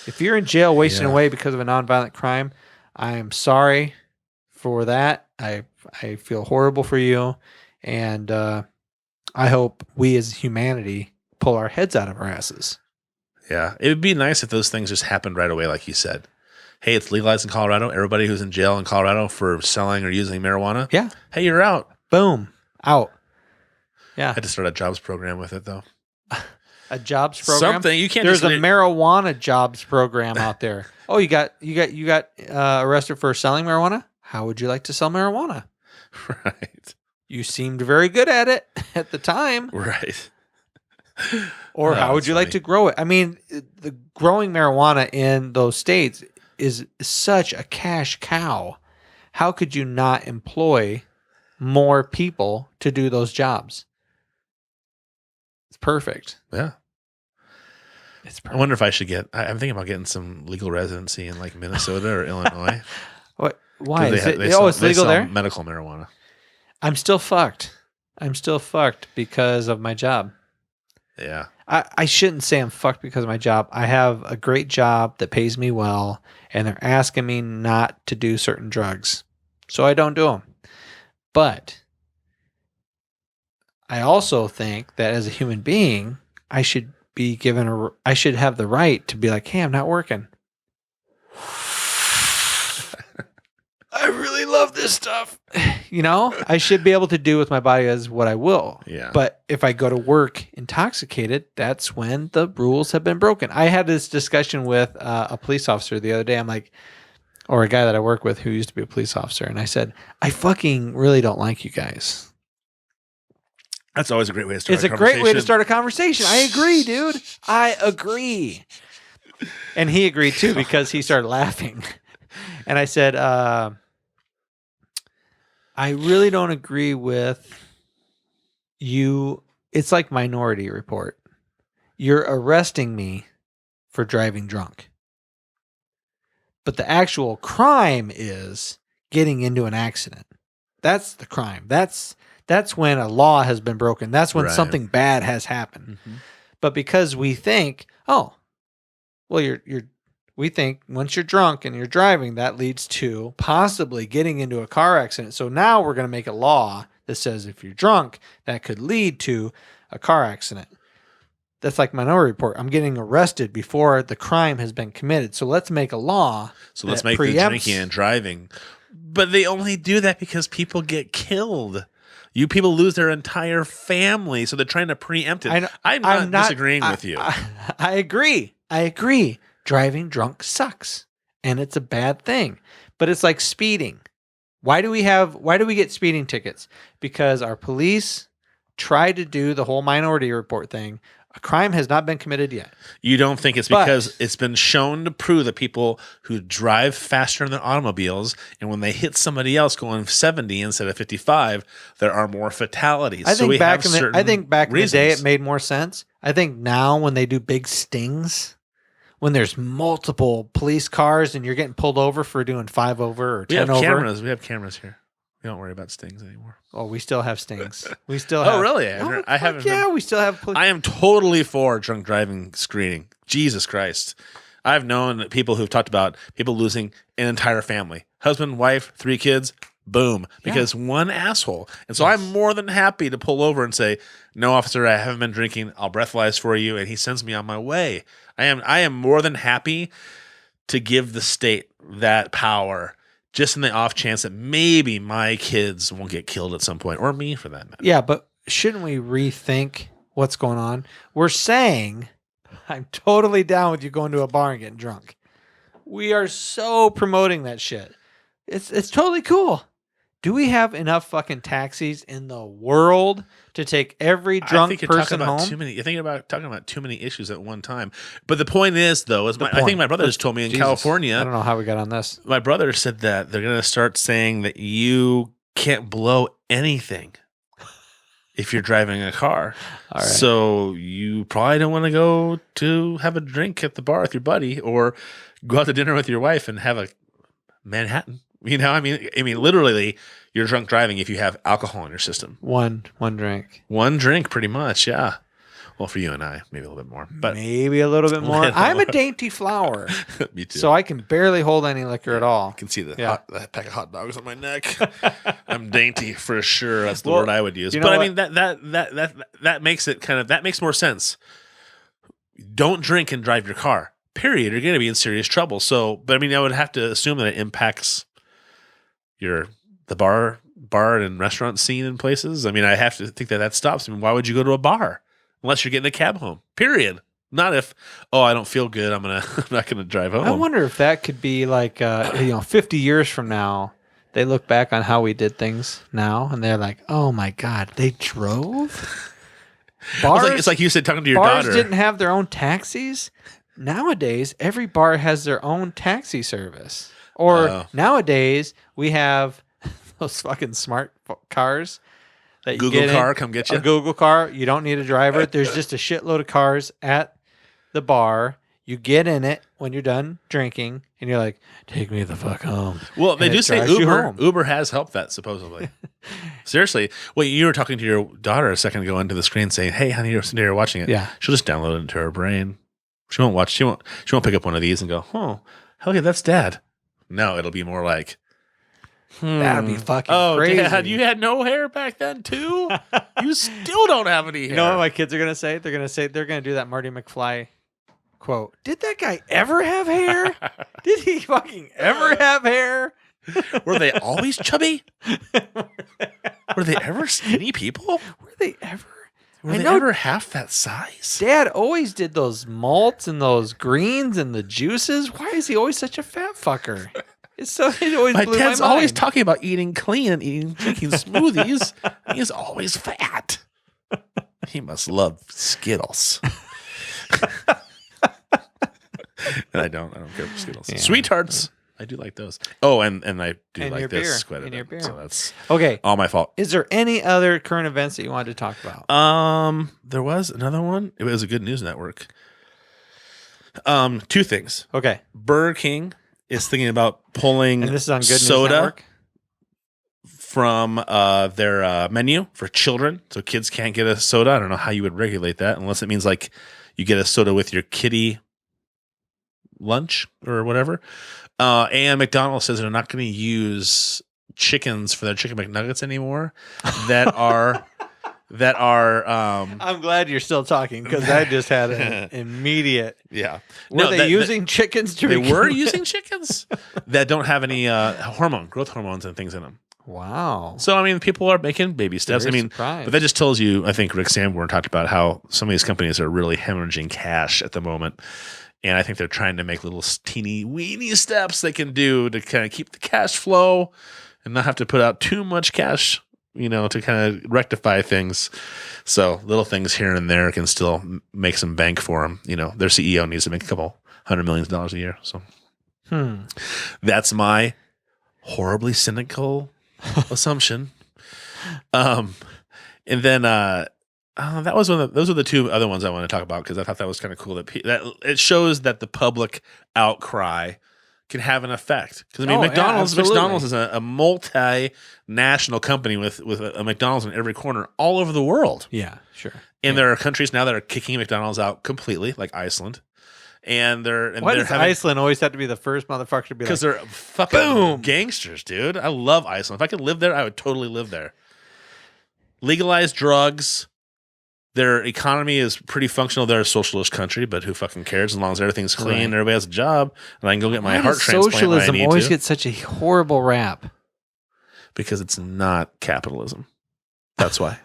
If you're in jail wasting away because of a non-violent crime, I am sorry for that. I feel horrible for you, and I hope we as humanity pull our heads out of our asses. Yeah, it would be nice if those things just happened right away, like you said. Hey, it's legalized in Colorado. Everybody who's in jail in Colorado for selling or using marijuana, hey, you're out. Boom, out. Yeah, I had to start a jobs program with it though. A jobs program. Something you can't. There's a marijuana jobs program out there. Oh, you got arrested for selling marijuana? How would you like to sell marijuana? Right. You seemed very good at it at the time. Right. Or how would you like to grow it? I mean, the growing marijuana in those states is such a cash cow. How could you not employ more people to do those jobs? It's perfect. Yeah. It's perfect. I wonder if I should I'm thinking about getting some legal residency in like Minnesota or Illinois. What? Why? It's legal there? Medical marijuana. I'm still fucked. I'm still fucked because of my job. Yeah. I shouldn't say I'm fucked because of my job. I have a great job that pays me well, and they're asking me not to do certain drugs. So I don't do them. But I also think that as a human being, I should be I should have the right to be like, hey, I'm not working. I really love this stuff. You know, I should be able to do with my body as what I will. Yeah. But if I go to work intoxicated, that's when the rules have been broken. I had this discussion with a police officer the other day. I'm like, or a guy that I work with who used to be a police officer. And I said, I fucking really don't like you guys. That's always a great way to start a conversation. It's a great way to start a conversation. I agree, dude. I agree. And he agreed too because he started laughing. And I said, I really don't agree with you. It's like Minority Report. You're arresting me for driving drunk. But the actual crime is getting into an accident. That's the crime. That's when a law has been broken. That's when something bad has happened. Mm-hmm. But because we think, oh, well, we think once you're drunk and you're driving, that leads to possibly getting into a car accident. So now we're going to make a law that says if you're drunk, that could lead to a car accident. That's like Minority Report. I'm getting arrested before the crime has been committed. So let's make a law. So let's make the drinking and driving. But they only do that because people get killed. You people lose their entire family. So they're trying to preempt it. I'm not disagreeing with you. I agree. Driving drunk sucks. And it's a bad thing. But it's like speeding. Why do we get speeding tickets? Because our police tried to do the whole Minority Report thing. A crime has not been committed yet. You don't think it's because it's been shown to prove that people who drive faster in their automobiles, and when they hit somebody else going 70 instead of 55, there are more fatalities. I think back in the day it made more sense. I think now when they do big stings, when there's multiple police cars and you're getting pulled over for doing 5 over or 10 over. We have cameras here. We don't worry about stings anymore. Oh, we still have stings. We still have. Oh, really? I haven't. Yeah, we still have. I am totally for drunk driving screening. Jesus Christ. I've known people who've talked about people losing an entire family, husband, wife, 3 kids, boom, because one asshole. And so I'm more than happy to pull over and say, no, officer, I haven't been drinking. I'll breathalyze for you. And he sends me on my way. I am more than happy to give the state that power just in the off chance that maybe my kids won't get killed at some point, or me for that matter. Yeah, but shouldn't we rethink what's going on? We're saying, I'm totally down with you going to a bar and getting drunk. We are so promoting that shit. It's totally cool. Do we have enough fucking taxis in the world to take every drunk person home? You're thinking about talking about too many issues at one time. But the point is, though, I think my brother just told me in California. I don't know how we got on this. My brother said that they're going to start saying that you can't blow anything if you're driving a car. All right. So you probably don't want to go to have a drink at the bar with your buddy, or go out to dinner with your wife and have a Manhattan. You know, I mean, literally, you're drunk driving if you have alcohol in your system. One drink. One drink, pretty much, yeah. Well, for you and I, maybe a little bit more. But maybe a little bit more. I'm a dainty flower. Me too. So I can barely hold any liquor at all. I can see the pack of hot dogs on my neck. I'm dainty for sure. That's the word I would use. But I mean, that makes it that makes more sense. Don't drink and drive your car. Period. You're going to be in serious trouble. So, but I mean, I would have to assume that it impacts the bar and restaurant scene in places. I mean, I have to think that stops. I mean, why would you go to a bar unless you're getting a cab home? Period. Not if, I don't feel good. I'm not gonna drive home. I wonder if that could be like 50 years from now, they look back on how we did things now, and they're like, oh my god, they drove. Bars, it's like you said, talking to your bars daughter. Didn't have their own taxis. Nowadays, every bar has their own taxi service. Or nowadays, we have those fucking smart cars that you Google car, come get you. A Google car. You don't need a driver. There's just a shitload of cars at the bar. You get in it when you're done drinking, and you're like, take me the fuck home. Well, they do say Uber has helped that, supposedly. Seriously. Well, you were talking to your daughter a second ago into the screen saying, hey, honey, you're watching it. Yeah. She'll just download it into her brain. She won't watch. She won't pick up one of these and go, oh, hell yeah, that's Dad. No, it'll be more like, that'd be fucking crazy. Dad, you had no hair back then too? You still don't have any hair. You know what my kids are going to say? They're going to do that Marty McFly quote. Did that guy ever have hair? Did he fucking ever have hair? Were they always chubby? Were they ever skinny people? Were they ever? Were they ever half that size? Dad always did those malts and those greens and the juices. Why is he always such a fat fucker? It always my blew dad's my mind. Always talking about eating clean and drinking smoothies. He's always fat. He must love Skittles. And I don't care for Skittles. Yeah. Sweethearts. I do like those. Oh, and I do like this quite a bit. Beer. So that's all my fault. Is there any other current events that you wanted to talk about? There was another one. It was a Good News Network. 2 things. Okay. Burger King is thinking about pulling and this is on Good soda News Network? from their menu for children. So kids can't get a soda. I don't know how you would regulate that unless it means like you get a soda with your kiddie lunch or whatever. And McDonald's says they're not going to use chickens for their chicken McNuggets anymore. That are. I'm glad you're still talking because I just had an immediate. Yeah. Were they using chickens? They were using chickens that don't have any growth hormones and things in them. Wow. So I mean, people are making baby steps. Surprised. But that just tells you. I think Rick Sanborn talked about how some of these companies are really hemorrhaging cash at the moment. And I think they're trying to make little teeny weeny steps they can do to kind of keep the cash flow and not have to put out too much cash, to kind of rectify things. So little things here and there can still make some bank for them. Their CEO needs to make a couple $100 million a year. So that's my horribly cynical assumption. And then that was those are the 2 other ones I want to talk about because I thought that was kind of cool that it shows that the public outcry can have an effect. Because McDonald's is a multinational company with a McDonald's in every corner all over the world. Yeah, sure. And there are countries now that are kicking McDonald's out completely, like Iceland. And Why does Iceland always have to be the first motherfucker to be like? Because they're fucking gangsters, dude. I love Iceland. If I could live there, I would totally live there. Legalized drugs. Their economy is pretty functional. They're a socialist country, but who fucking cares? As long as everything's clean, and everybody has a job, and I can go get my heart transplant. Socialism when I need always to. gets such a horrible rap. Because it's not capitalism. That's why.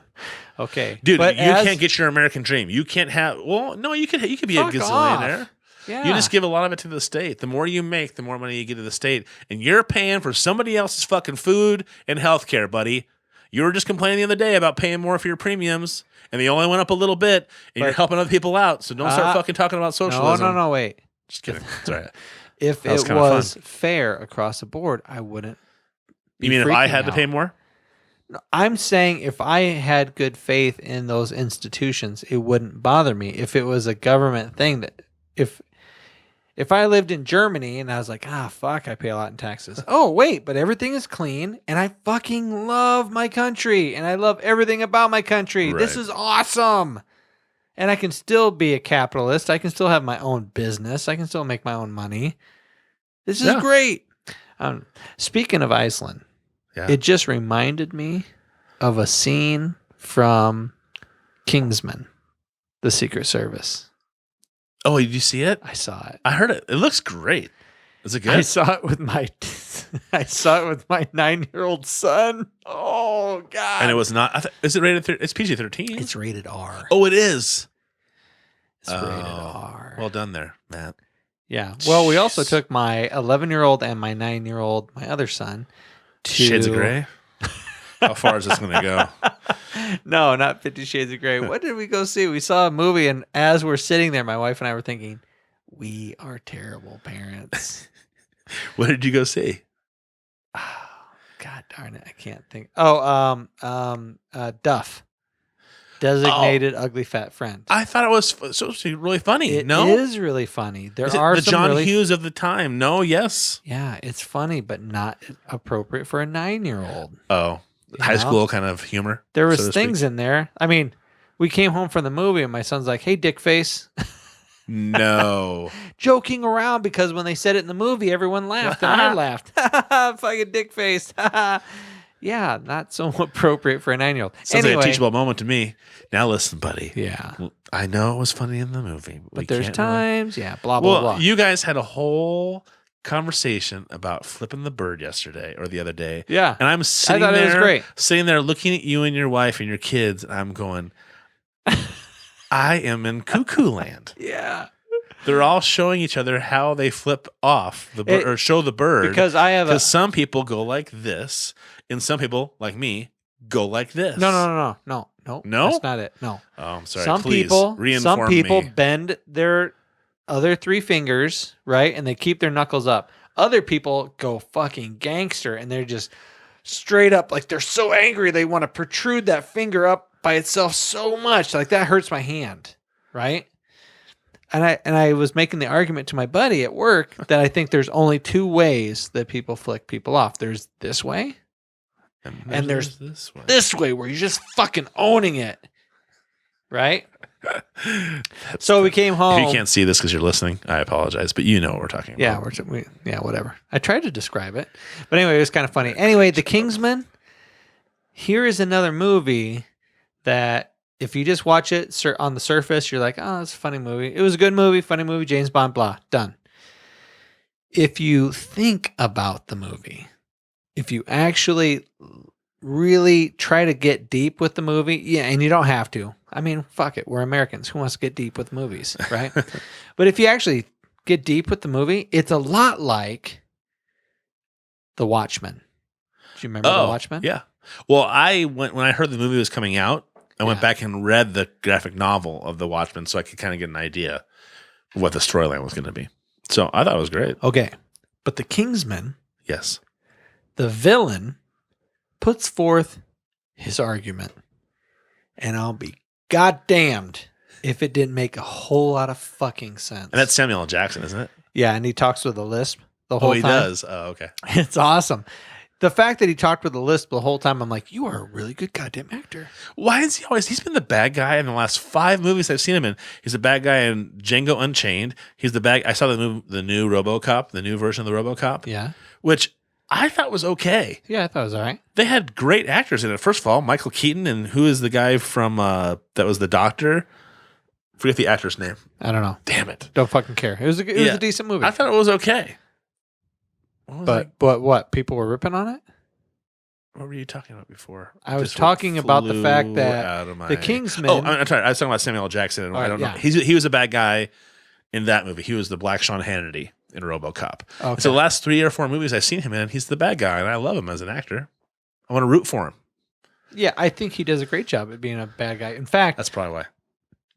Okay, dude, you can't get your American dream. You can't have. Well, no, you could be a gazillionaire. Off. Yeah. You just give a lot of it to the state. The more you make, the more money you get to the state. And you're paying for somebody else's fucking food and health care, buddy. You were just complaining the other day about paying more for your premiums, and they only went up a little bit, and you're helping other people out. So don't start fucking talking about socialism. No, wait. Just kidding. Sorry. If it was fair across the board, I wouldn't. You mean if I had to pay more? No, I'm saying if I had good faith in those institutions, it wouldn't bother me. If it was a government thing that if I lived in Germany and I was like, fuck, I pay a lot in taxes. Oh, wait, but everything is clean and I fucking love my country and I love everything about my country. Right. This is awesome. And I can still be a capitalist. I can still have my own business. I can still make my own money. This is great. Speaking of Iceland, it just reminded me of a scene from Kingsman, the Secret Service. Oh, did you see it? I saw it. I heard it. It looks great. Is it good? I saw it with my 9-year-old son. Oh God! And it was not. Is it rated? It's PG-13. It's rated R. Oh, it is. It's rated R. Well done there, Matt. Yeah. Well, we also took my 11-year-old and my 9-year-old, my other son, to Shades of Grey. How far is this going to go? No, not 50 Shades of Grey. What did we go see? We saw a movie, and as we're sitting there, my wife and I were thinking, we are terrible parents. What did you go see? Oh, God darn it. I can't think. Oh, Duff. Designated Ugly Fat Friend. I thought it was supposed to be really funny. It is really funny. There are the some John really... Hughes of the time. No, yes. Yeah, it's funny, but not appropriate for a 9-year-old. Oh, high school kind of humor. There was things in there. I mean, we came home from the movie, and my son's like, "Hey, dick face." No. Joking around because when they said it in the movie, everyone laughed, and I laughed. Fucking dick face. Yeah, not so appropriate for a 9-year-old. Sounds like a teachable moment to me. Now listen, buddy. Yeah. I know it was funny in the movie. But there's times, blah, blah, blah. You guys had a whole conversation about flipping the bird yesterday or the other day. Yeah. And I'm sitting it was great. Sitting there looking at you and your wife and your kids, and I'm going, I am in cuckoo land. Yeah. They're all showing each other how they flip off the bird or show the bird. Because some people go like this, and some people, like me, go like this. No. No? That's not it. No. Oh, I'm sorry. Some Please, people me. bend their other 3 fingers, right? And they keep their knuckles up. Other people go fucking gangster and they're just straight up, like they're so angry they want to protrude that finger up by itself so much. Like that hurts my hand, right? And I was making the argument to my buddy at work that I think there's only 2 ways that people flick people off. There's this way, and there's this way where you're just fucking owning it, right? So we came home. If you can't see this because you're listening, I apologize, but you know what we're talking about. Yeah, whatever. I tried to describe it, but anyway, it was kind of funny. Anyway, The Kingsman. Here is another movie that, if you just watch it on the surface, you're like, oh, it's a funny movie. It was a good movie, funny movie, James Bond, blah, done. If you think about the movie, if you actually really try to get deep with the movie, and you don't have to. I mean, fuck it. We're Americans. Who wants to get deep with movies, right? But if you actually get deep with the movie, it's a lot like The Watchmen. Do you remember The Watchmen? Yeah. Well, when I heard the movie was coming out, I went back and read the graphic novel of The Watchmen so I could kind of get an idea of what the storyline was going to be. So I thought it was great. Okay. But The Kingsman, yes, the villain puts forth his argument. And I'll be goddamned if it didn't make a whole lot of fucking sense. And that's Samuel L. Jackson, isn't it? Yeah, and he talks with a lisp the whole time. Oh, he does? Oh, okay. It's awesome. the fact that he talked with a lisp the whole time, I'm like, you are a really good goddamn actor. Why is he always? He's been the bad guy in the last 5 movies I've seen him in. He's the bad guy in Django Unchained. He's the bad. I saw the new RoboCop, the new version of the RoboCop. Yeah. Which I thought was okay. Yeah, I thought it was all right. They had great actors in it. First of all, Michael Keaton, and who is the guy from that was the doctor? Forget the actor's name. I don't know. Damn it. Don't fucking care. It was a decent movie. I thought it was okay. But what? People were ripping on it? What were you talking about before? I was talking about the fact that the Kingsman. Oh, I'm sorry. I was talking about Samuel L. Jackson. I don't know. He was a bad guy in that movie. He was the Black Sean Hannity in RoboCop. Okay. So the last 3 or 4 movies I've seen him in, he's the bad guy, and I love him as an actor. I want to root for him. Yeah, I think he does a great job at being a bad guy. In fact, that's probably why.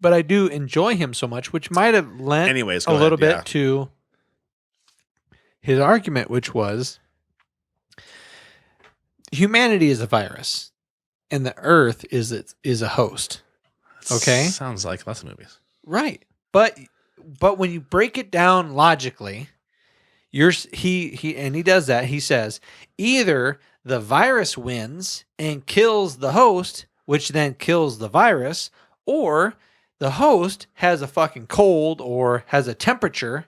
But I do enjoy him so much, which might have lent a little bit to his argument, which was humanity is a virus, and the Earth is a host. Okay, sounds like lots of movies, right? But when you break it down logically, he does that. He says either the virus wins and kills the host, which then kills the virus, or the host has a fucking cold or has a temperature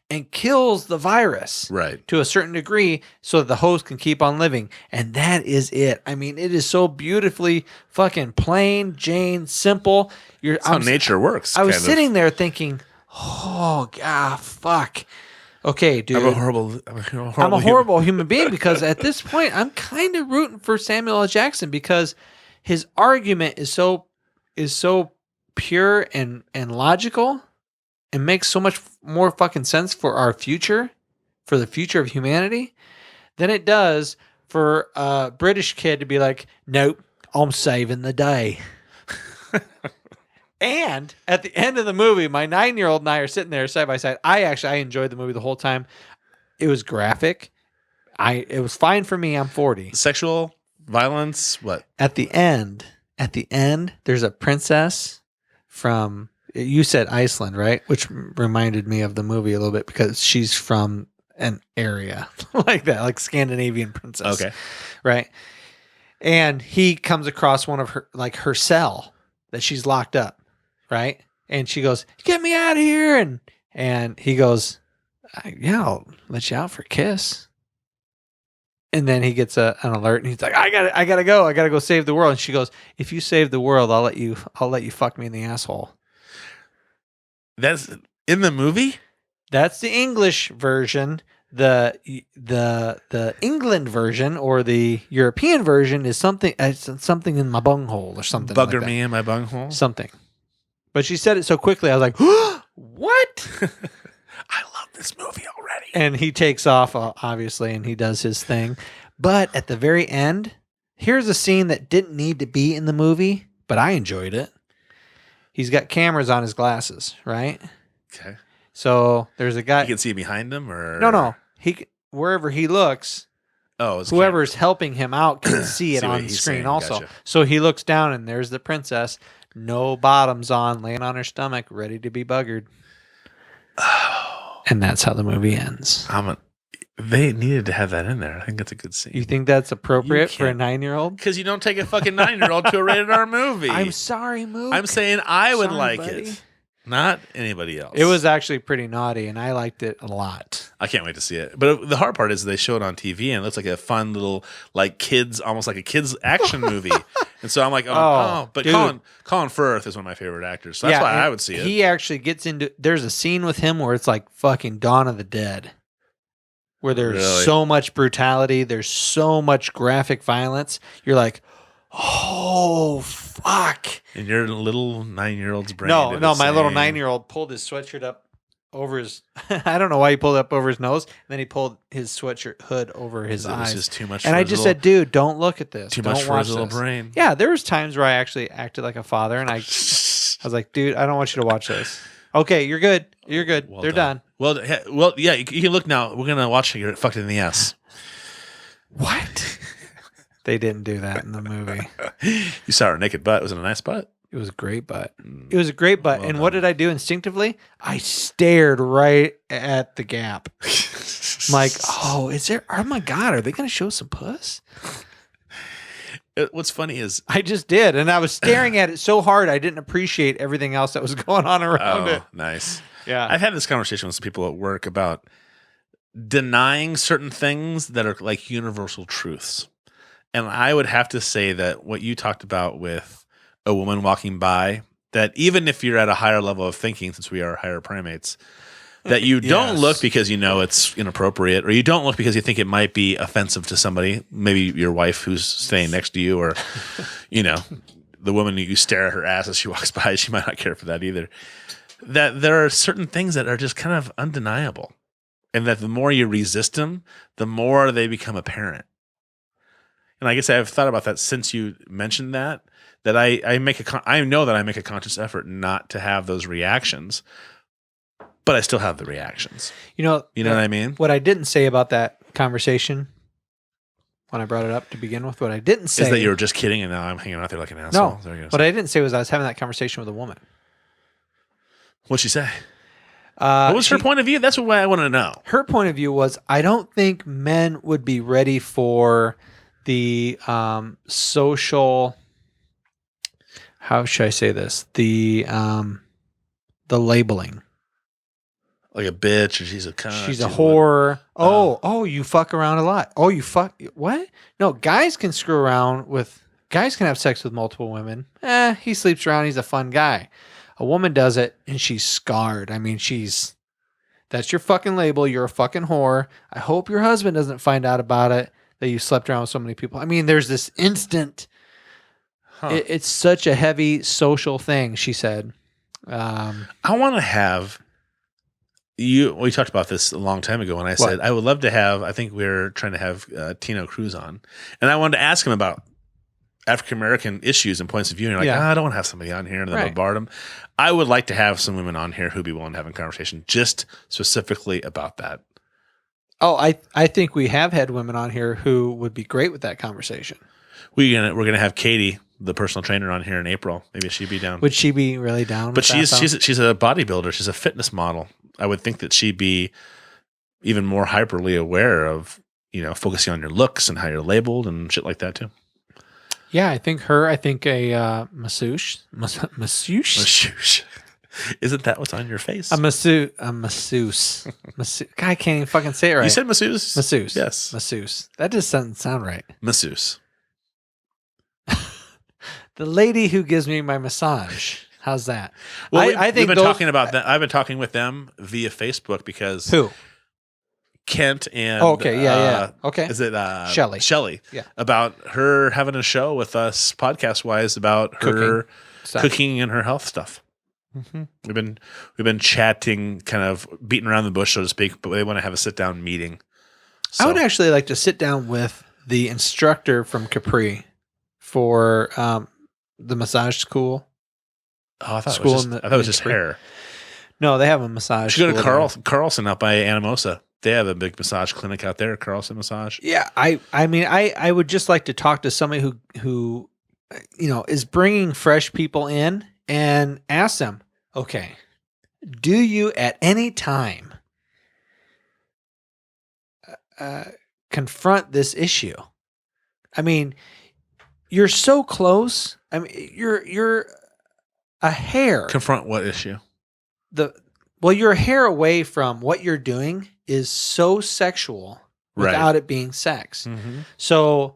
and kills the virus to a certain degree so that the host can keep on living. And that is it. I mean, it is so beautifully fucking plain, Jane, simple. That's how nature works. I was sitting there thinking, oh, God, fuck. Okay, dude. I'm a horrible human being because at this point, I'm kind of rooting for Samuel L. Jackson because his argument is so pure and logical and makes so much more fucking sense for our future, for the future of humanity, than it does for a British kid to be like, nope, I'm saving the day. And at the end of the movie, my 9-year-old and I are sitting there side by side. I enjoyed the movie the whole time. It was graphic. It was fine for me. I'm 40. Sexual violence, what? At the end, there's a princess from, you said Iceland, right? Which reminded me of the movie a little bit because she's from an area like that, like Scandinavian princess. Okay. Right. And he comes across one of her cell that she's locked up. Right. And she goes, get me out of here. And he goes, yeah, I'll let you out for a kiss. And then he gets an alert and he's like, I gotta go save the world. And she goes, if you save the world, I'll let you fuck me in the asshole. That's in the movie? That's the English version. The England version or the European version is something in my bunghole or something. Bugger like me in my bunghole? Something. But she said it so quickly, I was like, what? I love this movie already. And he takes off, obviously, and he does his thing. But at the very end, here's a scene that didn't need to be in the movie, but I enjoyed it. He's got cameras on his glasses, right? Okay. So there's a guy. You can see behind him, or no. Wherever he looks, whoever's helping him out can see it on the screen also. Gotcha. So he looks down, and there's the princess, no bottoms on, laying on her stomach, ready to be buggered. Oh. And that's how the movie ends. They needed to have that in there. I think that's a good scene. You think that's appropriate for a 9-year-old? Because you don't take a fucking 9-year-old to a rated R movie. I'm sorry, Mook. I'm saying I would like it. Not anybody else. It was actually pretty naughty, and I liked it a lot. I can't wait to see it. But the hard part is they show it on TV, and it looks like a fun little, almost like a kid's action movie. And so I'm like, but Colin Firth is one of my favorite actors. So that's why I would see it. He actually gets into, there's a scene with him where it's like fucking Dawn of the Dead, where there's so much brutality, there's so much graphic violence. You're like, oh, fuck. In your little 9-year-old's brain. No, my little 9-year-old pulled his sweatshirt up over his, I don't know why he pulled it up over his nose. And then he pulled his sweatshirt hood over his eyes. It was just too much. And I just said, dude, don't look at this. Too much for his little brain. Yeah, there was times where I actually acted like a father. And I was like, dude, I don't want you to watch this. Okay, you're good. You're good. Well They're done. Well, yeah, you can look now. We're going to watch you get fucked in the ass. What? They didn't do that in the movie. You saw her naked butt. Was it a nice butt? It was a great butt. It was a great butt. And what did I do instinctively? I stared right at the gap. I'm like, oh, is there? Oh my god, are they going to show some puss? What's funny is I just did, and I was staring at it so hard I didn't appreciate everything else that was going on around it. Nice. Yeah, I've had this conversation with some people at work about denying certain things that are like universal truths. And I would have to say that what you talked about with a woman walking by, that even if you're at a higher level of thinking, since we are higher primates, that you don't look because you know it's inappropriate, or you don't look because you think it might be offensive to somebody, maybe your wife who's staying next to you, or, you know, the woman you stare at her ass as she walks by, she might not care for that either. That there are certain things that are just kind of undeniable. And that the more you resist them, the more they become apparent. And I guess I've thought about that since you mentioned that I know that I make a conscious effort not to have those reactions, but I still have the reactions. You know what I mean? What I didn't say about that conversation when I brought it up to begin with, what I didn't say is that you were just kidding, and now I'm hanging out there like an asshole. No, what I didn't say was I was having that conversation with a woman. What'd she say? What was her point of view? That's what I want to know. Her point of view was, I don't think men would be ready for the social. How should I say this? The labeling. Like a bitch, or she's a cunt. She's a whore. Oh, you fuck around a lot. Oh, you fuck. What? No, guys can screw around with. Guys can have sex with multiple women. He sleeps around. He's a fun guy. A woman does it, and she's scarred. I mean, that's your fucking label. You're a fucking whore. I hope your husband doesn't find out about it, that you slept around with so many people. I mean, there's this instant. It's such a heavy social thing, she said. I want to have you. We talked about this a long time ago when I said I would love to have. I think we were trying to have Tino Cruz on, and I wanted to ask him about African American issues and points of view. And you're like, I don't want to have somebody on here and then bombard them. I would like to have some women on here who'd be willing to have a conversation just specifically about that. Oh, I think we have had women on here who would be great with that conversation. We're gonna have Katie, the personal trainer, on here in April. Maybe she'd be down. Would she be really down? But she's a bodybuilder. She's a fitness model. I would think that she'd be even more hyperly aware of, focusing on your looks and how you're labeled and shit like that too. Yeah, I think a masseuse. Isn't that what's on your face? A masseuse. God, I can't even fucking say it right. You said masseuse? Masseuse. Yes. Masseuse. That just doesn't sound right. Masseuse. The lady who gives me my massage. How's that? Well, I think we've been talking about that. I've been talking with them via Facebook because who? Kent and okay. Is it Shelly? Yeah. About her having a show with us podcast wise about her cooking and her health stuff. Mm-hmm. We've been chatting, kind of beating around the bush, so to speak, but they want to have a sit down meeting. So. I would actually like to sit down with the instructor from Capri for the massage school. Oh, I thought it was just hair. No, they have a massage. You should go to Carlson out by Anamosa. They have a big massage clinic out there, Carlson Massage. Yeah, I mean, I would just like to talk to somebody who is bringing fresh people in and ask them, okay, do you at any time confront this issue? I mean, you're so close. I mean, you're a hair. Confront what issue? You're a hair away from what you're doing is so sexual without it being sex. Mm-hmm. So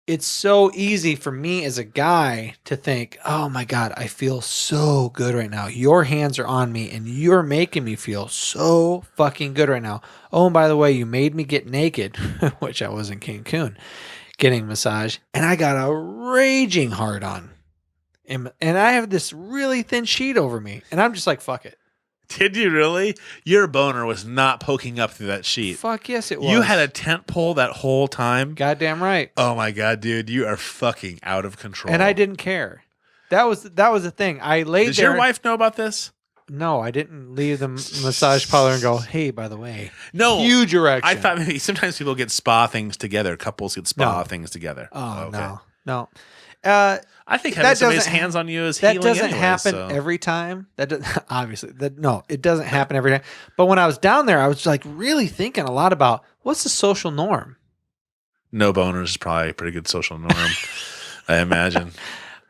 it's so easy for me as a guy to think, oh my God, I feel so good right now. Your hands are on me and you're making me feel so fucking good right now. Oh, and by the way, you made me get naked, which I was in Cancun getting a massage, and I got a raging hard on. And I have this really thin sheet over me, and I'm just like, fuck it. Did you really? Your boner was not poking up through that sheet. Fuck yes, it was. You had a tent pole that whole time? Goddamn right. Oh my God, dude. You are fucking out of control. And I didn't care. That was the thing. I laid there. Does your wife know about this? No, I didn't leave the massage parlor and go, hey, by the way. No. Huge erection. I thought maybe sometimes people get spa things together. Couples get spa things together. Oh, okay. No. I think having somebody's hands on you is healing. That doesn't anyway, happen so. every time. That does, obviously, no, it doesn't happen every time. But when I was down there, I was like really thinking a lot about what's the social norm. No boners is probably a pretty good social norm, I imagine.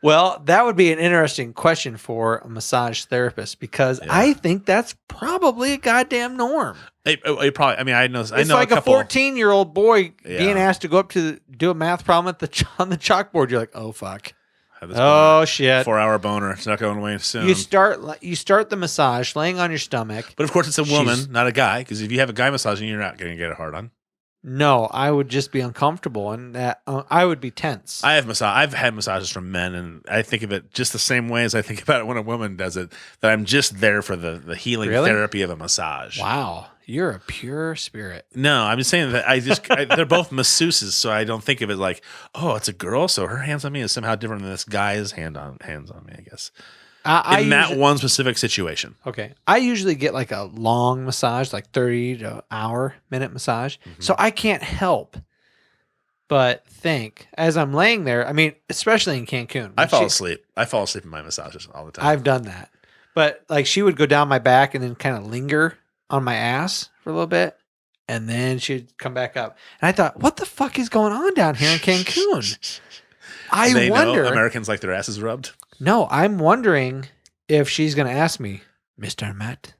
Well, that would be an interesting question for a massage therapist because I think that's probably a goddamn norm. It probably. I mean, I know. It's like a 14-year-old boy being asked to go up to do a math problem on the chalkboard. You're like, oh fuck. Oh shit! 4-hour boner. It's not going away soon. You start the massage laying on your stomach. But of course, it's a woman, not a guy. Because if you have a guy massaging, you're not going to get a hard on. No, I would just be uncomfortable, and I would be tense. I've had massages from men, and I think of it just the same way as I think about it when a woman does it. That I'm just there for the healing therapy of a massage. Wow, you're a pure spirit. No, I'm just saying that they're both masseuses, so I don't think of it like, oh, it's a girl, so her hands on me is somehow different than this guy's hands on me. I guess. In that one specific situation. Okay. I usually get like a long massage, like 30 to minute massage. Mm-hmm. So I can't help but think as I'm laying there, I mean, especially in Cancun. I fall asleep. I fall asleep in my massages all the time. I've done that. But like she would go down my back and then kind of linger on my ass for a little bit. And then she'd come back up. And I thought, what the fuck is going on down here in Cancun? I wonder. Know Americans like their asses rubbed? No, I'm wondering if she's going to ask me, Mr. Matt.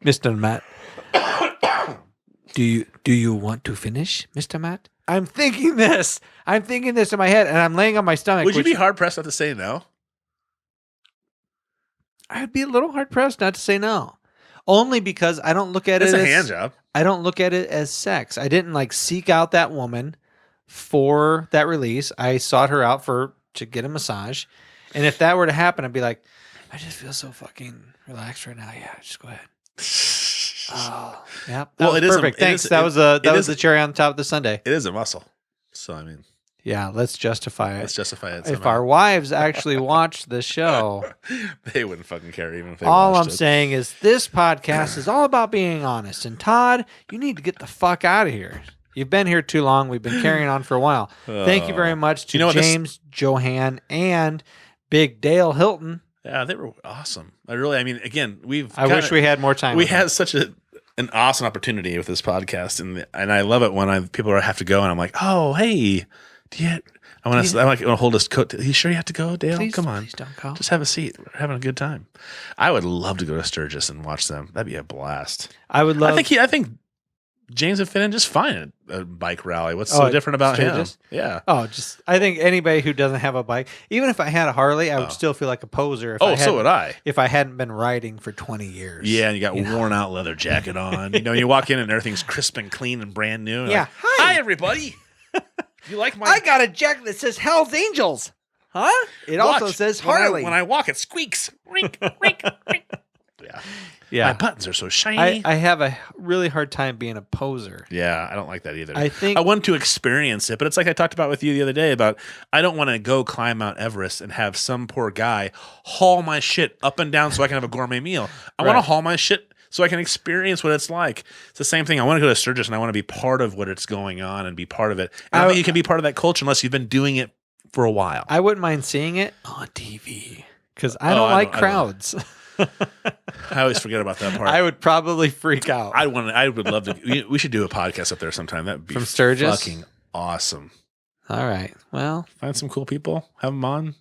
Mr. Matt. Do you want to finish, Mr. Matt? I'm thinking this in my head, and I'm laying on my stomach. Would you be hard-pressed not to say no? I'd be a little hard-pressed not to say no. Only because I don't look at it as... It's a hand job. I don't look at it as sex. I didn't like seek out that woman for that release. I sought her out to get a massage. And if that were to happen, I'd be like, I just feel so fucking relaxed right now. Yeah, just go ahead. Oh, yeah. That was perfect. Thanks. That was the cherry on top of the sundae. It is a muscle. So, I mean. Yeah, let's justify it. Let's justify it. If our wives actually watched the show, they wouldn't fucking care even if they all watched I'm saying is this podcast is all about being honest. And Todd, you need to get the fuck out of here. You've been here too long. We've been carrying on for a while. Thank you very much to James, Johann, and Big Dale Hilton. Yeah, they were awesome. Again, I wish we had more time. We had such an awesome opportunity with this podcast, and I love it when people have to go, and I'm like, oh, hey, I want to hold his coat. Are you sure you have to go, Dale? Please, come on, please don't go. Just have a seat. We're having a good time. I would love to go to Sturgis and watch them. That'd be a blast. I would love. I think James would fit in just fine at a bike rally. What's so different about Sturgis? him? Yeah. Oh, I think anybody who doesn't have a bike, even if I had a Harley, I would still feel like a poser. So would I. If I hadn't been riding for 20 years. Yeah, and you got worn out leather jacket on. You walk in and everything's crisp and clean and brand new. And yeah. Hi, everybody. You like my? I got a jacket that says Hell's Angels. Huh? It also says Harley. When I walk, it squeaks. Rink, rink, rink. Yeah. Yeah. My buttons are so shiny. I have a really hard time being a poser. Yeah, I don't like that either. I want to experience it, but it's like I talked about with you the other day about I don't want to go climb Mount Everest and have some poor guy haul my shit up and down so I can have a gourmet meal. I want to haul my shit so I can experience what it's like. It's the same thing. I want to go to Sturgis and I want to be part of what it's going on and be part of it. And I don't think you can be part of that culture unless you've been doing it for a while. I wouldn't mind seeing it on TV because I don't like crowds. I always forget about that part. I would probably freak out. I would love to. We should do a podcast up there sometime. That would be from Sturgis. Fucking awesome. All right. Well, find some cool people. Have them on.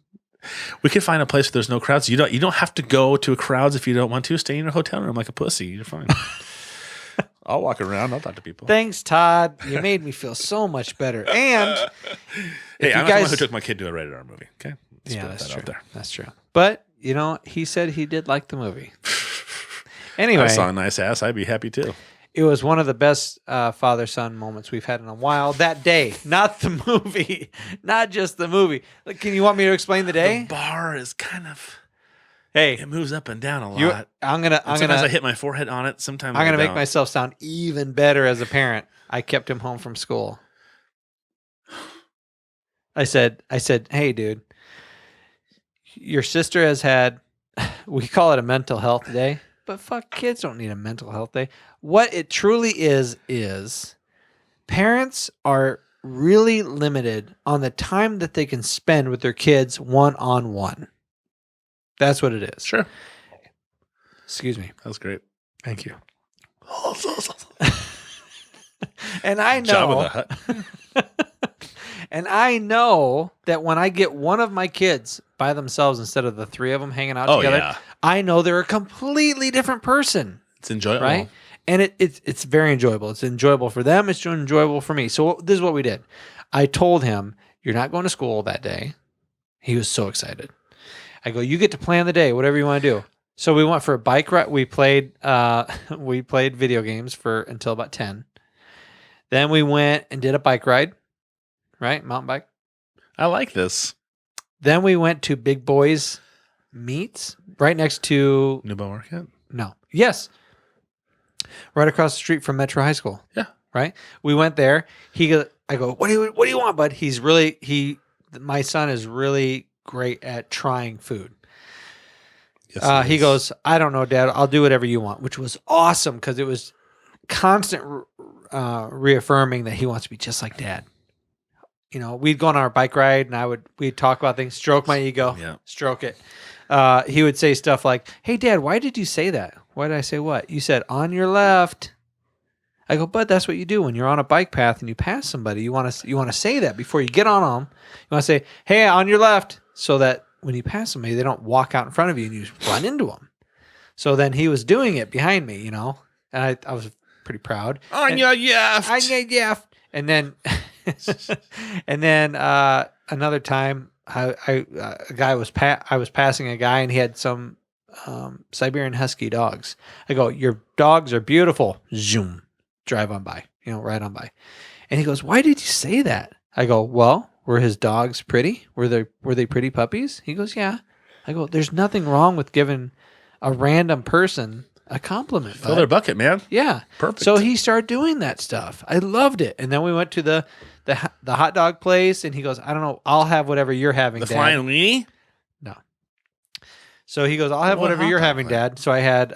We could find a place where there's no crowds. You don't have to go to crowds if you don't want to. Stay in your hotel room like a pussy. You're fine. I'll walk around. I'll talk to people. Thanks, Todd. You made me feel so much better. And hey, I'm not the one who took my kid to a rated R movie. Okay. That's true. That's true. But he said he did like the movie. Anyway, I saw a nice ass. I'd be happy too. It was one of the best father-son moments we've had in a while. That day, not the movie, not just the movie. Can you want me to explain the day? The bar is kind of. Hey, it moves up and down a lot. Sometimes I hit my forehead on it. Sometimes I'm gonna make myself sound even better as a parent. I kept him home from school. I said, hey, dude, your sister has had. We call it a mental health day. But fuck, kids don't need a mental health day. What it truly is parents are really limited on the time that they can spend with their kids one-on-one. That's what it is. Sure. Excuse me. That was great. Thank you. And I know, Jabba the Hutt. and I know that when I get one of my kids by themselves instead of the three of them hanging out together, Yeah. I know they're a completely different person, It's enjoyable. right? And it's very enjoyable. It's enjoyable for them. It's enjoyable for me. So this is what we did. I told him, "You're not going to school that day." He was so excited. I go, "You get to plan the day, whatever you want to do." So we went for a bike ride. We played video games until about 10. Then we went and did a bike ride, right? Mountain bike. I like this. Then we went to Big Boys Meats right next to Newbow Market? no. Yes. Right across the street from Metro High School. Yeah. Right? We went there. I go, what do you want, bud? My son is really great at trying food. Yes, He goes, "I don't know, Dad. I'll do whatever you want," which was awesome because it was constant reaffirming that he wants to be just like Dad. You know, we'd go on our bike ride and we'd talk about things, stroke my ego, stroke it. He would say stuff like, "Hey, Dad, why did you say that? Why did I say what? You said on your left." I go, "Bud, that's what you do when you're on a bike path and you pass somebody. You want to say that before you get on them. You want to say, 'Hey, on your left,' so that when you pass somebody, they don't walk out in front of you and you run into them." So then he was doing it behind me, and I was pretty proud. Yeah. And then, another time, I was passing a guy and he had some Siberian Husky dogs. I go, "Your dogs are beautiful." Zoom, drive on by, right on by. And he goes, "Why did you say that?" I go, "Well, were his dogs pretty? Were they pretty puppies?" He goes, "Yeah." I go, "There's nothing wrong with giving a random person a compliment." Fill their bucket, man. Yeah. Perfect. So he started doing that stuff. I loved it. And then we went to the hot dog place and he goes, "I don't know. I'll have whatever you're having, The Dad." flying weenie? No. So he goes, "I'll have What whatever hot you're dog having, place? Dad." So I had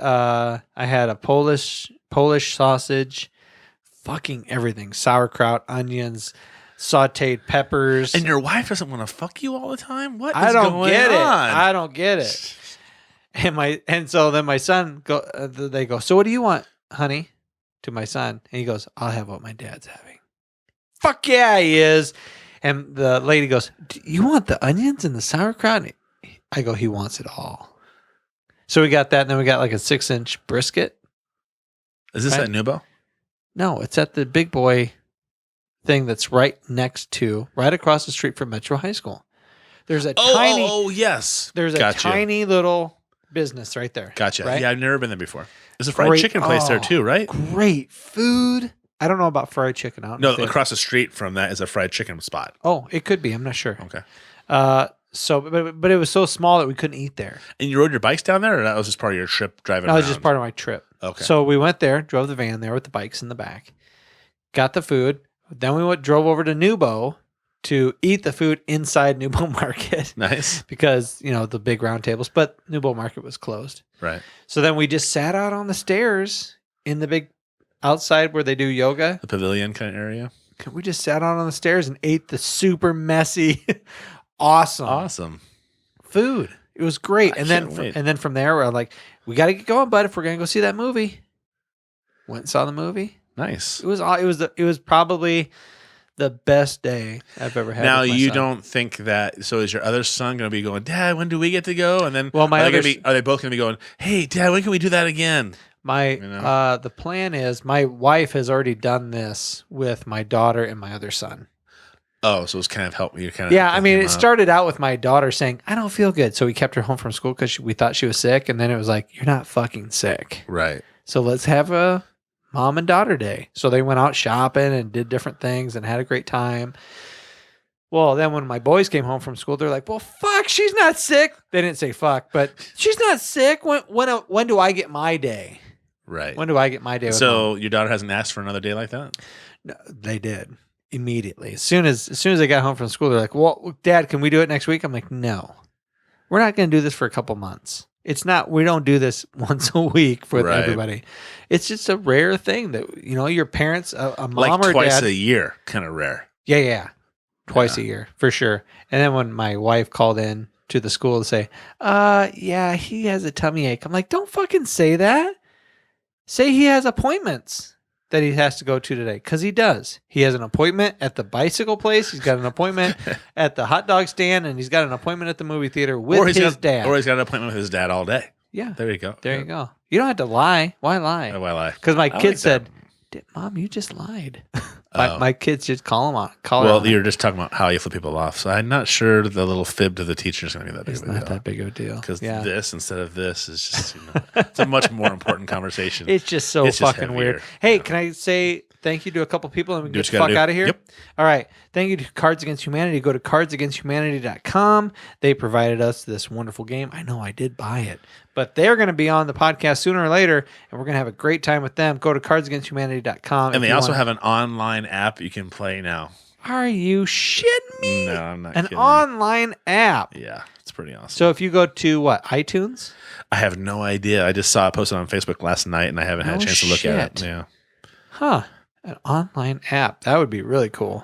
a Polish sausage, fucking everything, sauerkraut, onions, sauteed peppers. And your wife doesn't want to fuck you all the time? What is I don't going get it. on? I don't get it. And so then my son they go, "So what do you want, honey?" To my son, and he goes, "I'll have what my dad's having." Fuck yeah, he is. And the lady goes, "Do you want the onions and the sauerkraut?" And I go, "He wants it all." So we got that, and then we got like a 6-inch brisket. Is this Right? at Nubo? No, it's at the Big Boy thing that's right across the street from Metro High School. There's a yes. there's a Gotcha. tiny little business right there. Gotcha. Right? Yeah, I've never been there before. There's a fried Great- chicken place there oh, too, right? Great food. I don't know about fried chicken. I don't know No, if they- across the street from that is a fried chicken spot. Oh, it could be. I'm not sure. Okay. So, but it was so small that we couldn't eat there. And you rode your bikes down there, or that was just part of your trip driving That around? was just part of my trip. Okay. So we went there, drove the van there with the bikes in the back, got the food. Then we drove over to Newbo to eat the food inside Newbo Market Nice. because, the big round tables, but Newbo Market was closed. Right. So then we just sat out on the stairs in the big outside where they do yoga. The pavilion kind of area. We just sat out on the stairs and ate the super messy, awesome food. It was great. I And can't then wait. and then from there we're like, we got to get going, bud, if we're going to go see that movie. Went and saw the movie. Nice. It was probably the best day I've ever had. Now with my you son. don't think that? So is your other son going to be going, "Dad, when do we get to go?" And then, Well, my are they, other are they both going to be going, "Hey, Dad, when can we do that again?" The plan is my wife has already done this with my daughter and my other son. Oh, so it's kind of helped you. Kind of. Yeah, I mean, it started out with my daughter saying, "I don't feel good," so we kept her home from school because we thought she was sick, and then it was like, "You're not fucking sick, Right. so let's have a mom and daughter day." So they went out shopping and did different things and had a great time. Well, then when my boys came home from school, they're like, "Well, fuck, she's not sick." They didn't say fuck, but she's not sick. When do I get my day? Right. When do I get my day? With So mom? your daughter hasn't asked for another day like that? No, they did immediately. As soon as they got home from school, they're like, "Well, Dad, can we do it next week?" I'm like, "No, we're not going to do this for a couple months. It's not. We don't do this once a week for Right. everybody. It's just a rare thing that your parents, a mom Like or twice dad, a year, kind of rare. Yeah. Twice a year, for sure. And then when my wife called in to the school to say, yeah, he has a tummy ache. I'm like, don't fucking say that. Say he has appointments that he has to go to today, because he does. He has an appointment at the bicycle place. He's got an appointment at the hot dog stand, and he's got an appointment at the movie theater with his dad. Or he's got an appointment with his dad all day. Yeah. There you go. There you go. You don't have to lie. Why lie? Why lie? Because my I kid like said, Mom, you just lied. Oh. My kids just call him on. Well, you're just talking about how you flip people off. So I'm not sure the little fib to the teacher is going to be that big It's of a not deal. that big of a deal. Because this instead of this is just, it's a much more important conversation. It's just so fucking weird. Hey, can I say thank you to a couple people and we can get the fuck out of here? Yep. All right. Thank you to Cards Against Humanity. Go to cardsagainsthumanity.com. They provided us this wonderful game. I know I did buy it, but they're going to be on the podcast sooner or later, and we're going to have a great time with them. Go to cardsagainsthumanity.com. And they also have an online app you can play now. Are you shitting me? No, I'm not An kidding. online app. Yeah, it's pretty awesome. So if you go to what, iTunes? I have no idea. I just saw it posted on Facebook last night, and I haven't had a chance to look at it. Yeah. Huh. An online app. That would be really cool.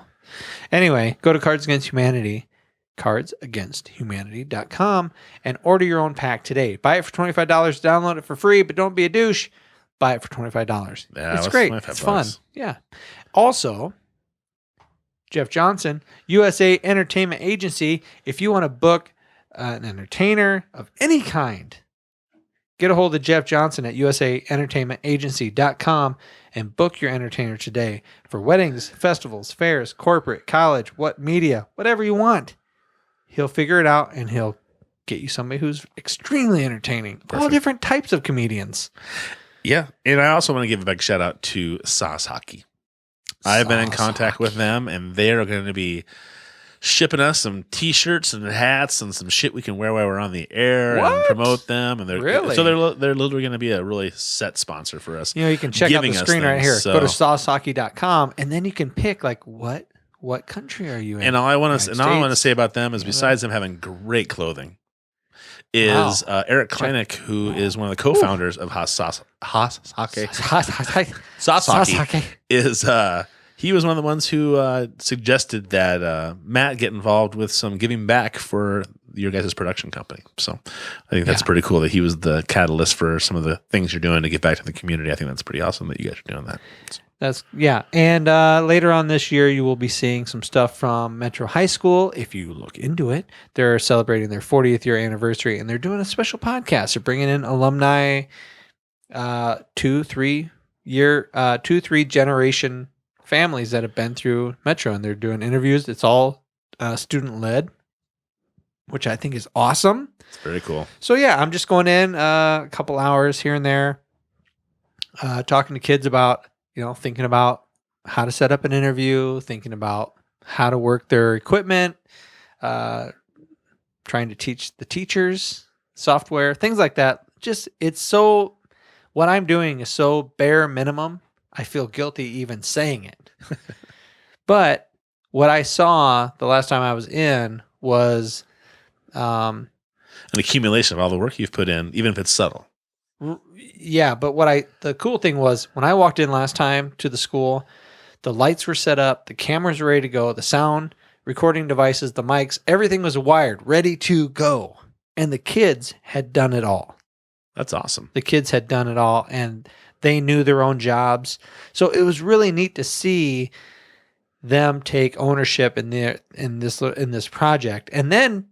Anyway, go to Cards Against Humanity, cardsagainsthumanity.com, and order your own pack today. Buy it for $25, download it for free, but don't be a douche. Buy it for $25. Yeah, it's great. It's fun. Yeah. Also, Jeff Johnson, USA Entertainment Agency. If you want to book an entertainer of any kind, get a hold of Jeff Johnson at usaentertainmentagency.com and book your entertainer today for weddings, festivals, fairs, corporate, college, what media, whatever you want. He'll figure it out and he'll get you somebody who's extremely entertaining. Perfect. All different types of comedians. Yeah. And I also want to give a big shout out to Sauce Hockey. I've been in contact with them, and they're going to be shipping us some T-shirts and hats and some shit we can wear while we're on the air and promote them. And they're Really? so they're literally going to be a really set sponsor for us. You know, you can check out the giving us screen right things, here. so- Go to saucehockey.com, and then you can pick like what country are you in? And all I want to United say about them is, besides them having great clothing, is Eric Kleinek, who is one of the co-founders of Sauce Hockey. Sauce Hockey is he was one of the ones who suggested that Matt get involved with some giving back for your guys' production company. So I think that's pretty cool that he was the catalyst for some of the things you're doing to give back to the community. I think that's pretty awesome that you guys are doing that. And later on this year, you will be seeing some stuff from Metro High School. If you look into it, they're celebrating their 40th year anniversary, and they're doing a special podcast. They're bringing in alumni, 2-3 generation families that have been through Metro, and they're doing interviews. It's all student led, which I think is awesome. It's very cool. So yeah, I'm just going in a couple hours here and there, talking to kids about, thinking about how to set up an interview, thinking about how to work their equipment, trying to teach the teachers software, things like that. What I'm doing is so bare minimum. I feel guilty even saying it. But what I saw the last time I was in was An accumulation of all the work you've put in, even if it's subtle. Yeah, but the cool thing was when I walked in last time to the school, the lights were set up, the cameras were ready to go, the sound, recording devices, the mics, everything was wired, ready to go. And the kids had done it all. That's awesome. The kids had done it all, and they knew their own jobs. So it was really neat to see them take ownership in this project. And then,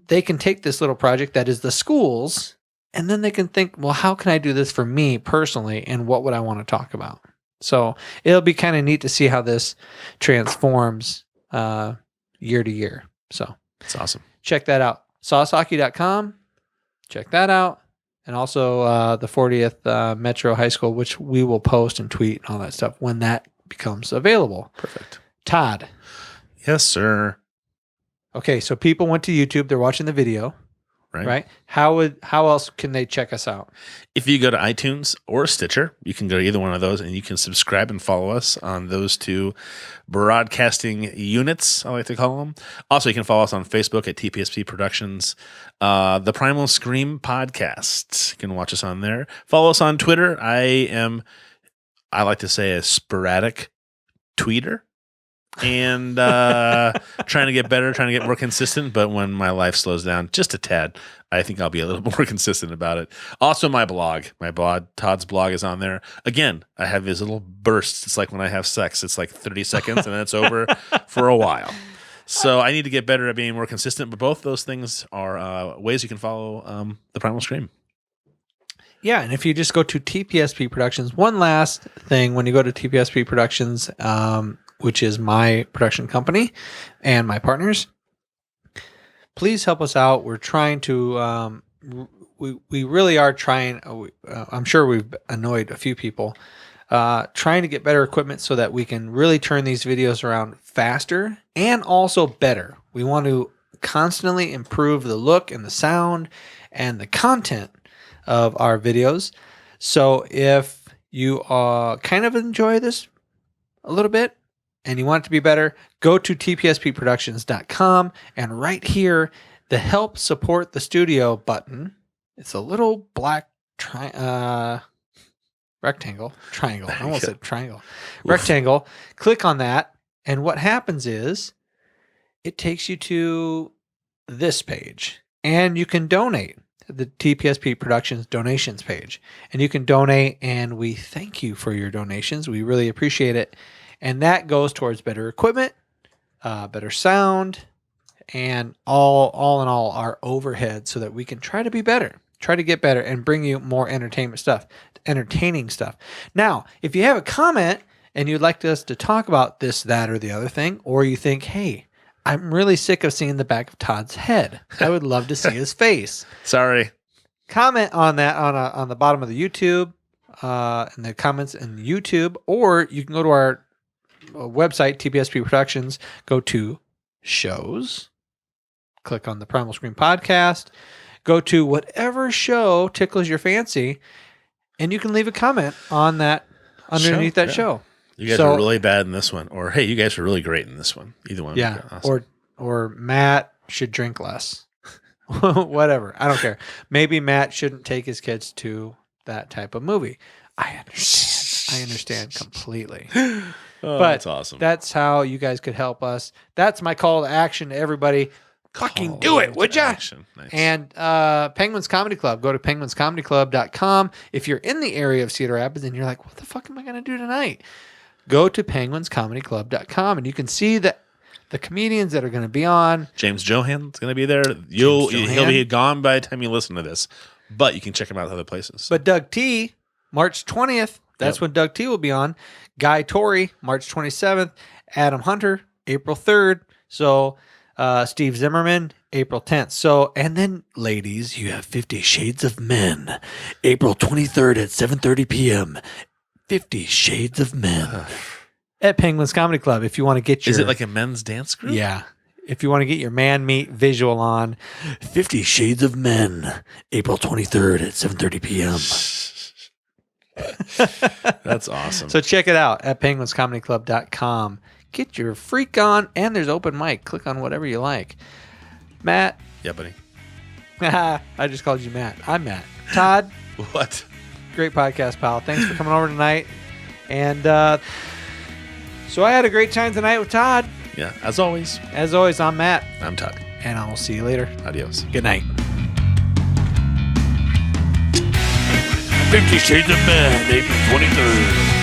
they can take this little project that is the schools, and then they can think, well, how can I do this for me personally, and what would I want to talk about? So it'll be kind of neat to see how this transforms year to year. So it's awesome. Check that out. Saucehockey.com. Check that out. And also the 40th Metro High School, which we will post and tweet and all that stuff when that becomes available. Perfect. Todd. Yes, sir. Okay, so people went to YouTube. They're watching the video. Right? How else can they check us out? If you go to iTunes or Stitcher, you can go to either one of those, and you can subscribe and follow us on those two broadcasting units, I like to call them. Also, you can follow us on Facebook at TPSP Productions, the Primal Scream Podcast. You can watch us on there. Follow us on Twitter. I like to say, a sporadic tweeter. and trying to get better, trying to get more consistent. But when my life slows down just a tad, I think I'll be a little more consistent about it. Also, my blog, Todd's blog is on there. Again, I have these little bursts. It's like when I have sex. It's like 30 seconds and then it's over for a while. So I need to get better at being more consistent. But both those things are ways you can follow the Primal Scream. Yeah, and if you just go to TPSP Productions, one last thing, when you go to TPSP Productions, which is my production company and my partners, please help us out. We're trying to, we really are trying, I'm sure we've annoyed a few people, trying to get better equipment so that we can really turn these videos around faster and also better. We want to constantly improve the look and the sound and the content of our videos. So if you kind of enjoy this a little bit and you want it to be better, go to tpspproductions.com, and right here, the help support the studio button. It's a little black rectangle. Triangle. I almost said triangle. Rectangle. Click on that. And what happens is it takes you to this page, and you can donate. The TPSP Productions donations page, and you can donate, and we thank you for your donations. We really appreciate it. And that goes towards better equipment, better sound, and all in all, our overhead, so that we can try to be better, try to get better, and bring you more entertainment stuff, entertaining stuff. Now, if you have a comment and you'd like us to talk about this, that, or the other thing, or you think, hey, I'm really sick of seeing the back of Todd's head, I would love to see his face. Sorry. Comment on that on the bottom of the YouTube, in the comments in YouTube, or you can go to our website, TPSP Productions, go to shows, click on the Primal Scream podcast, go to whatever show tickles your fancy, and you can leave a comment on that underneath that show. You guys were really bad in this one, or hey, you guys were really great in this one. Either one. Yeah. Awesome. Or Matt should drink less. Whatever. I don't care. Maybe Matt shouldn't take his kids to that type of movie. I understand. I understand completely. But that's awesome. That's how you guys could help us. That's my call to action to everybody. Fucking do it, would ya? Nice. And Penguins Comedy Club. Go to penguinscomedyclub.com. If you're in the area of Cedar Rapids and you're like, what the fuck am I going to do tonight? Go to penguinscomedyclub.com, and you can see the comedians that are going to be on. James Johann's going to be there. He'll be gone by the time you listen to this, but you can check him out at other places. But Doug T, March 20th, that's when Doug T will be on. Guy Torrey, March 27th. Adam Hunter, April 3rd. So Steve Zimmerman, April 10th. So, and then, ladies, you have 50 Shades of Men, April 23rd at 7:30 p.m. 50 Shades of Men at Penguins Comedy Club. If you want to get your... Is it like a men's dance group? Yeah. If you want to get your man meat visual on, 50 Shades of Men, April 23rd at 7:30 p.m. That's awesome. So check it out at penguinscomedyclub.com. Get your freak on, and there's open mic. Click on whatever you like. Matt. Yeah, buddy. I just called you Matt. I'm Matt. Todd. What? Great podcast, pal. Thanks for coming over tonight. And so I had a great time tonight with Todd. Yeah, as always. As always, I'm Matt. I'm Todd. And I will see you later. Adios. Good night. 50 Shades of Men, April 23rd.